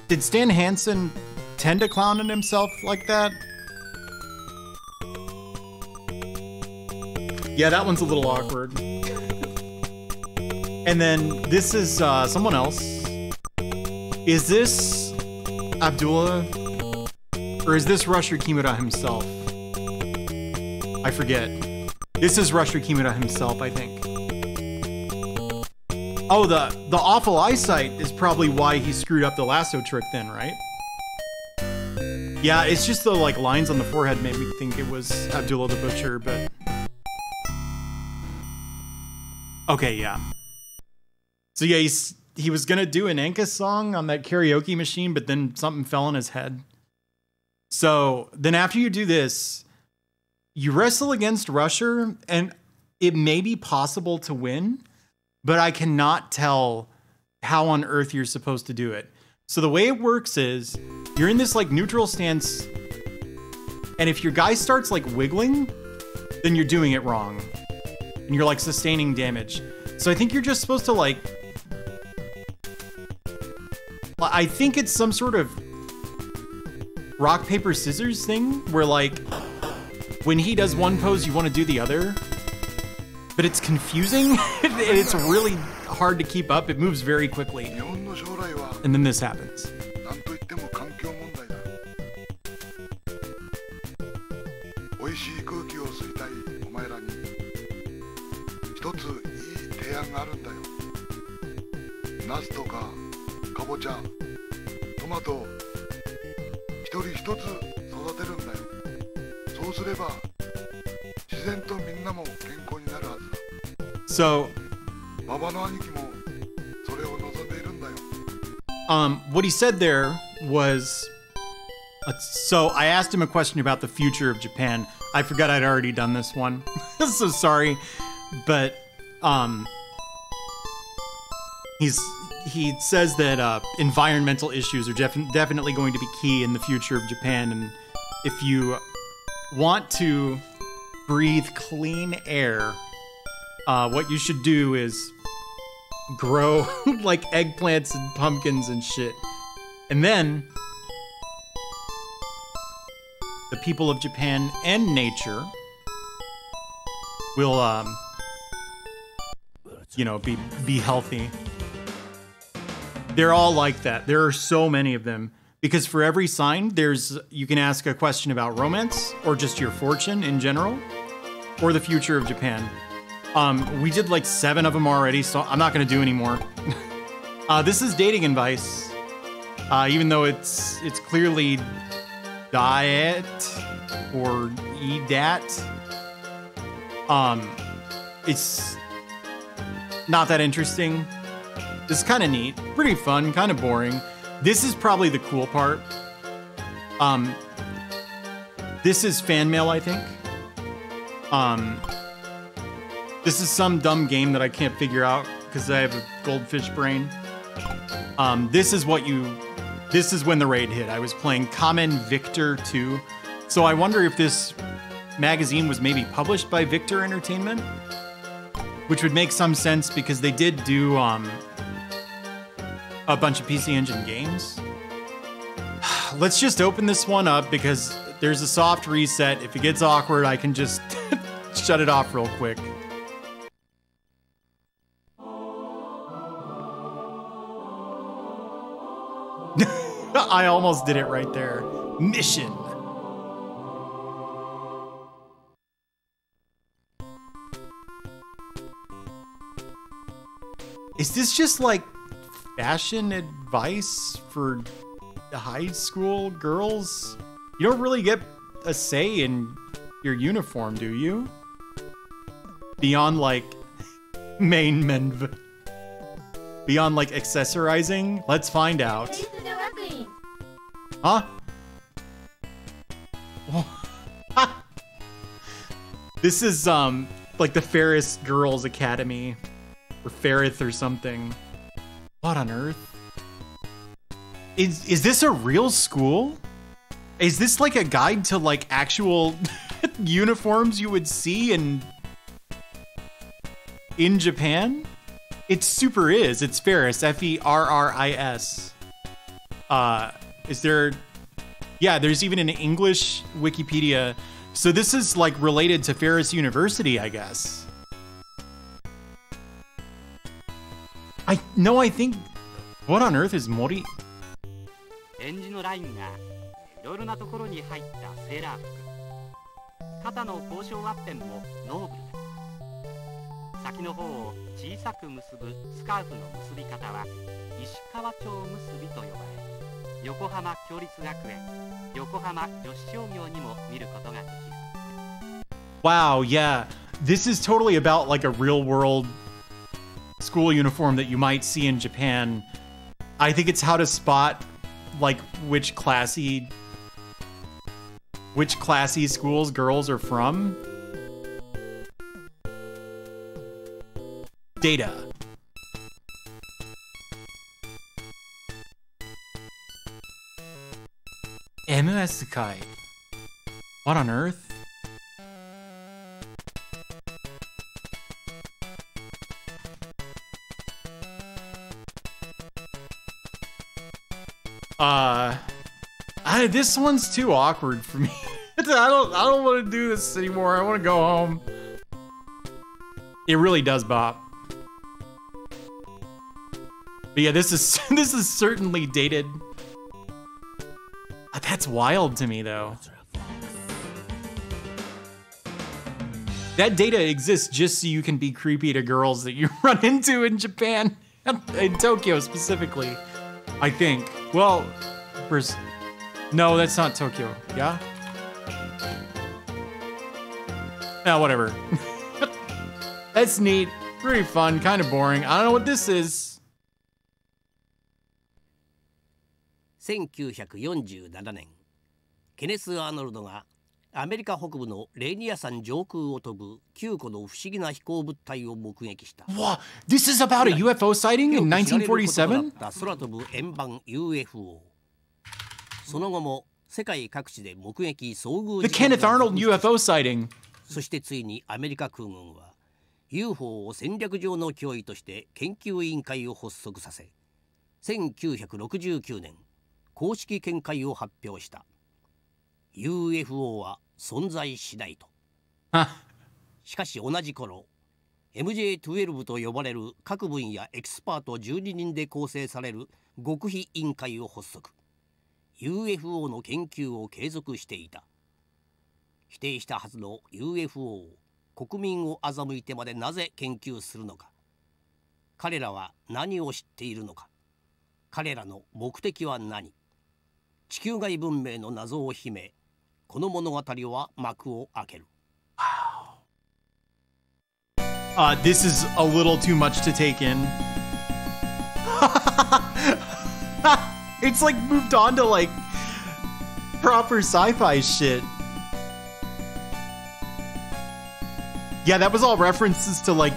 Did Stan Hansen tend to clown on himself like that? Yeah, that one's a little awkward. And then this is someone else. Is this Abdullah? Or is this Rusher Kimura himself? I forget. This is Rusher Kimura himself, I think. Oh, the awful eyesight is probably why he screwed up the lasso trick then, right? Yeah, it's just the like lines on the forehead made me think it was Abdullah the Butcher, but... Okay, yeah. So yeah, he was gonna do an Enka song on that karaoke machine, but then something fell on his head. So then after you do this, you wrestle against Rusher, and it may be possible to win, but I cannot tell how on earth you're supposed to do it. So the way it works is You're in this like neutral stance, and if your guy starts like wiggling, then you're doing it wrong. And you're like sustaining damage. So I think you're just supposed to like... I think it's some sort of rock, paper, scissors thing where like when he does one pose, you want to do the other. But it's confusing and it's really hard to keep up. It moves very quickly. 日本の将来は And then this happens. 何といっても環境問題だ。美味しい空気を吸いたいお前らに一ついい提案があるんだよ。ナスとかかぼちゃ、トマトを一人一つ育てるんだよ。そうすれば自然とみんなも健康になるはずだ。 So, 馬場の兄貴もそれを望んでいるんだよ。what he said there was, so I asked him a question about the future of Japan. I forgot I'd already done this one. So sorry, but he says that environmental issues are definitely going to be key in the future of Japan, and if you want to breathe clean air, what you should do is grow like eggplants and pumpkins and shit. And then the people of Japan and nature will, you know, be healthy. They're all like that. There are so many of them. Because for every sign, you can ask a question about romance, or just your fortune in general, or the future of Japan. We did like 7 of them already, so I'm not gonna do any more. This is dating advice, even though it's clearly diet or edat. It's not that interesting. It's kind of neat, pretty fun, kind of boring. This is probably the cool part. This is fan mail, I think. This is some dumb game that I can't figure out because I have a goldfish brain. This is when the raid hit. I was playing Kamen Victor 2. So I wonder if this magazine was maybe published by Victor Entertainment, which would make some sense because they did do a bunch of PC Engine games. Let's just open this one up because there's a soft reset. If it gets awkward, I can just shut it off real quick. I almost did it right there. Mission. Is this just like fashion advice for high school girls? You don't really get a say in your uniform, do you? Beyond like main menv. Beyond like accessorizing? Let's find out. Huh? This is like the Ferris Girls Academy or Ferrith or something. What on earth? Is this a real school? Is this like a guide to like actual uniforms you would see in Japan? It super is. It's Ferris, Ferris. Is there... Yeah, there's even an English Wikipedia. So this is like related to Ferris University, I guess. I think... What on earth is Mori? エンジのラインがいろいろなところに入ったセーラー服。肩の交渉ワッペンもノーブルだ。先の方を小さく結ぶスカーフの結び方は石川町結びと呼ばれ、横浜共立学園、横浜女子商業にも見ることができる。Wow, yeah. This is totally about like a real world school uniform that you might see in Japan. I think it's how to spot like which classy schools girls are from. Data. MSK. What on earth? This one's too awkward for me. I don't want to do this anymore. I want to go home. It really does bop. But yeah, this is certainly dated. That's wild to me though. That data exists just so you can be creepy to girls that you run into in Japan, in Tokyo specifically, I think. Well, no, that's not Tokyo. Yeah? Yeah, whatever. That's neat. Pretty fun. Kind of boring. I don't know what this is. 1947年、ケネス・アーノルドがアメリカ北部のレーニア山上空を飛ぶ9個の不思議な飛行物体を目撃した。Wow, this is about a UFO sighting in 1947? 空飛ぶ円盤 UFO。その後も世界各地で目撃遭遇 The Kenneth Arnold UFO sighting. そしてついにアメリカ空軍は UFO を戦略上の脅威として研究委員会を発足させ、1969年公式見解を発表した。UFO は存在しないと。しかし同じ頃 MJ12 と呼ばれる各分野エキスパート12人で構成される極秘委員会を発足。UFO の研究を継続していた。否定したはずの UFO を国民を欺いてまでなぜ研究するのか。彼らは何を知っているのか。彼らの目的は何。地球外文明の謎を秘め、この物語は幕を開ける。This is a little too much to take in. It's like moved on to like proper sci-fi shit. Yeah, that was all references to like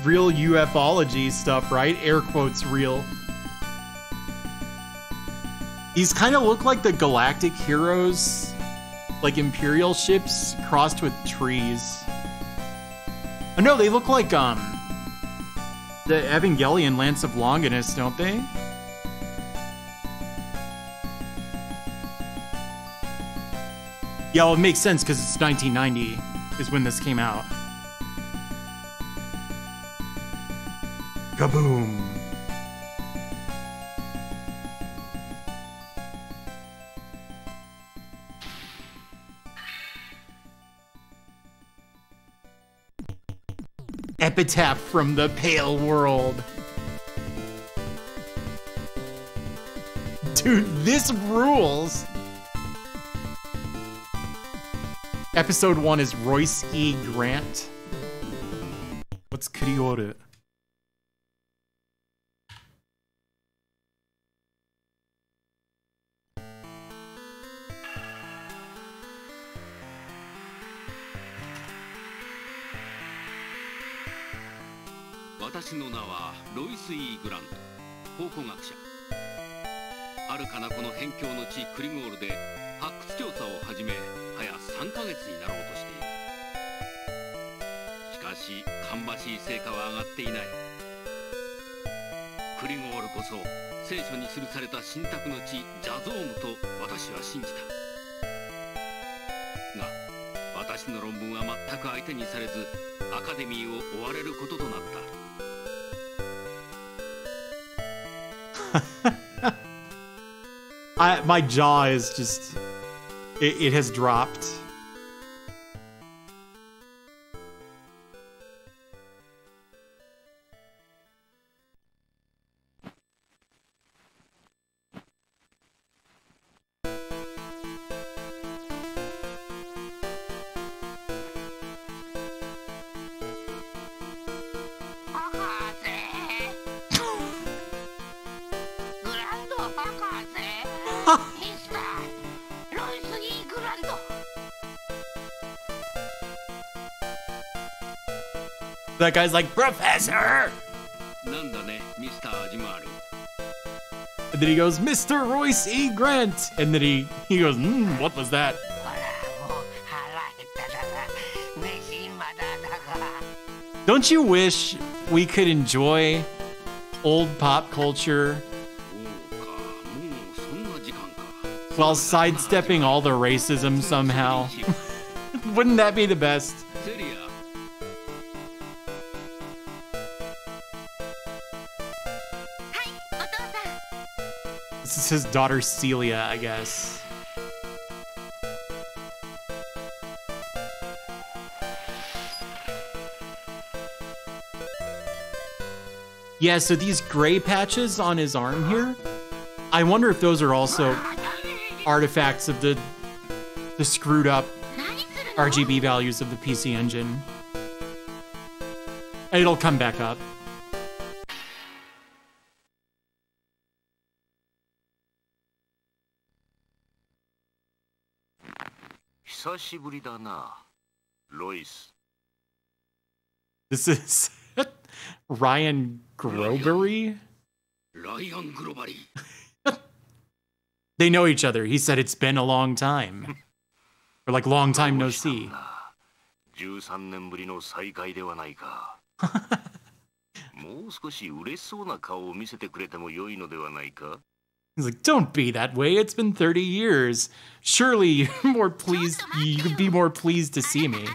real ufology stuff, right? Air quotes real. These kind of look like the galactic heroes, like Imperial ships crossed with trees. Oh no, they look like the Evangelion Lance of Longinus, don't they? Yeah, well, it makes sense because it's 1990 is when this came out. Kaboom! Epitaph from the Pale World. Dude, this rules! Episode 1 is Royce E. Grant. What's Kurioru? My jaw is just... It has dropped. That guy's like, Professor! And then he goes, Mr. Royce E. Grant. And then he goes, what was that? Don't you wish we could enjoy old pop culture while sidestepping all the racism somehow? Wouldn't that be the best? This is his daughter Celia, I guess. Yeah, so these gray patches on his arm here, I wonder if those are also artifacts of the screwed up RGB values of the PC Engine. It'll come back up. This is Ryan Grobery? They know each other. He said it's been a long time. Or like long time no see. He's like, don't be that way. It's been 30 years. Surely you're more pleased. You could be more pleased to see me.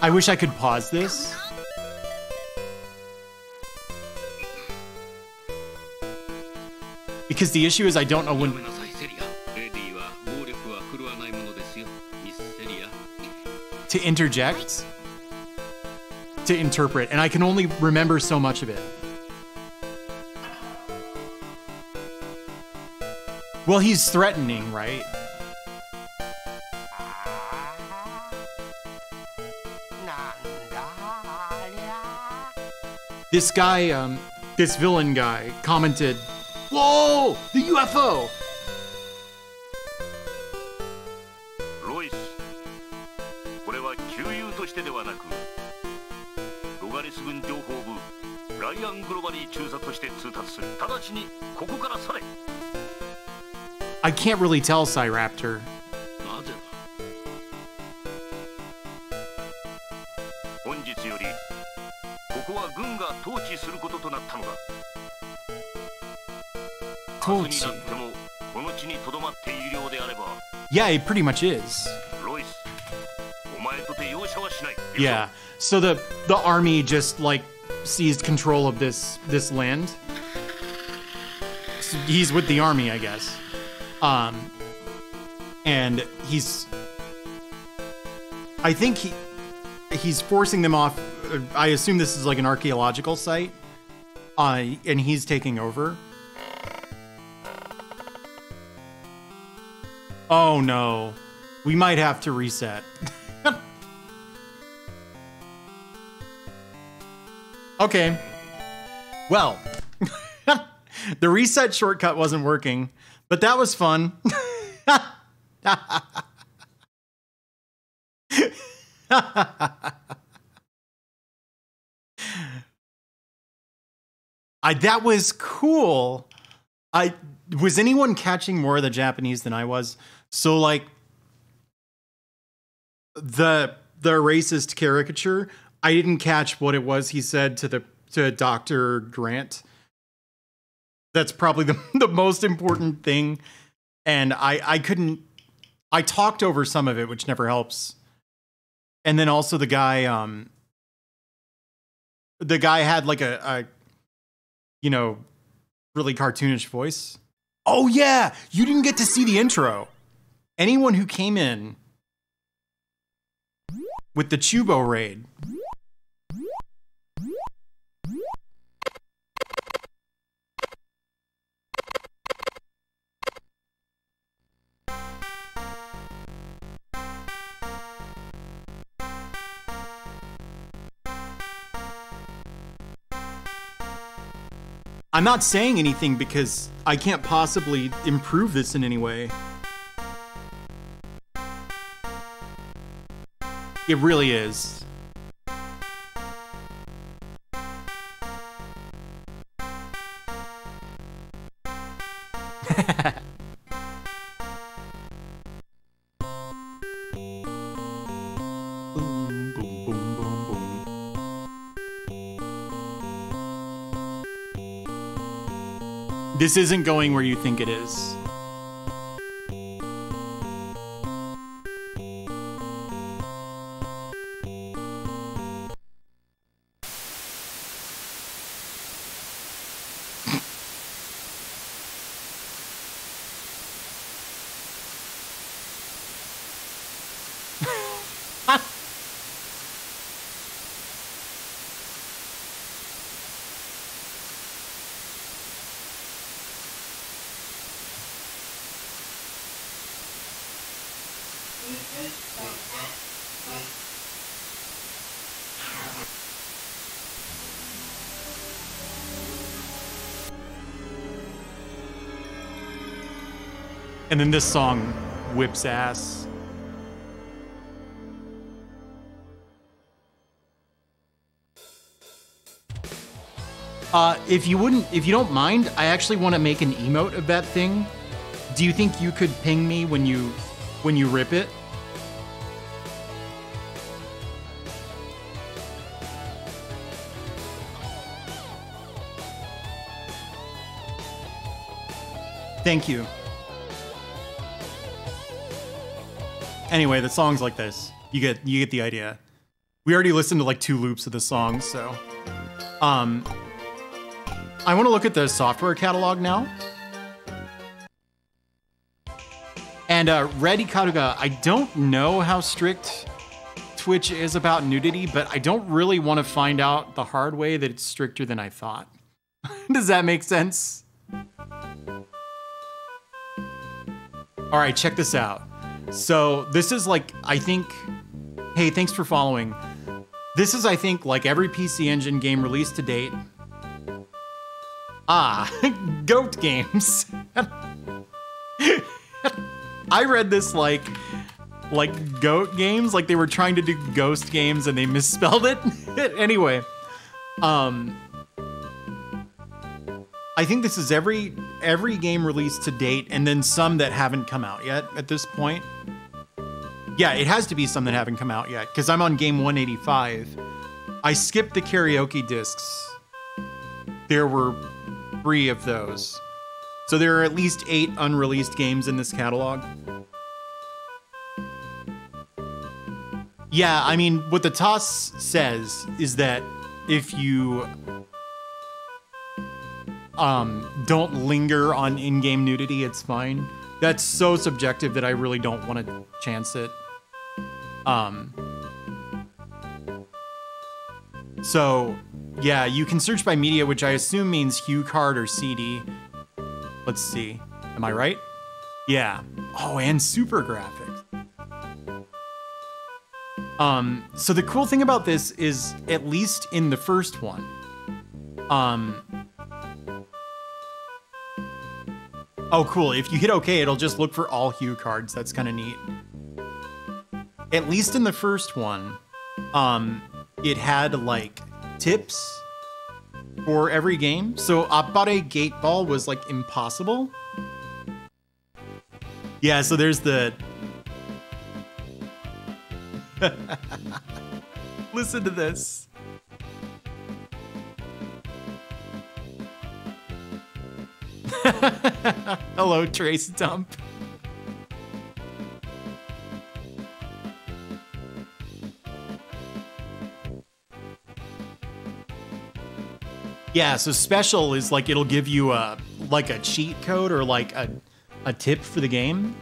I wish I could pause this. Because the issue is I don't know when to interject, to interpret, and I can only remember so much of it. Well, he's threatening, right? This guy, this villain guy commented, "Whoa, the UFO!" I can't really tell, Cyraptor. Yeah, it pretty much is. Yeah, so the army just like seized control of this land. So he's with the army, I guess. And I think he's forcing them off. I assume this is like an archaeological site, and he's taking over. Oh no, we might have to reset. Okay, well, the reset shortcut wasn't working, but that was fun. That was cool. Was anyone catching more of the Japanese than I was? So like the racist caricature, I didn't catch what it was he said to Dr. Grant. That's probably the most important thing. And I talked over some of it, which never helps. And then also the guy had like a really cartoonish voice. Oh yeah, you didn't get to see the intro. Anyone who came in with the Chubo raid I'm not saying anything because I can't possibly improve this in any way. It really is. Boom, boom, boom, boom, boom. This isn't going where you think it is. And then this song whips ass. If you don't mind, I actually want to make an emote of that thing. Do you think you could ping me when you rip it? Thank you. Anyway, the song's like this. You get the idea. We already listened to like 2 loops of the song, so I want to look at the software catalog now. And Red Ikaruga, I don't know how strict Twitch is about nudity, but I don't really want to find out the hard way that it's stricter than I thought. Does that make sense? All right, check this out. So this is like, I think, hey, thanks for following. This is, I think, like every PC Engine game released to date. Goat games. I read this like goat games, like they were trying to do ghost games and they misspelled it. Anyway, I think this is every game released to date, and then some that haven't come out yet at this point. Yeah, it has to be some that haven't come out yet, because I'm on game 185. I skipped the karaoke discs. There were 3 of those. So there are at least 8 unreleased games in this catalog. Yeah, I mean, what the TOS says is that if you don't linger on in-game nudity, it's fine. That's so subjective that I really don't want to chance it. So, yeah, you can search by media, which I assume means Hue card or CD. Let's see. Am I right? Yeah. Oh, and super graphics. So the cool thing about this is, at least in the first one, oh, cool. If you hit OK, it'll just look for all Hue cards. That's kind of neat. At least in the first one, it had, like, tips for every game. So Appare Gate Ball was, like, impossible. Yeah, so there's the... Listen to this. Hello, Trace Dump. Yeah, so special is like it'll give you a cheat code or like a tip for the game.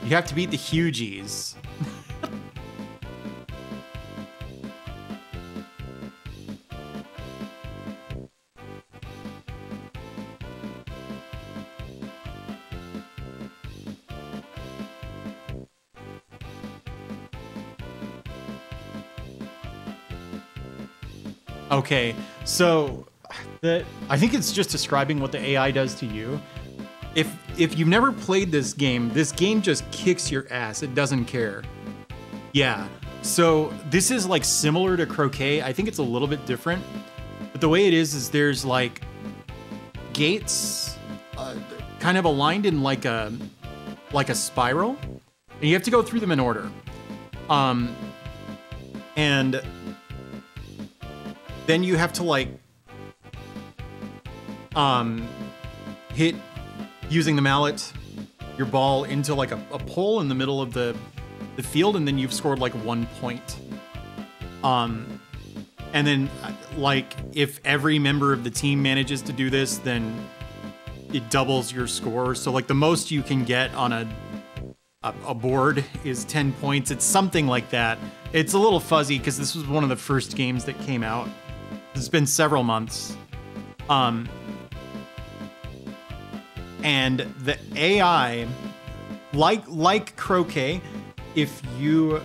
You have to beat the Hugies. Okay, so I think it's just describing what the AI does to you. If you've never played this game just kicks your ass. It doesn't care. Yeah. So this is like similar to croquet. I think it's a little bit different. But the way it is there's like gates kind of aligned in like a spiral. And you have to go through them in order. And then you have to like hit using the mallet your ball into like a pole in the middle of the field, and then you've scored like 1 point. And then like if every member of the team manages to do this, then it doubles your score. So like the most you can get on a board is 10 points. It's something like that. It's a little fuzzy because this was one of the first games that came out. It's been several months. And the AI, like croquet, if you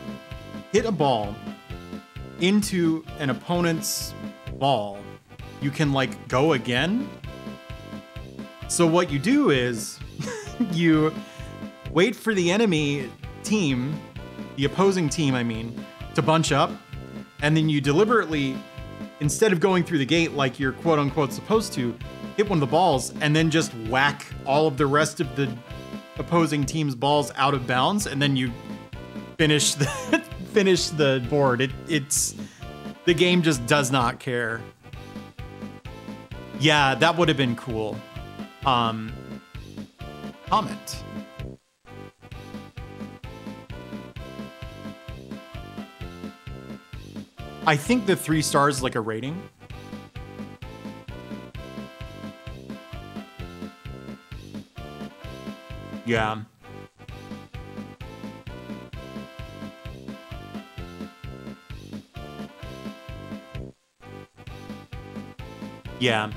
hit a ball into an opponent's ball, you can like go again. So what you do is you wait for the enemy team, the opposing team, I mean, to bunch up, and then you deliberately, instead of going through the gate like you're quote unquote supposed to, hit one of the balls and then just whack all of the rest of the opposing team's balls out of bounds, and then you finish the board. It's the game just does not care. Yeah, that would have been cool. Comment. I think the 3 stars is like a rating. Yeah. Yeah.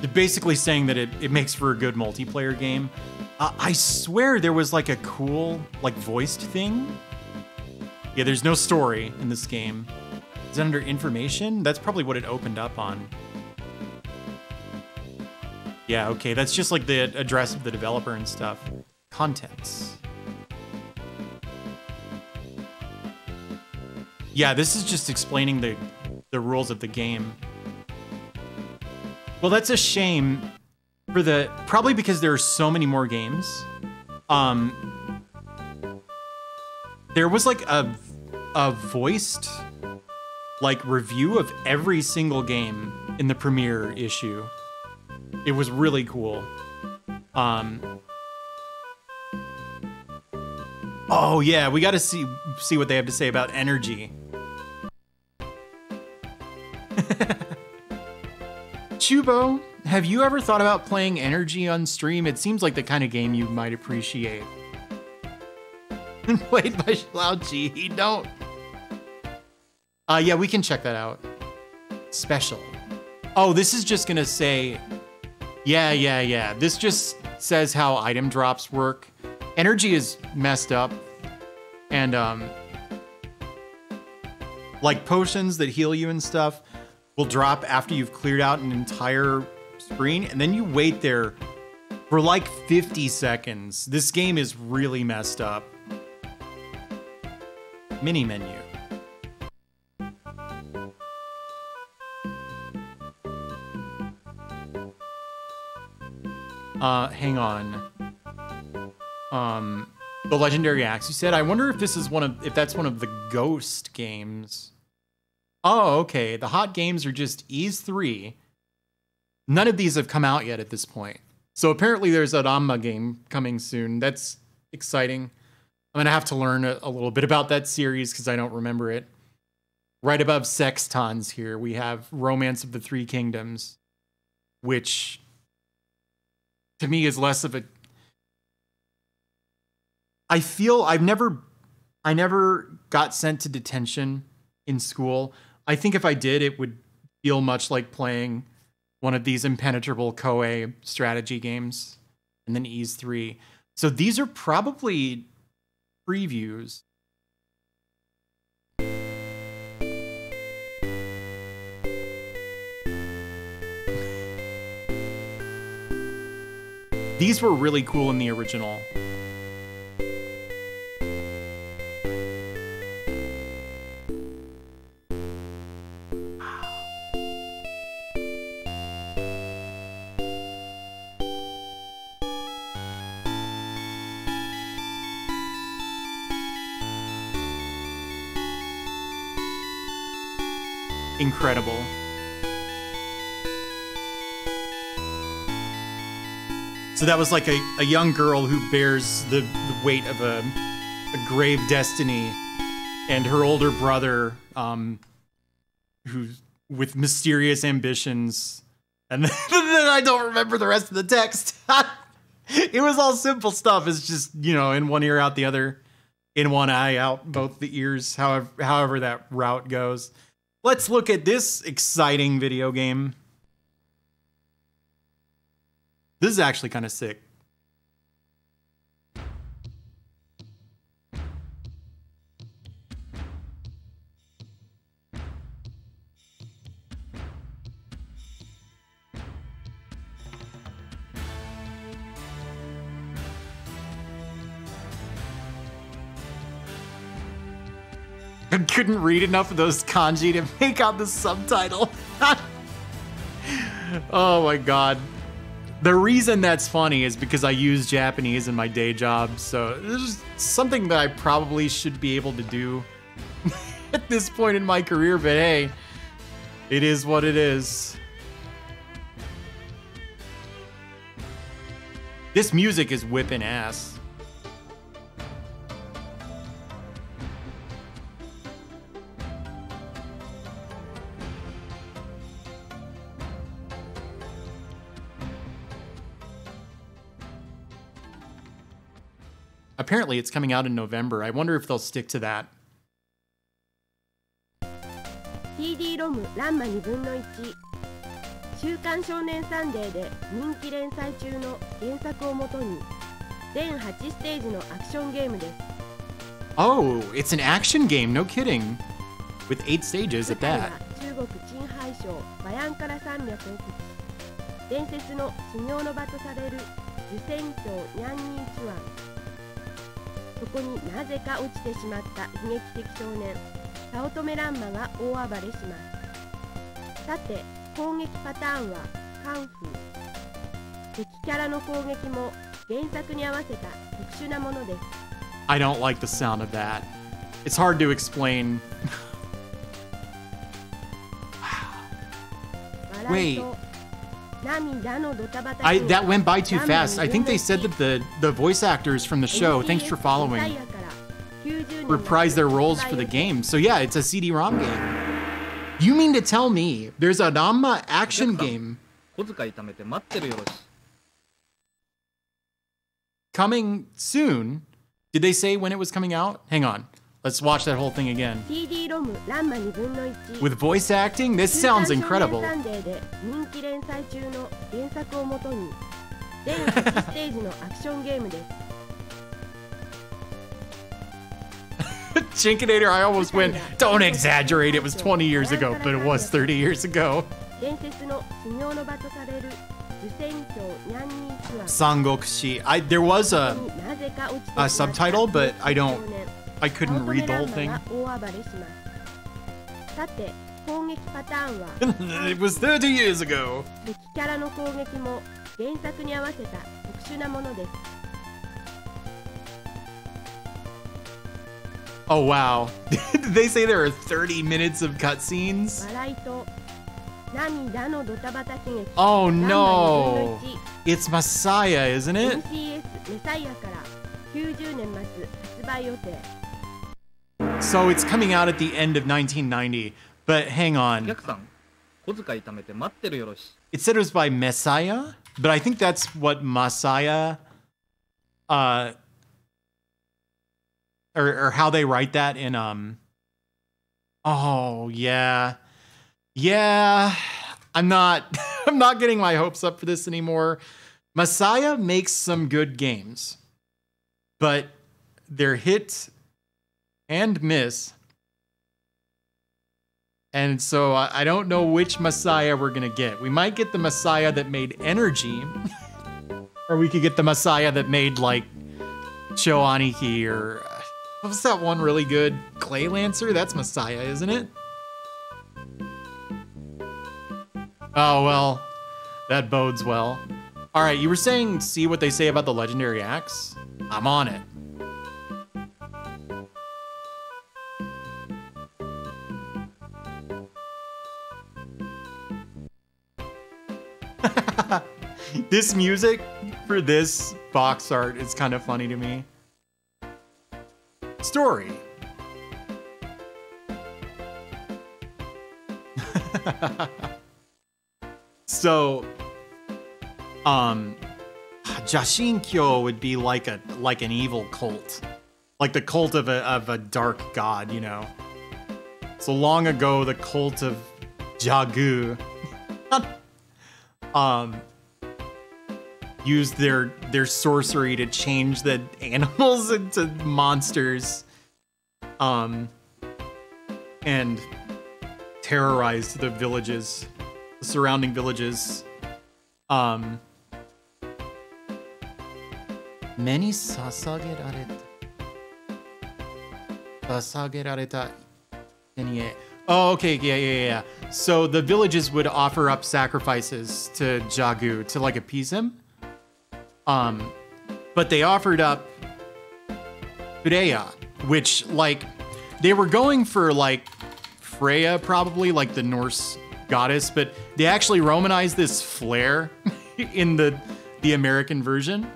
They're basically saying that it makes for a good multiplayer game. I swear there was like a cool, like voiced thing. Yeah, there's no story in this game. Is it under information? That's probably what it opened up on. Yeah, okay, that's just like the address of the developer and stuff. Contents. Yeah, this is just explaining the rules of the game. Well, that's a shame for probably because there are so many more games. There was like a voiced like review of every single game in the premiere issue. It was really cool. Oh yeah, we got to see what they have to say about energy. Chubo, have you ever thought about playing Energy on stream? It seems like the kind of game you might appreciate. Played by Shlauchi, he don't. Yeah, we can check that out. Special. Oh, this is just gonna say, yeah. This just says how item drops work. Energy is messed up. And, like potions that heal you and stuff will drop after you've cleared out an entire screen, and then you wait there for like 50 seconds. This game is really messed up. Mini menu. Hang on. The Legendary Axe, you said. I wonder if this is if that's one of the Ghost games. Oh, okay. The hot games are just Ys 3. None of these have come out yet at this point. So apparently there's a Ranma game coming soon. That's exciting. I'm gonna have to learn a little bit about that series because I don't remember it. Right above Sextons here, we have Romance of the Three Kingdoms, which to me is less of a... I feel I never got sent to detention in school. I think if I did, it would feel much like playing one of these impenetrable Koei strategy games, and then Ys 3. So these are probably previews. These were really cool in the original. Incredible. So that was like a young girl who bears the weight of a grave destiny, and her older brother, who's with mysterious ambitions. And then I don't remember the rest of the text. It was all simple stuff. It's just, you know, in one ear, out the other, in one eye, out both the ears, however that route goes. Let's look at this exciting video game. This is actually kind of sick. I couldn't read enough of those kanji to make out the subtitle. Oh my god. The reason that's funny is because I use Japanese in my day job, so this is something that I probably should be able to do at this point in my career, but hey, it is what it is. This music is whipping ass. Apparently, it's coming out in November. I wonder if they'll stick to that. CD-ROM ランマ2分の1週刊少年サンデーで人気連載中の原作をもとに全8ステージのアクションゲームです。Oh, it's an action game, no kidding. With 8 stages at that. 中国鎮海省バヤンから山脈を駆使伝説の修行の場とされる受仙峡ニャンニーチュアンそこになぜか落ちてしまった悲劇的少年早乙女乱馬が大暴れします。さて攻撃パターンはカンフー敵キャラの攻撃も原作に合わせた特殊なものです。 I don't like the sound of that. It's hard to explain. Wait. That went by too fast. I think they said that the voice actors from the show, thanks for following, reprise their roles for the game. So yeah, it's a CD-ROM game. You mean to tell me there's a Ranma action game coming soon? Did they say when it was coming out? Hang on. Let's watch that whole thing again. With voice acting? This sounds incredible. Chinkinator, I almost went, don't exaggerate, it was 20 years ago, but it was 30 years ago. Sangokushi. There was a subtitle, but I couldn't read the whole thing. It was 30 years ago. Oh wow. Did they say there are 30 minutes of cutscenes? Oh no. It's Messiah, isn't it? So it's coming out at the end of 1990, but hang on. It said it was by Messiah, but I think that's what Messiah, or how they write that in, oh yeah. Yeah, I'm not getting my hopes up for this anymore. Messiah makes some good games, but they're hit and miss. And so I don't know which Messiah we're gonna get. We might get the Messiah that made Energy, Or we could get the Messiah that made like Sho Aniki, or what was that one really good Clay Lancer? That's Messiah, isn't it? Oh, well, that bodes well. All right, you were saying see what they say about the legendary axe? I'm on it. This music for this box art is kind of funny to me. Story. So, Jashinkyo would be like an evil cult, like the cult of a dark god, you know. So long ago, the cult of Jagu used their sorcery to change the animals into monsters, and terrorized the villages, the surrounding villages. Many sasagerareta. Oh, okay, yeah. So the villages would offer up sacrifices to Jagu to like appease him. But they offered up Freya, which like they were going for like Freya, probably like the Norse goddess, but they actually Romanized this flare in the American version.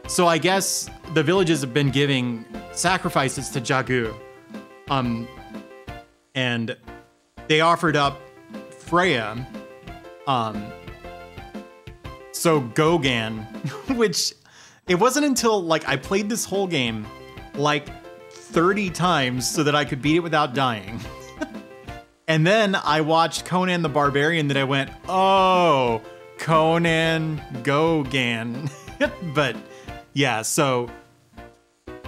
So I guess the villages have been giving sacrifices to Jagu. And they offered up Freya. So Gogan, which it wasn't until like I played this whole game like 30 times so that I could beat it without dying. And then I watched Conan the Barbarian that I went, oh, Conan Gogan. But yeah, so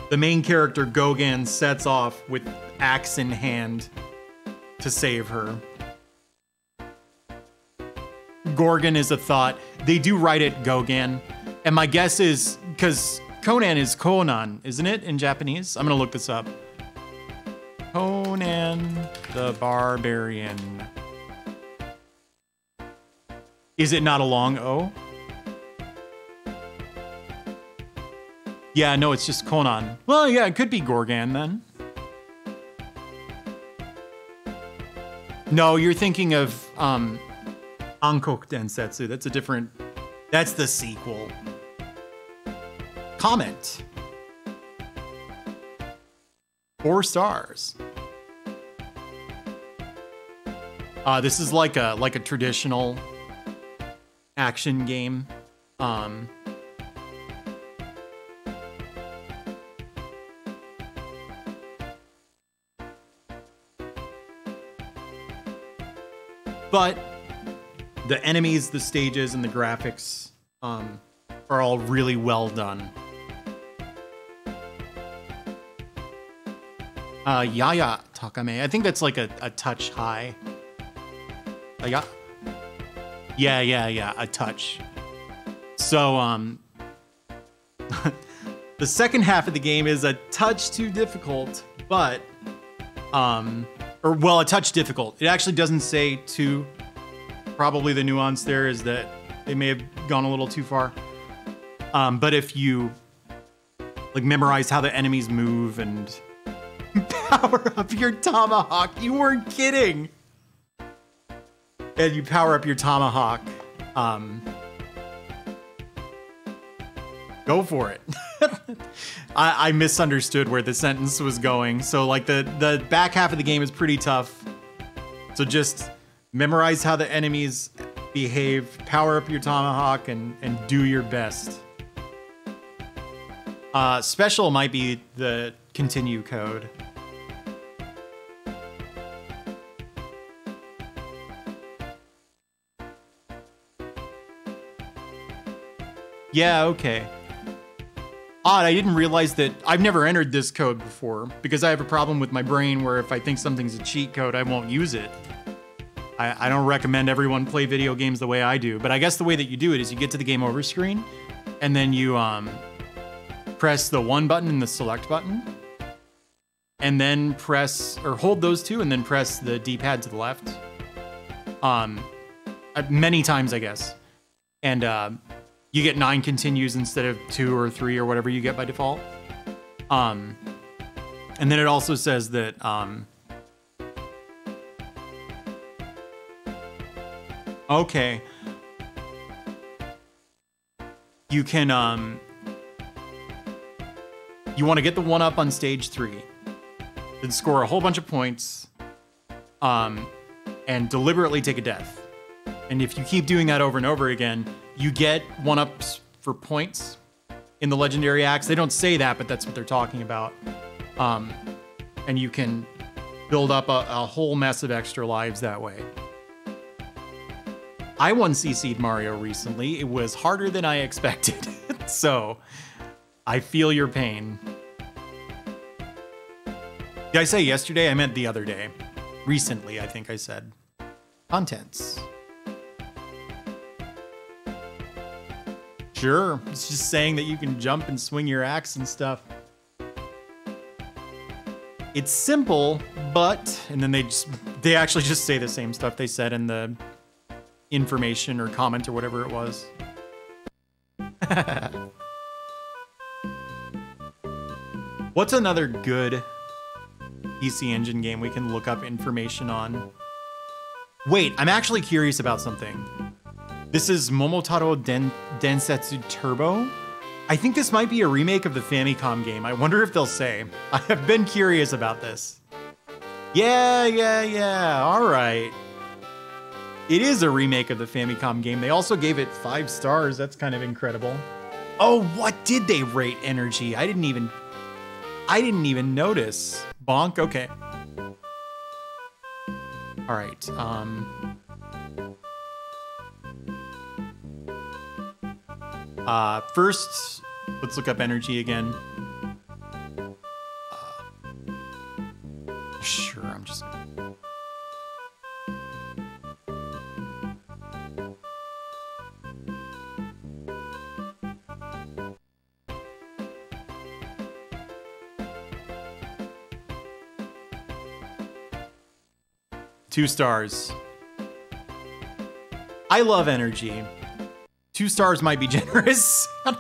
the main character Gogan sets off with axe in hand to save her. Gorgon is a thought. They do write it Gogan. And my guess is, because Conan is Conan, isn't it, in Japanese? I'm going to look this up. Conan the Barbarian. Is it not a long O? Yeah, no, it's just Conan. Well, yeah, it could be Gorgon then. No, you're thinking of Ankok Densetsu. That's a different... That's the sequel. Comment. 4 stars. This is like a traditional action game. But the enemies, the stages, and the graphics are all really well done. Yaya Takame. I think that's like a touch high. Yeah, a touch. So, the second half of the game is a touch too difficult, but, a touch difficult. It actually doesn't say too. Probably the nuance there is that they may have gone a little too far. But if you, like, memorize how the enemies move and power up your tomahawk, you weren't kidding! And you power up your tomahawk. Go for it. I misunderstood where the sentence was going. So like the back half of the game is pretty tough. So just memorize how the enemies behave, power up your tomahawk, and do your best. Special might be the continue code. Yeah, okay. Odd, I didn't realize that I've never entered this code before because I have a problem with my brain where if I think something's a cheat code, I won't use it. I don't recommend everyone play video games the way I do, but I guess the way that you do it is you get to the game over screen and then you press the 1 button and the select button, and then press or hold those two, and then press the D-pad to the left. Many times, I guess, and you get 9 continues instead of 2 or 3 or whatever you get by default. And then it also says that okay, you can you want to get the 1-up on stage 3, then score a whole bunch of points, and deliberately take a death. And if you keep doing that over and over again, you get 1-ups for points in the legendary acts. They don't say that, but that's what they're talking about. And you can build up a whole mess of extra lives that way. I 1cc'd Mario recently. It was harder than I expected. So I feel your pain. Did I say yesterday? I meant the other day. Recently, I think I said. Contents. Sure, it's just saying that you can jump and swing your axe and stuff. It's simple, but, and then they actually just say the same stuff they said in the information or comment or whatever it was. What's another good PC Engine game we can look up information on? Wait, I'm actually curious about something. This is Momotaro Densetsu Turbo. I think this might be a remake of the Famicom game. I wonder if they'll say. I have been curious about this. Yeah. All right. It is a remake of the Famicom game. They also gave it 5 stars. That's kind of incredible. Oh, what did they rate Energy? I didn't even notice. Bonk. Okay. All right. First, let's look up Energy again. Sure, I'm just... Two stars. I love Energy. 2 stars might be generous. All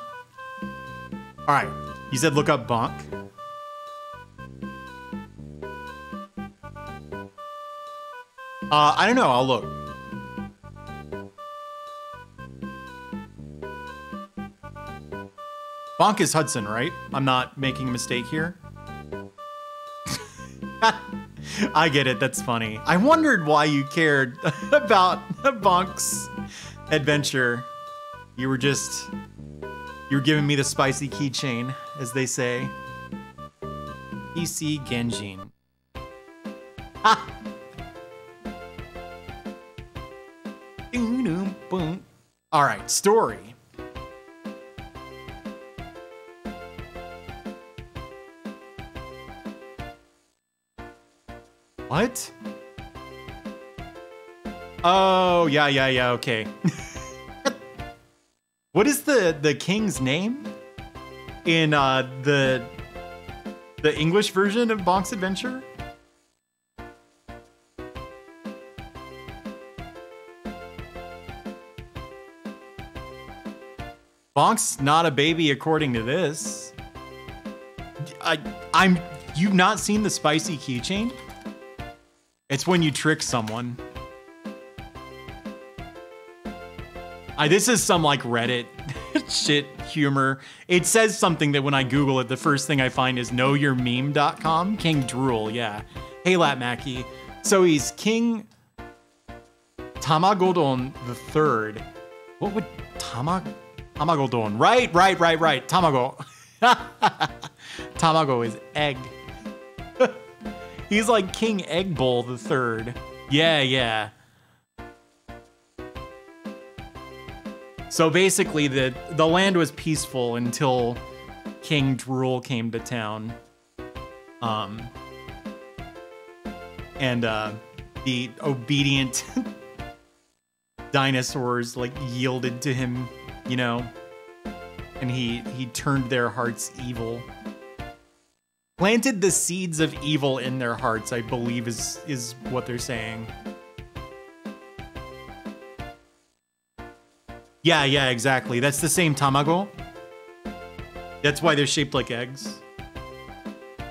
right, you said look up Bonk. I don't know, I'll look. Bonk is Hudson, right? I'm not making a mistake here. I get it, that's funny. I wondered why you cared about Bonk's adventure. You were giving me the spicy keychain, as they say. PC Genjin. Ha! All right, story. What? Oh, yeah, okay. What is the king's name in the English version of Bonk's Adventure? Bonk's not a baby according to this. You've not seen the spicy keychain? It's when you trick someone. This is some like Reddit shit humor. It says something that when I Google it, the first thing I find is knowyourmeme.com. King Drool, yeah. Hey, Latmaki. So he's King Tamagodon III. What would Tamagodon? Right. Tamago. Tamago is egg. He's like King Egg Bowl III. Yeah. So basically, the land was peaceful until King Drool came to town. And the obedient dinosaurs like yielded to him, you know. and he turned their hearts evil. Planted the seeds of evil in their hearts, I believe is what they're saying. Yeah, exactly. That's the same tamago. That's why they're shaped like eggs.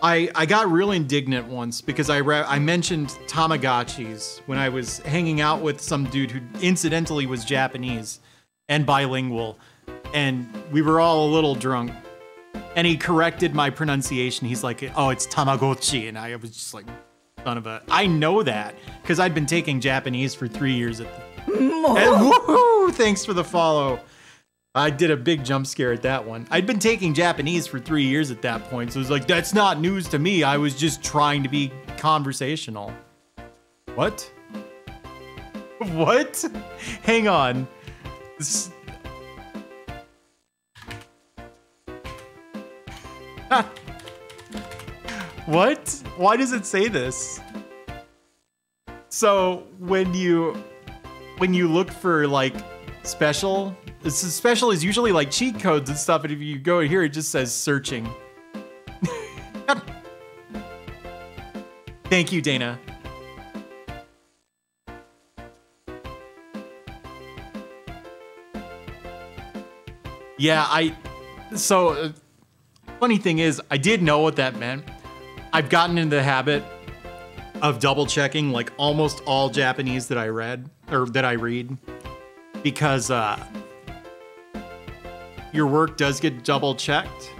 I got real indignant once because I mentioned Tamagotchis when I was hanging out with some dude who incidentally was Japanese and bilingual, and we were all a little drunk. And he corrected my pronunciation. He's like, "Oh, it's Tamagotchi," and I was just like, "Son of a!" I know that because I'd been taking Japanese for 3 years at the. And woohoo! Thanks for the follow. I did a big jump scare at that one. I'd been taking Japanese for 3 years at that point, so it was like, that's not news to me. I was just trying to be conversational. What? What? Hang on. What? Why does it say this? So when you look for like special is usually like cheat codes and stuff, and if you go here it just says searching. Thank you, Dana. Yeah, funny thing is, I did know what that meant. I've gotten into the habit of double checking like almost all Japanese that I read or that I read, because your work does get double checked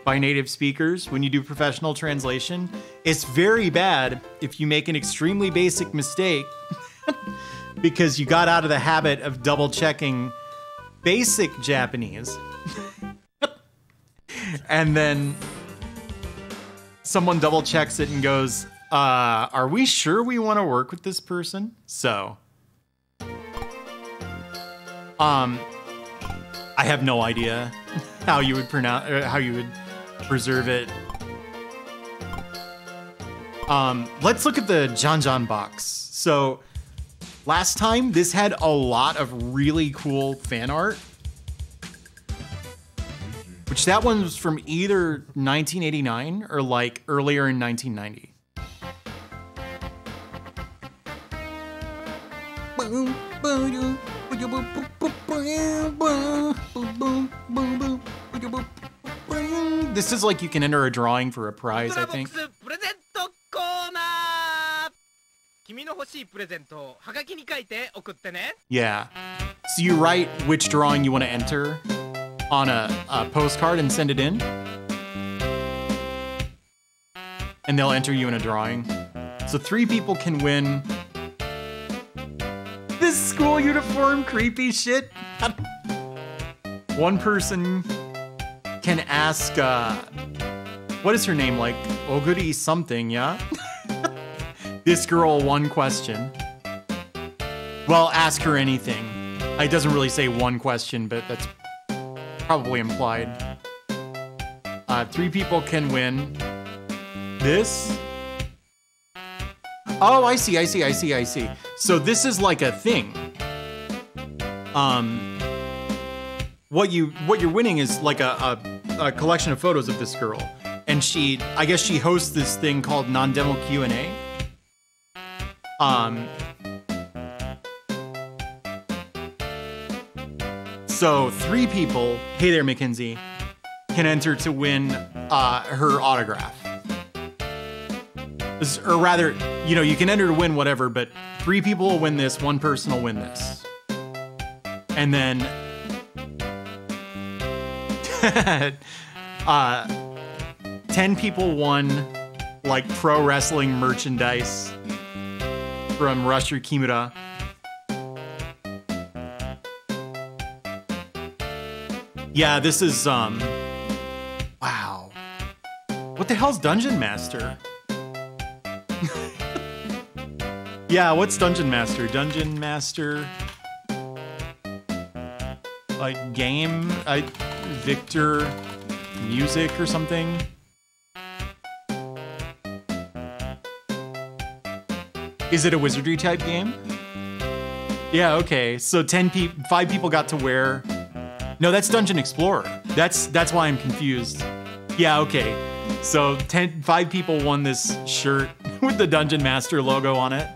by native speakers when you do professional translation. It's very bad if you make an extremely basic mistake because you got out of the habit of double checking basic Japanese. And then someone double checks it and goes, are we sure we want to work with this person? So, I have no idea how you would preserve it. Let's look at the Janjan box. So, last time this had a lot of really cool fan art. Which that one was from either 1989 or like earlier in 1990. This is like you can enter a drawing for a prize, I think. Yeah. So you write which drawing you want to enter on a postcard and send it in, and they'll enter you in a drawing. So 3 people can win this school uniform creepy shit. 1 person can ask, what is her name, like Oguri something, yeah? This girl 1 question. Well, ask her anything. It doesn't really say 1 question, but that's probably implied. 3 people can win this. Oh, I see. So this is like a thing. What you're winning is like a collection of photos of this girl, and I guess she hosts this thing called Non-Demo Q&A. So 3 people, hey there, Mackenzie, can enter to win her autograph. Or rather, you can enter to win whatever, but 3 people will win this, 1 person will win this. And then 10 people won like pro wrestling merchandise from Rusher Kimura. Yeah, this is, wow. What the hell's Dungeon Master? Yeah, what's Dungeon Master? Dungeon Master, like game, Victor, music or something? Is it a wizardry type game? Yeah, okay. So 5 people got to wear. No, that's Dungeon Explorer. That's why I'm confused. Yeah, okay. So 5 people won this shirt with the Dungeon Master logo on it.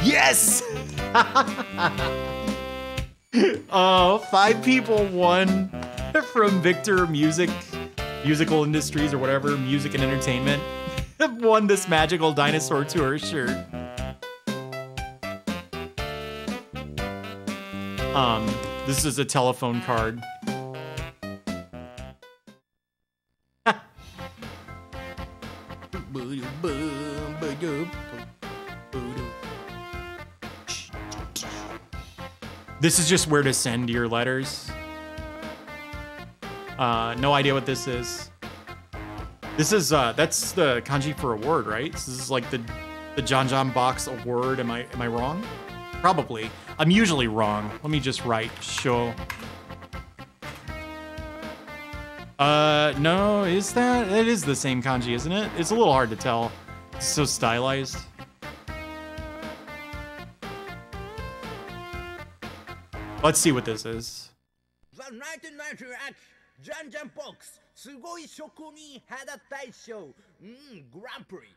Yes! Oh, 5 people won from Victor Musical Industries or whatever, music and entertainment. Won this Magical Dinosaur Tour shirt. This is a telephone card. This is just where to send your letters. No idea what this is. This is that's the kanji for award, right? This is like the John Box award. Am I wrong? Probably. I'm usually wrong. Let me just write show. No, is that? It is the same kanji, isn't it? It's a little hard to tell. It's so stylized. Let's see what this is. The 1998 John Box すごい職人肌大賞 Grand Prix.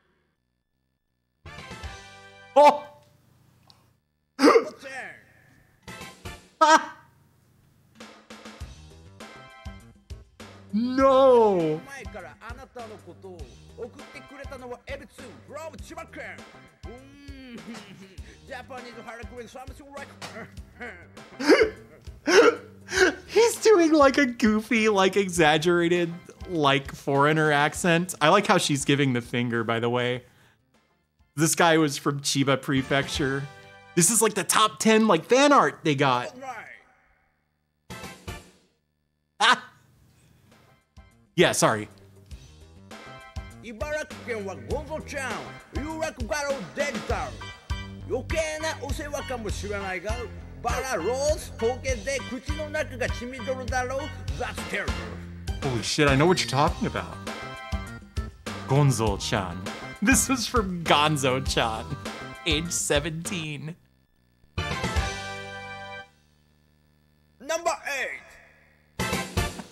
Oh! No! 前からあなたのことを送ってくれたのは L2 from 千葉県。Japanese Harlequin something like. He's doing like a goofy, like exaggerated, like foreigner accent. I like how she's giving the finger, by the way. This guy was from Chiba Prefecture. This is like the top 10 like fan art they got. Ah! Yeah, sorry. 茨城県はゴンゾちゃん、有楽画廊デジタル。余計なお世話かもしれないが、バラローズ溶けで口の中が染みとるだろう。That's terrible. Holy shit, I know what you're talking about. Gonzo-chan. This was from Gonzo-chan, age 17. Number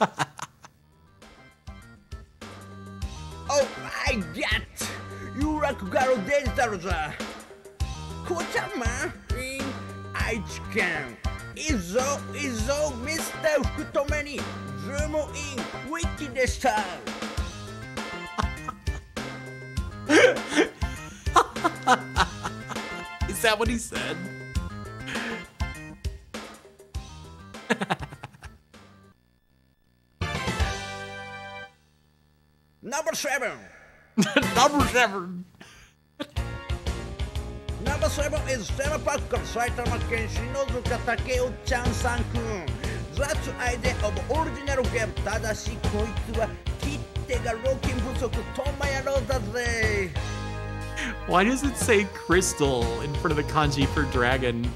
8. Oh, I get. 有楽画廊デジタルだ。こちゃまin 愛知県。いいぞ、ミスター福留にズームインウィキでした。Is that what he said? Number 7. Number 7. Number 7 is セマパック埼玉県篠塚武雄ちゃんさんくん。That's idea of original game ただしこいつは切手が料金不足トマヤローだぜ。Why does it say crystal in front of the kanji for dragon?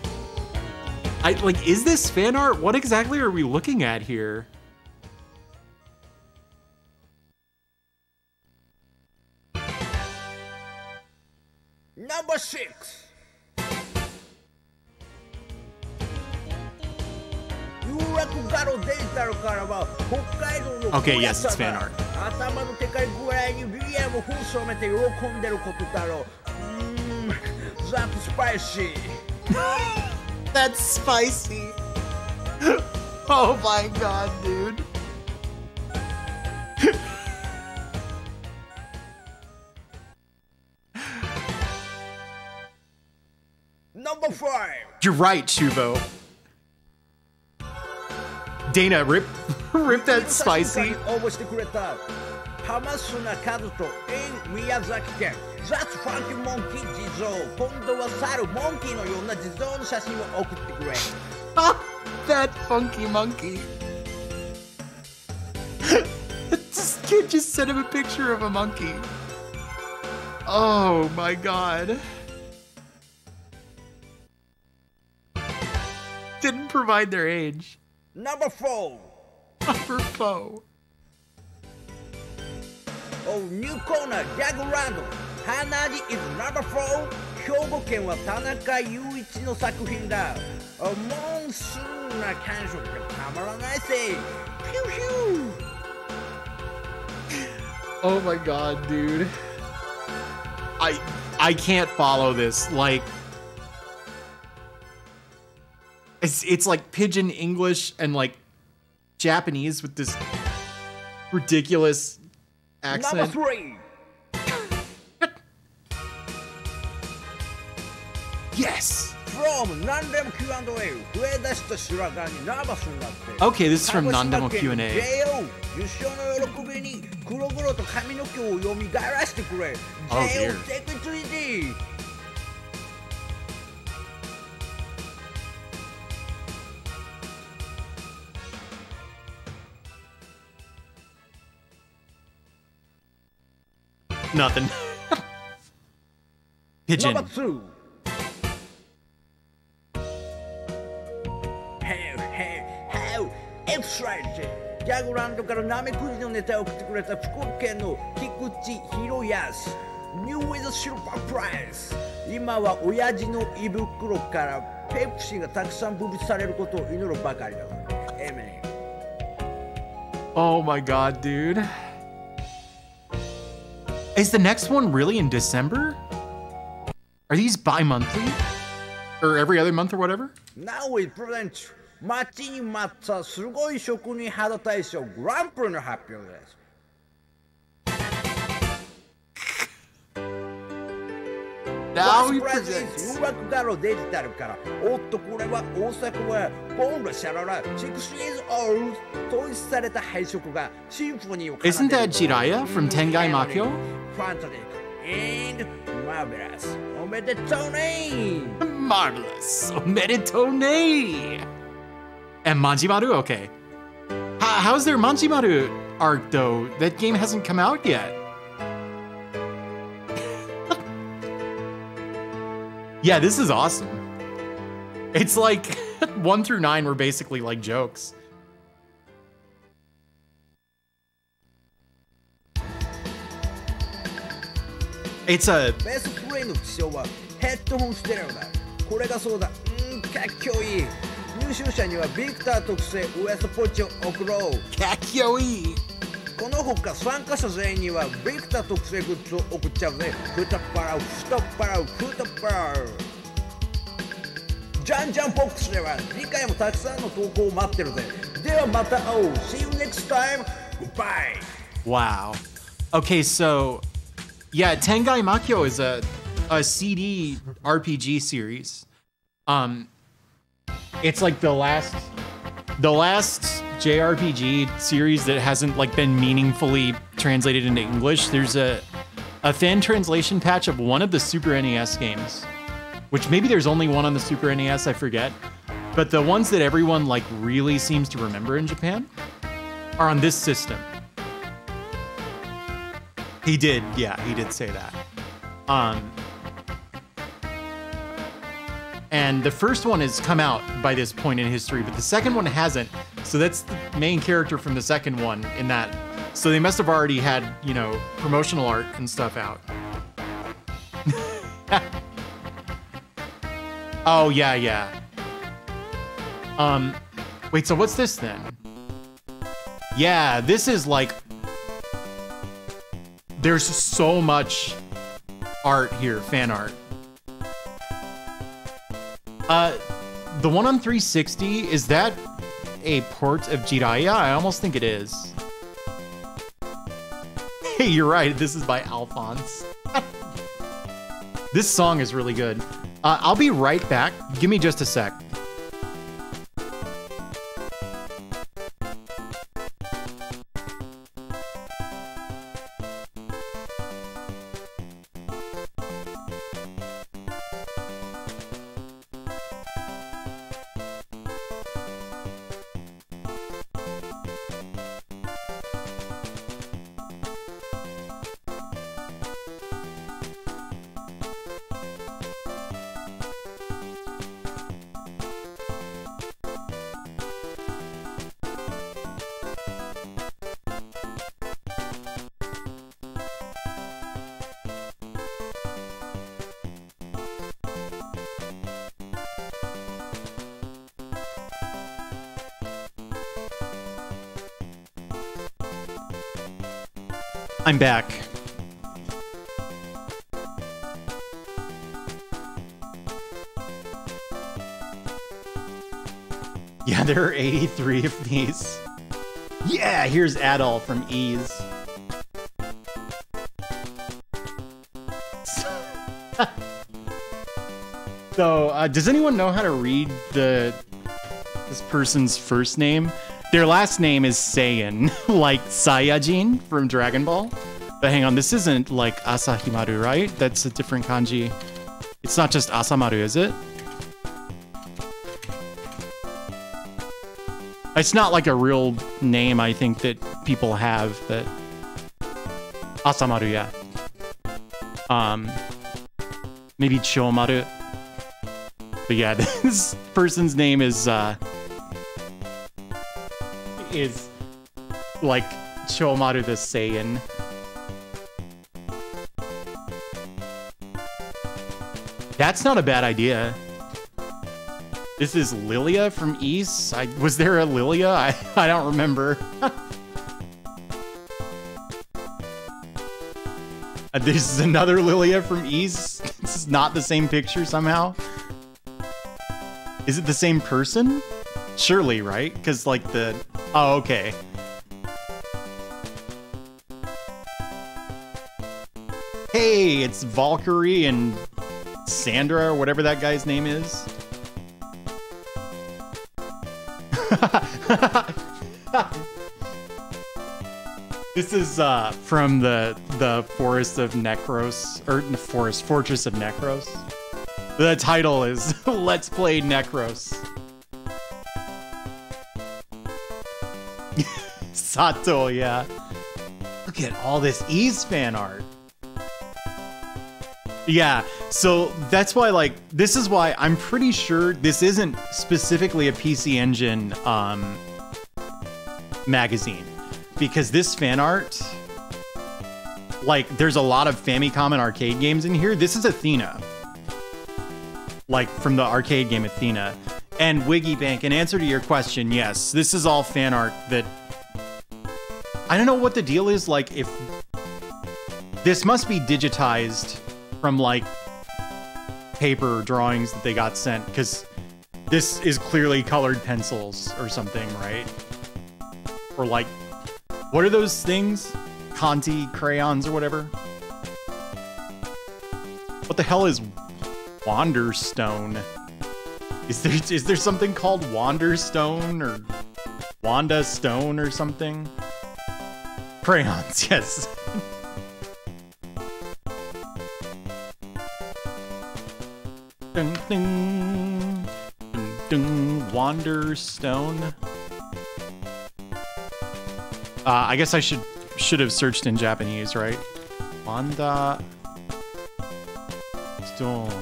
Is this fan art? What exactly are we looking at here? Number 6. Okay, yes, it's fan art. 頭のでかい具合にビアを封めて喜んでることだろう。That's spicy. That's spicy. Oh my god, dude. Number 5. You're right, Chubo. Dana, rip that spicy. 応募してくれた浜砂和人 in 宮崎県 That's Funky Monkey 地蔵今度は猿モンキーのような地蔵の写真を送ってくれ That funky monkey. This kid just sent him a picture of a monkey. Oh my god. Didn't provide their age. Number 4. Number 4. Oh, new corner, Jagland. Hanaji is number 4. 兵庫県は田中雄一の作品だ。モンスーンな感触がたまらないぜ。pew, pew. Oh my god, dude. I can't follow this. Like, it's like pidgin English and like Japanese with this ridiculous accent. Number 3. Yes. From 何でも Q&A 増え出した白髪にナーバスになって Okay, this is from 鹿児島 何でも 県 Q&A. JO 受賞の喜びに黒々と髪の毛を蘇らせてくれ Oh, dear. JO Take it easy. Nothing. Pigeon. Number 2. How exciting! ギャグランドからナメクジのネタを送ってくれた福岡県の菊池博康 New with a silver prize 今は親父の胃袋からペプシがたくさん分泌されることを祈るばかりだ Amen. Oh my god, dude. Is the next one really in December? Are these bi-monthly? Or every other month or whatever? Now we present 待ちに待ったすごい職人肌大賞グランプリの発表です Now he プラゼン presents. ツ誘惑ガロデジタルからおっとこれは大阪はボンラシャララ6 years old 統一された配色がシンフォニーを奏でる Isn't that Jiraiya from Tengai Makyo? Fantastic and marvelous おめでとうね Marvelous. Omeretone. And Manjimaru? Okay. How's their Manjimaru arc, though? That game hasn't come out yet. Yeah, this is awesome. It's like 1 through 9 were basically like jokes. It's a ベースプレイの副賞はヘッドホンステレオだこれがそうだかっこいい優秀者にはビクター特製ウエストポッチを送ろう Kakyoi. このほか参加者全員にはビクター特製グッズを送っちゃうぜふたっぱらうふたっぱらうふたっぱらうジャンジャンボックスでは次回もたくさんの投稿を待ってるぜではまた会おう See you next time Goodbye Wow. Okay, so yeah, Tengai Makyo is a CD RPG series. It's like the last JRPG series that hasn't like been meaningfully translated into English. There's a fan translation patch of one of the Super NES games, which maybe there's only one on the Super NES, I forget. But the ones that everyone like really seems to remember in Japan are on this system. He did say that. And the first one has come out by this point in history, but the second one hasn't. So that's the main character from the second one in that. So they must have already had, you know, promotional art and stuff out. Oh, yeah. Wait, so what's this then? Yeah, this is like... There's so much art here, fan art. The one on 360, is that a port of Jiraiya? I almost think it is. Hey, you're right, this is by Alphonse. This song is really good. I'll be right back. Give me just a sec. I'm back. Yeah, there are 83 of these. Yeah, here's Adol from Ease. So, does anyone know how to read this person's first name? Their last name is Saiyan, like Saiyajin from Dragon Ball. But hang on, this isn't like Asahimaru, right? That's a different kanji. It's not just Asamaru, is it? It's not like a real name, I think, that people have, but... Asamaru, yeah. Maybe Chomaru. But yeah, this person's name is like Chomaru the Saiyan. That's not a bad idea. This is Lilia from East. Was there a Lilia? I don't remember. This is another Lilia from East. This is not the same picture somehow. Is it the same person? Surely, right? Because like the... Oh, okay. Hey, it's Valkyrie and Sandra or whatever that guy's name is. This is from the Forest of Necros, or Fortress of Necros. The title is Let's Play Necros. Sato, yeah. Look at all this Ease fan art. Yeah, so that's why, like, this is why I'm pretty sure this isn't specifically a PC Engine magazine. Because this fan art, like, there's a lot of Famicom and arcade games in here. This is Athena. Like, from the arcade game Athena. And WiggyBank, in answer to your question, yes, this is all fan art that... I don't know what the deal is, like, if... This must be digitized from, like, paper drawings that they got sent, because this is clearly colored pencils or something, right? Or, like, what are those things? Conti crayons or whatever? What the hell is Wanderstone? Is there something called Wanderstone or Wanda Stone or something? Crayons, yes. Dun, dun, dun, dun, Wanderstone. I guess I should have searched in Japanese, right? Wanda Stone.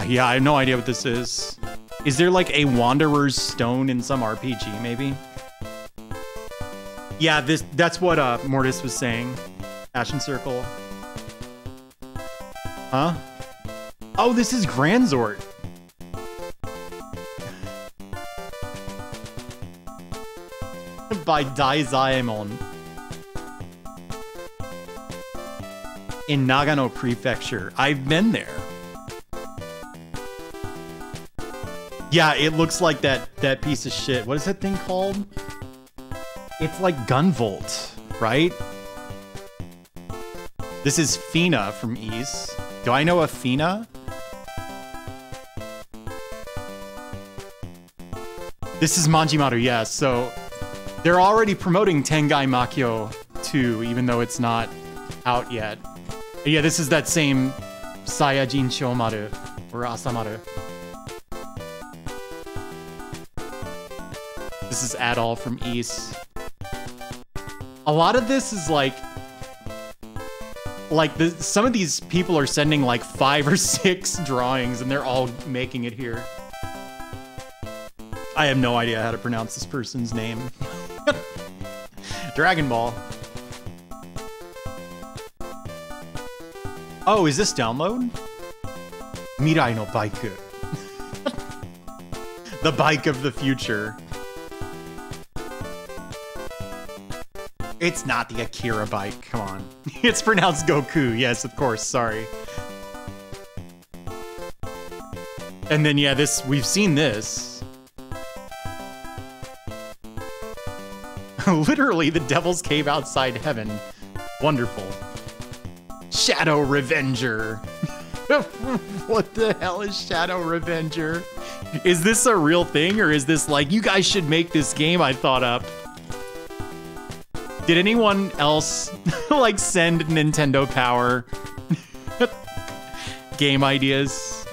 Yeah, I have no idea what this is. Is there like a Wanderer's Stone in some RPG, maybe? Yeah, that's what Mortis was saying. Ashen Circle. Huh? Oh, this is Granzort. By Daizaemon. In Nagano Prefecture. I've been there. Yeah, it looks like that piece of shit. What is that thing called? It's like Gunvolt, right? This is Fina from East. Do I know a Fina? This is Manjimaru, yeah, so they're already promoting Tengai Makyo 2, even though it's not out yet. Yeah, this is that same Saiyajin Chomaru, or Asamaru. This is Adol from East. A lot of this is like some of these people are sending like 5 or 6 drawings and they're all making it here. I have no idea how to pronounce this person's name. Dragon Ball. Oh, is this download? Mirai no Bike. The bike of the future. It's not the Akira bike, come on. It's pronounced Goku, yes, of course, sorry. And then, yeah, we've seen this. Literally, the Devil's Cave outside heaven. Wonderful. Shadow Revenger. What the hell is Shadow Revenger? Is this a real thing, or is this like, you guys should make this game I thought up? Did anyone else like send Nintendo Power game ideas?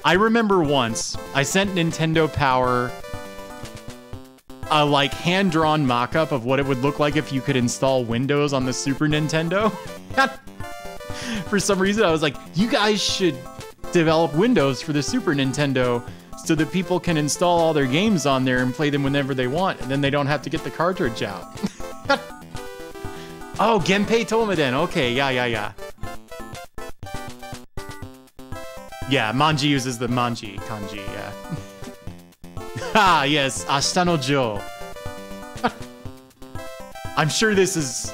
I remember once I sent Nintendo Power a like hand-drawn mock-up of what it would look like if you could install Windows on the Super Nintendo. For some reason, I was like, you guys should develop Windows for the Super Nintendo so that people can install all their games on there and play them whenever they want, and then they don't have to get the cartridge out. Oh, Genpei Tomaden. Okay, yeah. Yeah, Manji uses the Manji kanji, yeah. Ah, yes, Ashita no Joe. I'm sure this is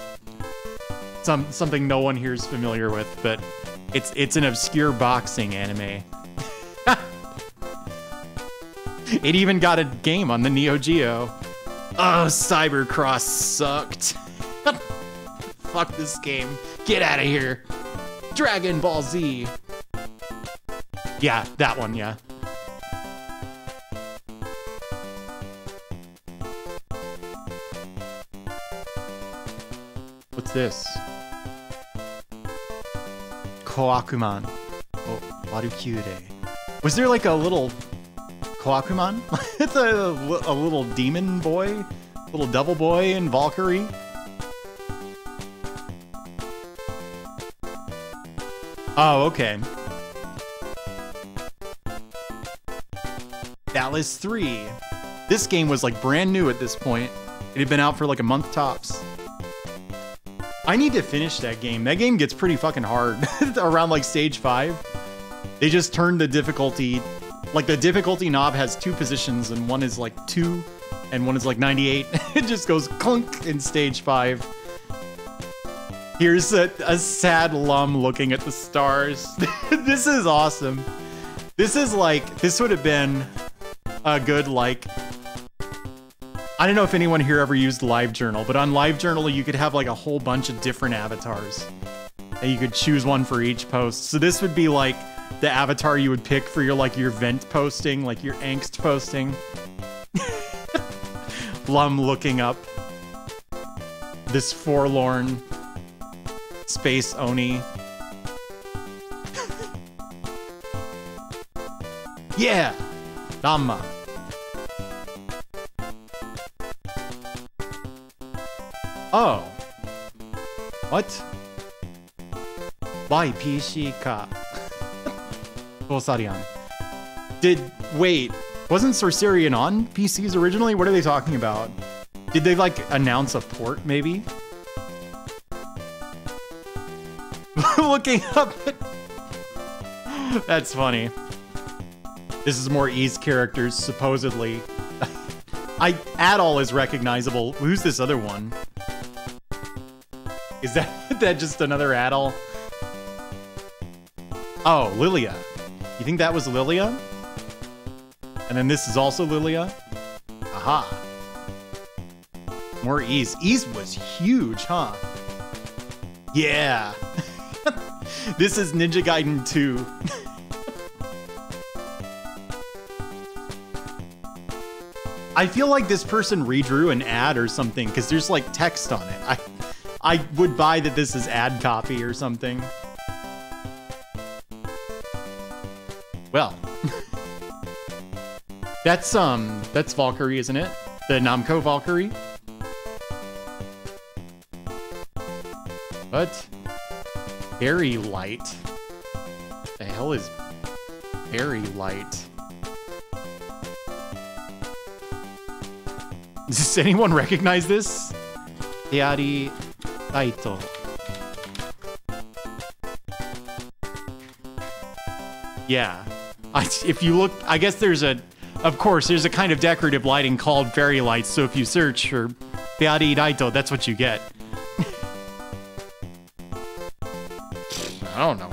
something no one here is familiar with, but it's an obscure boxing anime. It even got a game on the Neo Geo. Oh, Cybercross sucked. Fuck this game. Get out of here. Dragon Ball Z. Yeah, that one, yeah. What's this? Koakuman. Oh, Warukyure. Was there like a little Koakuman? It's a little demon boy? Little devil boy in Valkyrie? Oh, okay. Dallas 3. This game was like brand new at this point. It had been out for like a month tops. I need to finish that game. That game gets pretty fucking hard around like stage 5. They just turned the difficulty, like the difficulty knob has 2 positions and one is like 2 and one is like 98. It just goes clunk in stage 5. Here's a sad Lum looking at the stars. This is awesome. This is like, this would have been a good like, I don't know if anyone here ever used LiveJournal, but on LiveJournal you could have like a whole bunch of different avatars. And you could choose one for each post. So this would be like the avatar you would pick for your like your vent posting, like your angst posting. Lum looking up. This forlorn Space Oni. Yeah! Dhamma. Oh. What? Why PC ka? Bosarian. Wait, wasn't Sorcerian on PCs originally? What are they talking about? Did they like announce a port maybe? Looking up at... That's funny. This is more Ys characters, supposedly. Adol is recognizable. Who's this other one? Is that just another Adol? Oh, Lilia. You think that was Lilia? And then this is also Lilia? Aha. More Ys. Ys was huge, huh? Yeah. This is Ninja Gaiden 2. I feel like this person redrew an ad or something because there's like text on it. I would buy that this is ad copy or something. Well. That's Valkyrie, isn't it? The Namco Valkyrie? What? Berry Light? The hell is Berry Light? Does anyone recognize this? Teari Taito. Yeah. If you look, I guess of course, there's a kind of decorative lighting called fairy lights, so if you search for Fairy Raito, that's what you get. I don't know.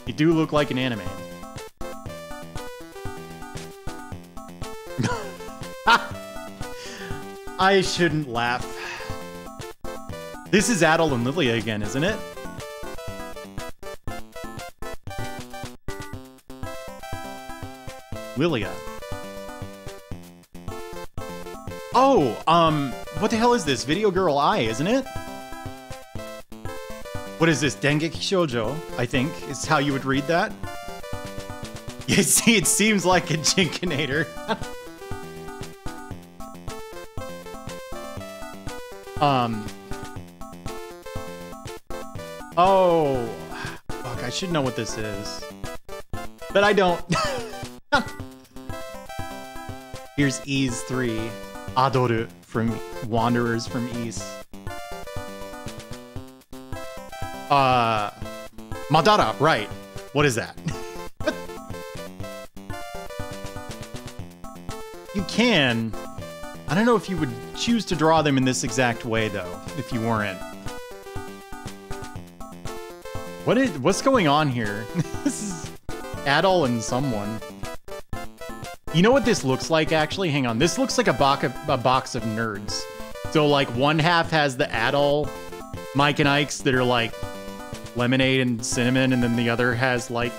You do look like an anime. I shouldn't laugh. This is Adol and Lilia again, isn't it? Lilia. Oh, what the hell is this? Video Girl Eye, isn't it? What is this? Dengeki Shoujo, I think, is how you would read that. You see, it seems like a Jinkinator. Oh, fuck, I should know what this is. But I don't. Here's Ease 3. Adoru from Wanderers from East. Madara, right. What is that? You can. I don't know if you would choose to draw them in this exact way, though, if you weren't. What's going on here? This is Adol and someone. You know what this looks like, actually? Hang on. This looks like a box of nerds. So, like, one half has the Adol Mike and Ikes that are, like, lemonade and cinnamon, and then the other has, like,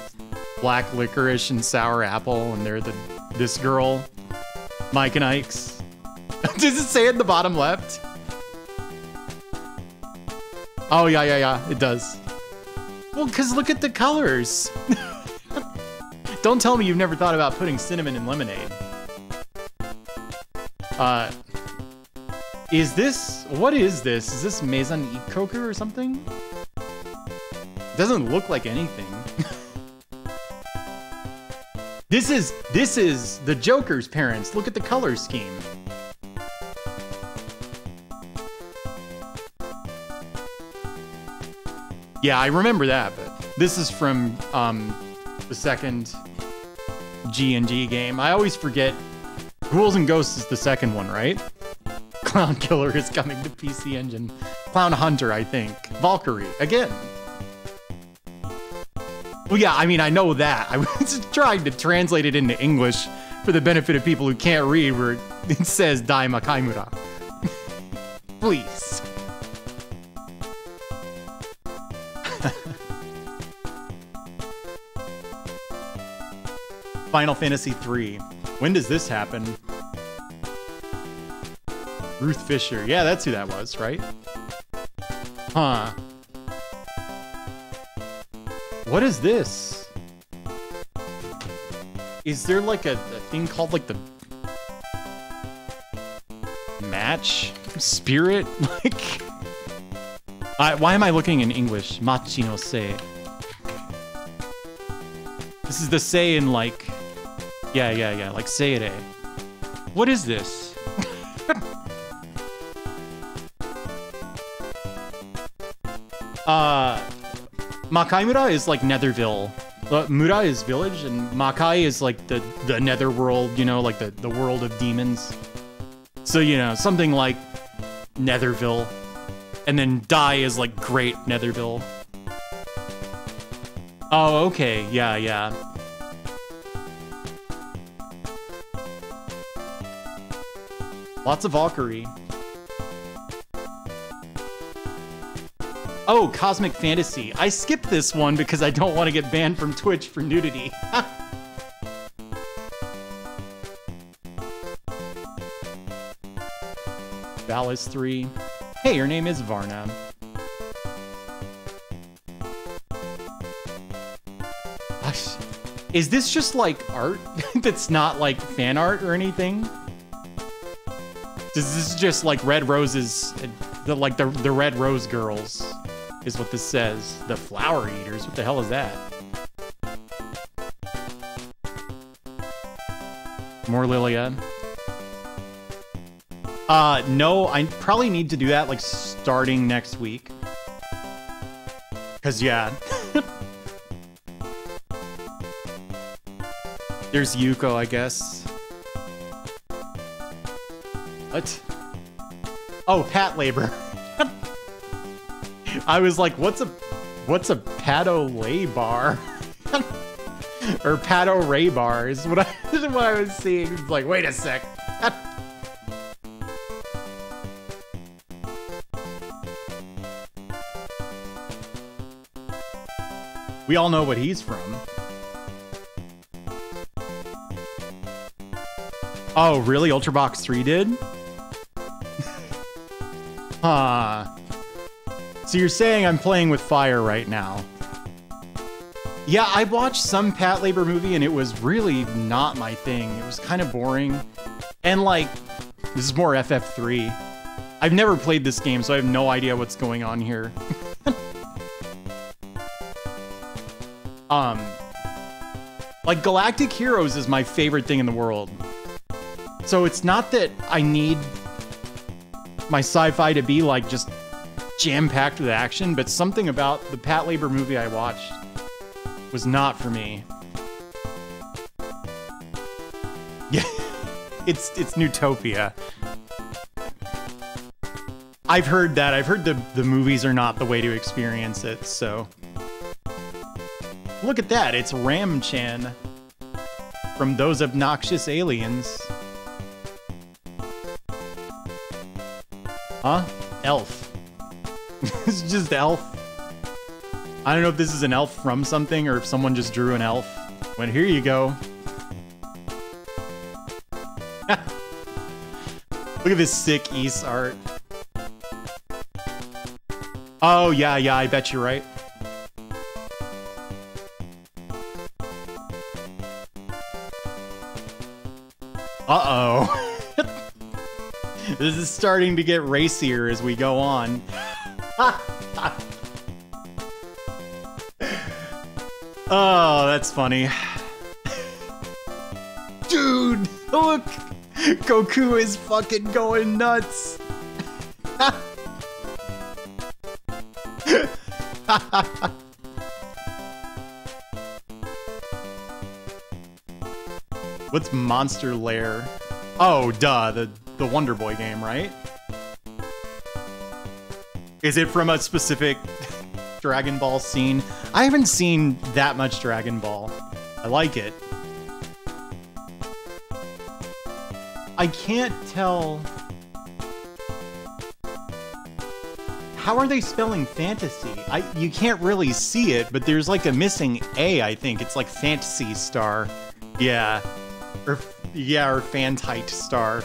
black licorice and sour apple, and they're this girl, Mike and Ikes. Does it say it in the bottom left? Oh, yeah, it does. Well, because look at the colors. Don't tell me you've never thought about putting cinnamon in lemonade. Is this... What is this? Is this Maison Ikoku or something? It doesn't look like anything. This is the Joker's parents. Look at the color scheme. Yeah, I remember that, but this is from the second G&G game. I always forget. Ghouls and Ghosts is the second one, right? Clown Killer is coming to PC Engine. Clown Hunter, I think. Valkyrie, again. Well, yeah, I mean, I know that. I was trying to translate it into English for the benefit of people who can't read, where it says Daima Kaimura. Please. Final Fantasy III. When does this happen? Ruth Fisher. Yeah, that's who that was, right? Huh. What is this? Is there like a thing called like the match spirit? Like, why am I looking in English? Machi no sei. This is the sei in like, yeah, like seire. What is this? Makaimura is like Netherville. Mura is village, and Makai is like the netherworld, you know, like the world of demons. So, you know, something like Netherville. And then Dai is like Great Netherville. Oh, okay. Yeah. Lots of Valkyrie. Oh, Cosmic Fantasy. I skipped this one because I don't want to get banned from Twitch for nudity. Valis 3. Hey, your name is Varna. Is this just like art that's not like fan art or anything? This is just like Red Roses, the Red Rose Girls is what this says. The Flower Eaters, what the hell is that? More Lilia. No, I probably need to do that like starting next week. Cause yeah. There's Yuko, I guess. What? Oh, Patlabor. I was like, what's a Pato Lay bar? Or Pato Ray bar is what I was seeing. It's like, wait a sec. We all know what he's from. Oh, really? Ultrabox 3 did? Huh. So you're saying I'm playing with fire right now. Yeah, I watched some Patlabor movie and it was really not my thing. It was kind of boring. And like, this is more FF3. I've never played this game, so I have no idea what's going on here. Like Galactic Heroes is my favorite thing in the world. So it's not that I need my sci-fi to be like just jam-packed with action, but something about the Patlabor movie I watched was not for me. Yeah, it's Newtopia. I've heard that. I've heard the movies are not the way to experience it, so. Look at that, it's Ram-chan from Those Obnoxious Aliens. Huh? Elf. It's just elf. I don't know if this is an elf from something or if someone just drew an elf. But here you go. Look at this sick Ys art. Oh, yeah, I bet you're right. Uh-oh. This is starting to get racier as we go on. Oh, that's funny. Dude, look! Goku is fucking going nuts. What's Monster Lair? Oh, duh, the Wonder Boy game, right? Is it from a specific Dragon Ball scene? I haven't seen that much Dragon Ball. I like it. I can't tell. How are they spelling fantasy? You can't really see it, but there's like a missing A, I think. It's like Fantasy Star. Yeah. Or Fantite Star.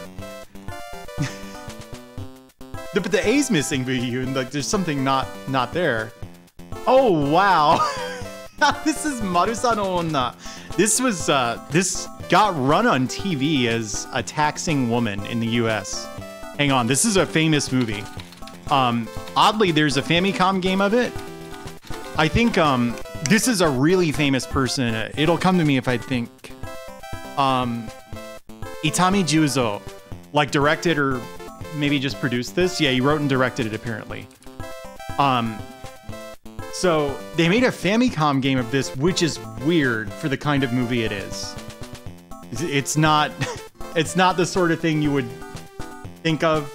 But the A's missing, but like there's something not there. Oh wow. This is Marusa no Onna. This was this got run on TV as a taxing woman in the US. Hang on, this is a famous movie. Oddly, there's a Famicom game of it. I think this is a really famous person. It'll come to me if I think. Itami Juzo, like directed or maybe just produced this. Yeah, he wrote and directed it apparently. So they made a Famicom game of this, which is weird for the kind of movie it is. It's not the sort of thing you would think of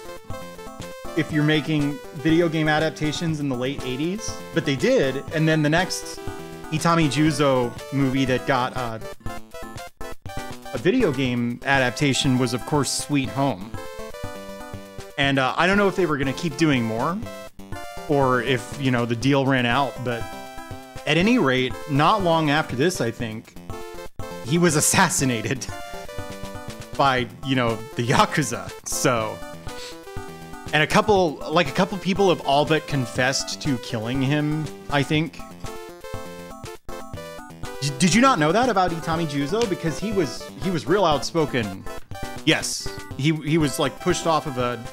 if you're making video game adaptations in the late 80s, but they did. And then the next Itami Juzo movie that got a video game adaptation was, of course, Sweet Home. And I don't know if they were going to keep doing more or if, the deal ran out. But at any rate, not long after this, I think, he was assassinated by, the Yakuza. So, and a couple people have all but confessed to killing him, I think. Did you not know that about Itami Juzo? Because he was real outspoken. Yes, he was like pushed off of a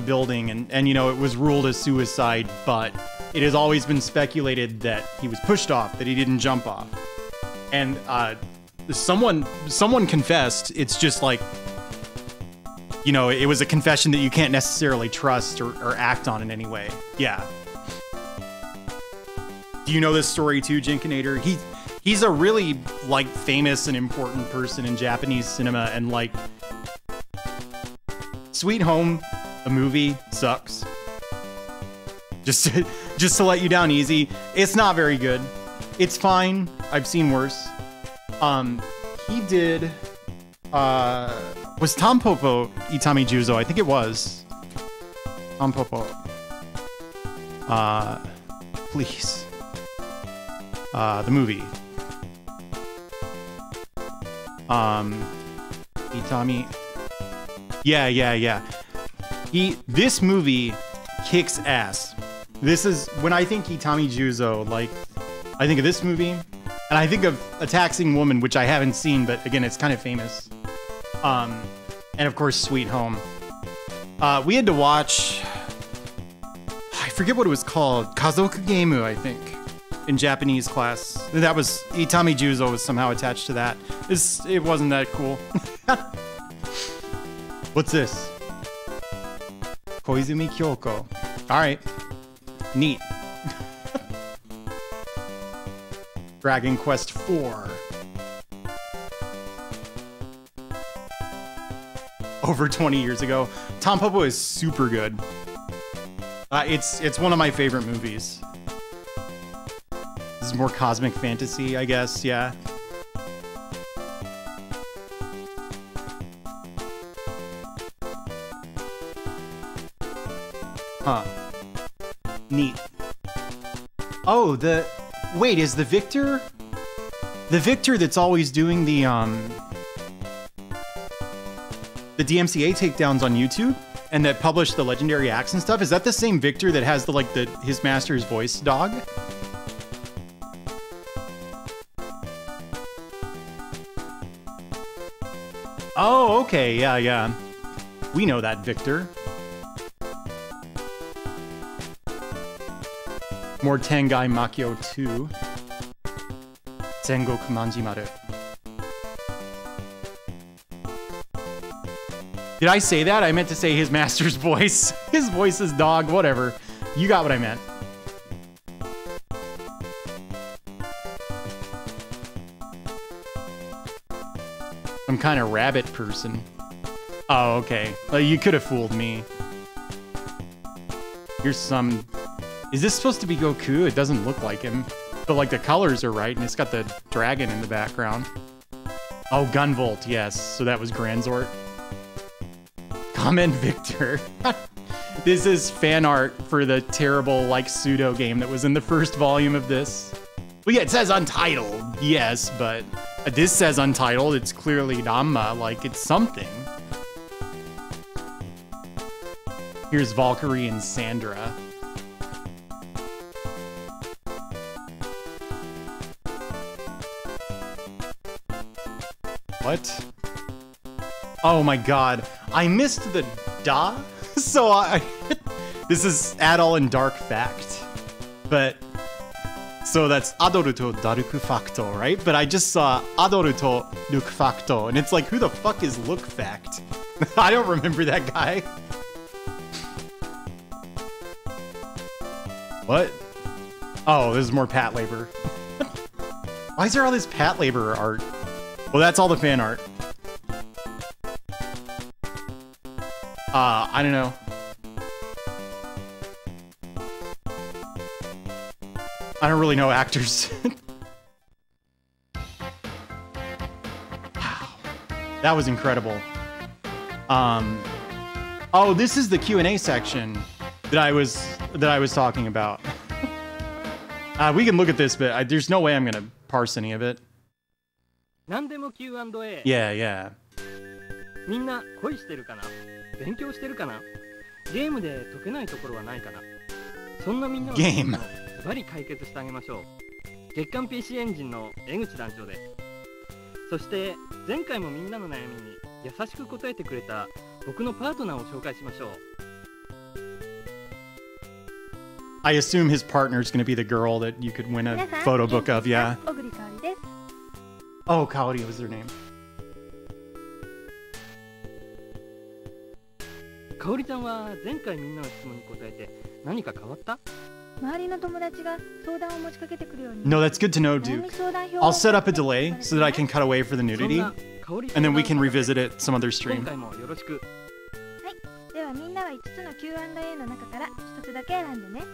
building, and it was ruled as suicide. But it has always been speculated that he was pushed off, that he didn't jump off. And someone confessed. It's just like, it was a confession that you can't necessarily trust or act on in any way. Yeah. Do you know this story too, Jinkinator? He's a really famous and important person in Japanese cinema, and Sweet Home, the movie, sucks. Just to let you down easy. It's not very good. It's fine. I've seen worse. He did, was Tampopo Itami Juzo? I think it was. Tampopo. Please. The movie. Itami. Yeah. This movie kicks ass. This is when I think Itami Juzo, like, I think of this movie, and I think of A Taxing Woman, which I haven't seen, but again, it's kind of famous. And of course, Sweet Home. We had to watch, I forget what it was called, Kazoku Geimu, I think, in Japanese class. That was, Itami Juzo was somehow attached to that. It wasn't that cool. What's this? Koizumi Kyoko. All right. Neat. Dragon Quest IV. Over 20 years ago. Tampopo is super good. It's one of my favorite movies. This is more cosmic fantasy, I guess, yeah. Huh. Neat. Oh, wait, is the Victor that's always doing the DMCA takedowns on YouTube and that published the legendary acts and stuff? Is that the same Victor that has his master's voice dog? Oh, okay, yeah. We know that Victor. More Tengai Makyo 2. Sengoku Manjimaru. Did I say that? I meant to say his master's voice. His voice is dog, whatever. You got what I meant. Some kind of rabbit person. Oh, okay. Well, you could have fooled me. Here's some... Is this supposed to be Goku? It doesn't look like him. But like the colors are right, and it's got the dragon in the background. Oh, Gunvolt, yes. So that was Granzort. Comment Victor. This is fan art for the terrible like pseudo game that was in the first volume of this. Well, yeah, it says Untitled, yes, but this says Untitled. It's clearly Ranma, like it's something. Here's Valkyrie and Sandra. What? Oh my god. I missed the da? So this is Adol and Dark Fact. But... So that's Adoru to Daruku Facto, right? But I just saw Adoru to Look Facto, and it's like, who the fuck is Look Fact? I don't remember that guy. What? Oh, this is more Pat Labor. Why is there all this Pat Labor art? Well, that's all the fan art. I don't know. I don't really know actors. Wow. That was incredible. Oh, this is the Q&A section that I was talking about. We can look at this, but there's no way I'm gonna parse any of it. Yeah. みんな恋してるかな、勉強してるかな、ゲームで解けないところはないかな、そんなみんなのゲームズバリ解決してあげましょう。月刊 PC エンジンの江口団長です。そして前回もみんなの悩みに優しく答えてくれた僕のパートナーを紹介しましょう。I assume his partner is going to be the girl that you could win a photo book of, yeah. Oh, Kaori was their name. かおりちゃんは前回みんなの質問に答えて何か変わった？周りの友達が相談を持ちかけてくるように。No, that's good to know, Duke. I'll set up a delay so that I can cut away for the nudity, and then we can revisit it some other stream. 今回もよろしく。はい、は5つの Q&A の中から1つだけ選んでね。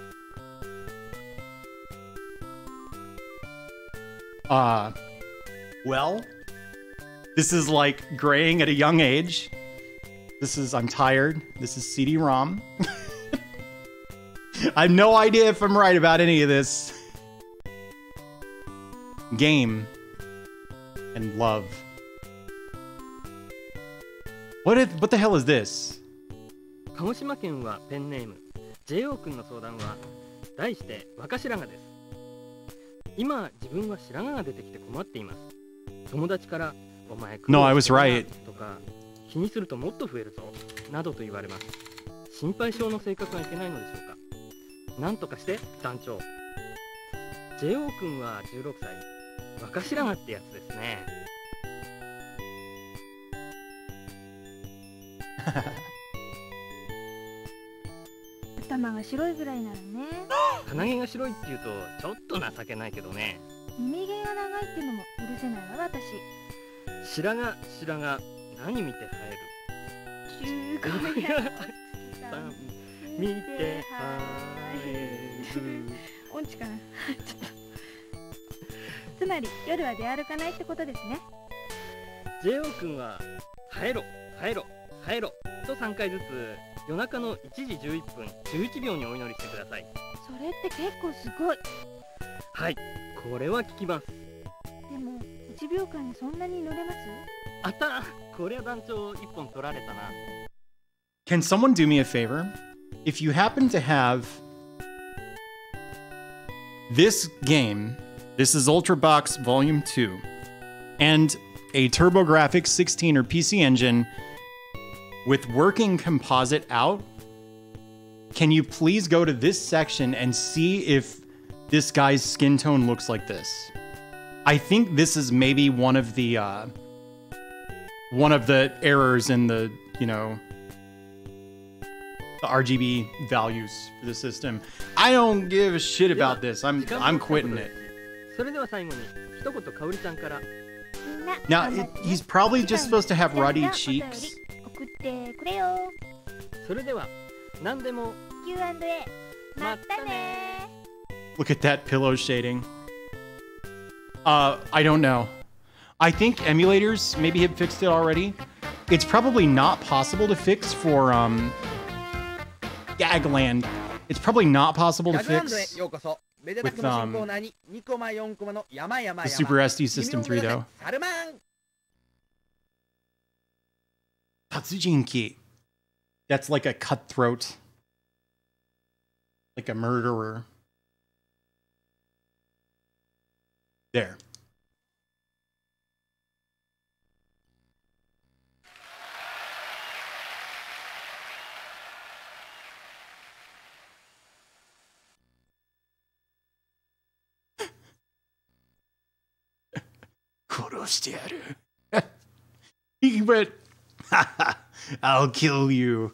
Well, this is like graying at a young age. I'm tired. This is CD-ROM. I have no idea if I'm right about any of this. Game and love. What the hell is this? 鹿児島県はペンネーム JO 君の相談は題して若白髪です。今自分は白髪が出てきて困っています。友達からお前 No, I was right. とか気にするともっと増えるぞなどと言われます。心配性の性格がいけないのでしょうか。なんとかして団長。JO 君は16歳。若白髪ってやつですね。頭が白いぐらいなのね。鼻毛が白いって言うとちょっと情けないけどね。耳毛が長いってのも許せないわ私。白髪何見て生える。15や見て生える。音痴かな。つまり夜は出歩かないってことですね。JO 君は生えろ生えろ生えろと3回ずつ夜中の1時11分11秒にお祈りしてください。それって結構すごい。はい、これは聞きます。でも1秒間にそんなに乗れます？あった、こりゃ団長1本取られたな。 Can someone do me a favor? If you happen to have this game, this is Ultrabox Volume 2, and a TurboGrafx 16 or PC Engine with working composite out, can you please go to this section and see if this guy's skin tone looks like this? I think this is maybe one of the errors in the, you know, the RGB values for the system. I don't give a shit about this. I'm quitting it. それでは最後に一言かおりちゃんから。 Now, he's probably just supposed to have ruddy cheeks. 送ってくれよ。それでは何でも Q&A またね。 Look at that pillow shading. I don't know. I think emulators maybe have fixed it already. It's probably not possible to fix for Gagland. It's probably not possible to fix with the Super SD System 3 though. Tatsujinki. That's like a cutthroat. Like a murderer. There. He went, I'll kill you.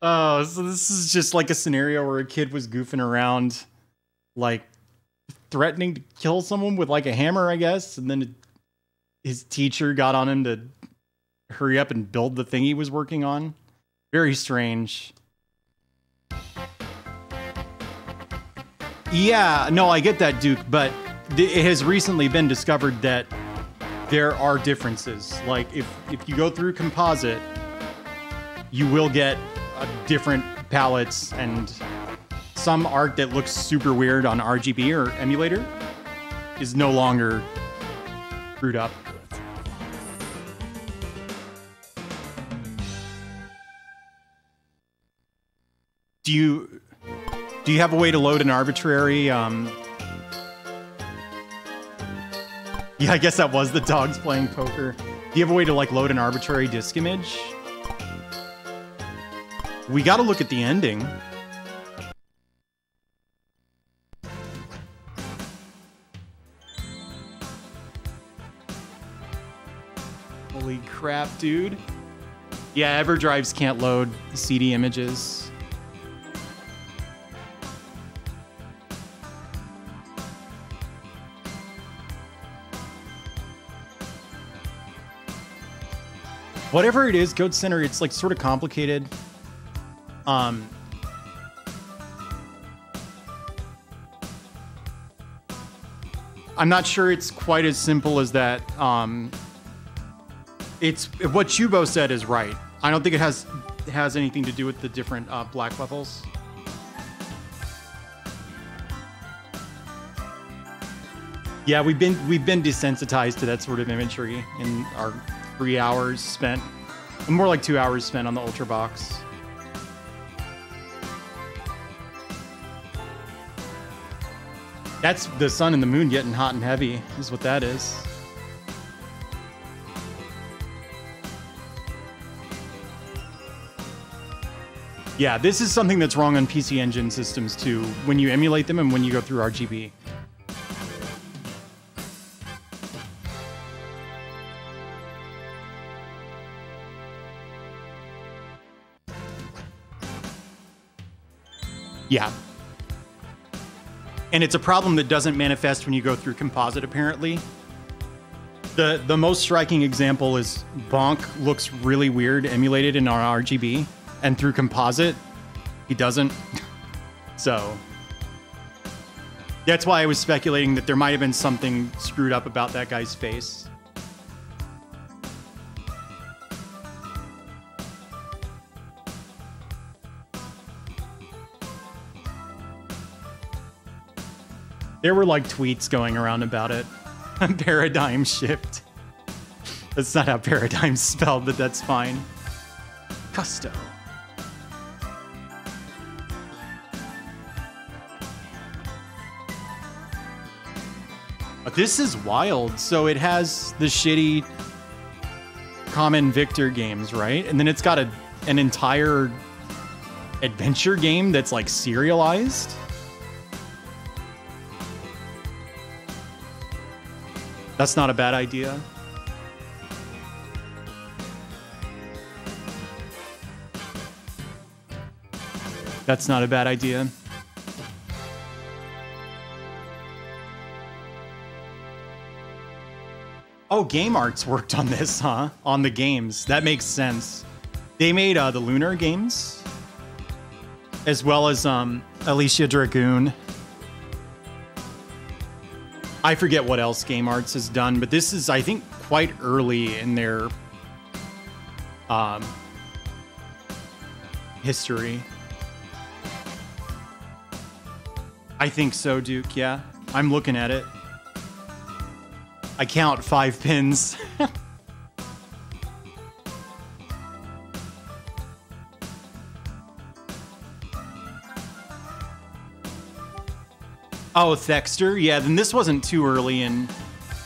Oh, so this is just like a scenario where a kid was goofing around, like threatening to kill someone with like a hammer, I guess, and then his teacher got on him to hurry up and build the thing he was working on. Very strange. Yeah, no, I get that, Duke, but it has recently been discovered that there are differences. Like, if you go through composite, you will get different palettes, and some art that looks super weird on RGB or emulator is no longer screwed up. Do you have a way to load an arbitrary, Yeah, I guess that was the dogs playing poker. Do you have a way to, like, load an arbitrary disk image? We gotta look at the ending. Holy crap, dude. Yeah, EverDrives can't load CD images. Whatever it is, Goat Center, it's like sort of complicated. I'm not sure it's quite as simple as that. It's what Chubo said is right. I don't think it has anything to do with the different black levels. Yeah, we've been desensitized to that sort of imagery in our 3 hours spent, more like 2 hours spent on the Ultra Box. That's the sun and the moon getting hot and heavy, is what that is. Yeah, this is something that's wrong on PC Engine systems too, when you emulate them and when you go through RGB. Yeah. And it's a problem that doesn't manifest when you go through composite, apparently. The most striking example is Bonk looks really weird emulated in our RGB, and through composite, he doesn't. So that's why I was speculating that there might have been something screwed up about that guy's face. There were like tweets going around about it. Paradigm shift. That's not how paradigm's spelled, but that's fine. Custo. But this is wild. So it has the shitty Common Victor games, right? And then it's got an entire adventure game that's like serialized. That's not a bad idea. That's not a bad idea. Oh, Game Arts worked on this, huh? On the games. That makes sense. They made the Lunar games, as well as Alicia Dragoon. I forget what else Game Arts has done, but this is, I think, quite early in their history. I think so, Duke, yeah. I'm looking at it. I count 5 pins. Oh, Thexter? Yeah, then this wasn't too early in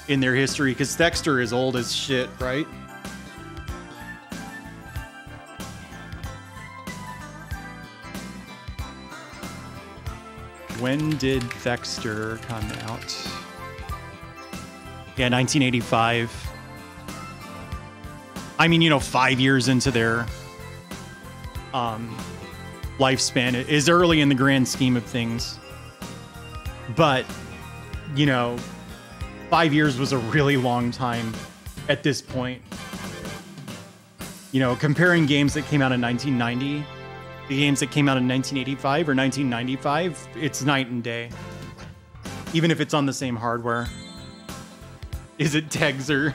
their history, because Thexter is old as shit, right? When did Thexter come out? Yeah, 1985. I mean, you know, 5 years into their lifespan. It is early in the grand scheme of things. But, you know, 5 years was a really long time at this point. You know, comparing games that came out in 1990, the games that came out in 1985 or 1995, it's night and day. Even if it's on the same hardware. Is it Tegzer?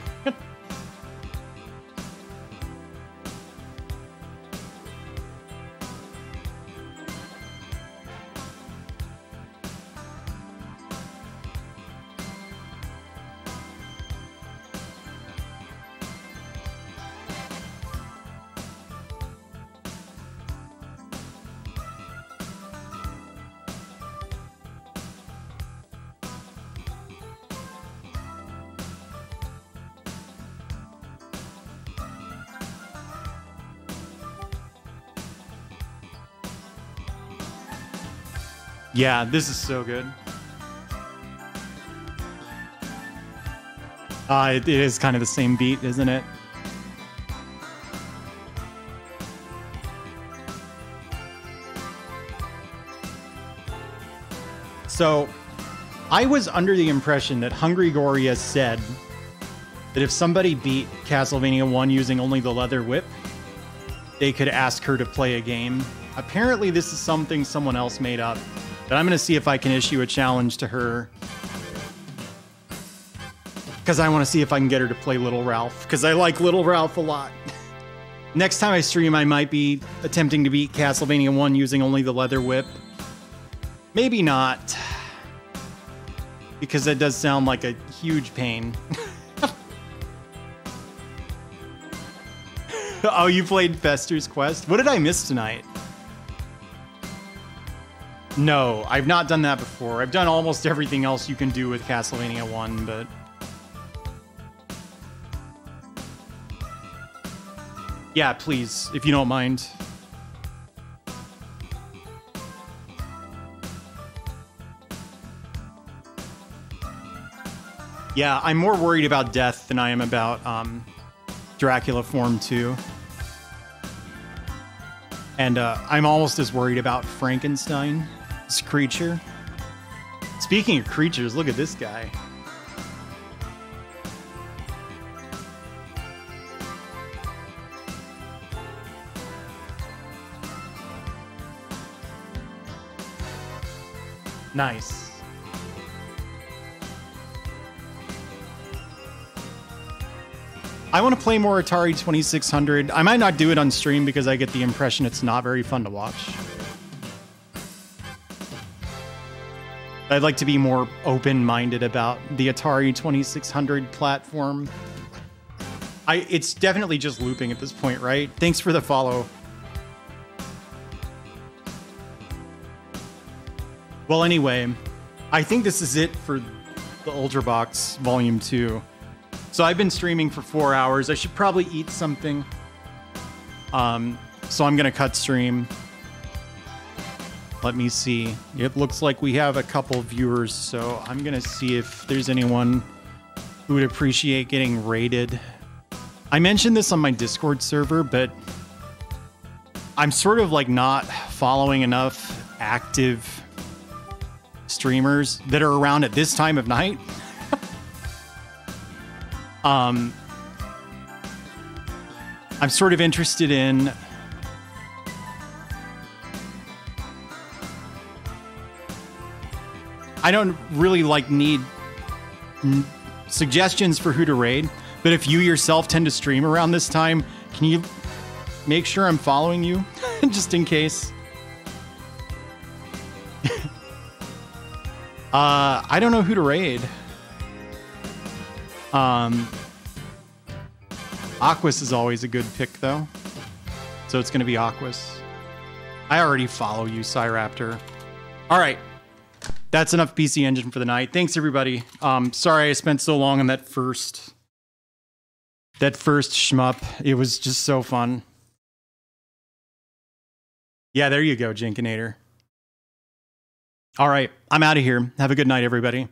Yeah, this is so good. It is kind of the same beat, isn't it? So, I was under the impression that Hungry Goria said that if somebody beat Castlevania 1 using only the leather whip, they could ask her to play a game. Apparently this is something someone else made up, but I'm going to see if I can issue a challenge to her. Because I want to see if I can get her to play Little Ralph, because I like Little Ralph a lot. Next time I stream, I might be attempting to beat Castlevania 1 using only the leather whip. Maybe not. Because that does sound like a huge pain. Oh, you played Fester's Quest? What did I miss tonight? No, I've not done that before. I've done almost everything else you can do with Castlevania 1, but... yeah, please, if you don't mind. Yeah, I'm more worried about death than I am about Dracula Form 2. And I'm almost as worried about Frankenstein, this creature. Speaking of creatures, look at this guy. Nice. I want to play more Atari 2600. I might not do it on stream because I get the impression it's not very fun to watch. I'd like to be more open-minded about the Atari 2600 platform. It's definitely just looping at this point, right? Thanks for the follow. Well, anyway, I think this is it for the Ultra Box Volume 2. So I've been streaming for 4 hours. I should probably eat something. So I'm going to cut stream. Let me see. It looks like we have a couple viewers, so I'm going to see if there's anyone who would appreciate getting raided. I mentioned this on my Discord server, but I'm sort of like not following enough active streamers that are around at this time of night. I'm sort of interested in I don't really need suggestions for who to raid, but if you yourself tend to stream around this time, can you make sure I'm following you just in case? I don't know who to raid. Aquas is always a good pick, though. So it's going to be Aquas. I already follow you, Cyraptor. All right. That's enough PC Engine for the night. Thanks, everybody. Sorry I spent so long on that first shmup. It was just so fun. Yeah, there you go, Jinkinator. All right. I'm out of here. Have a good night, everybody.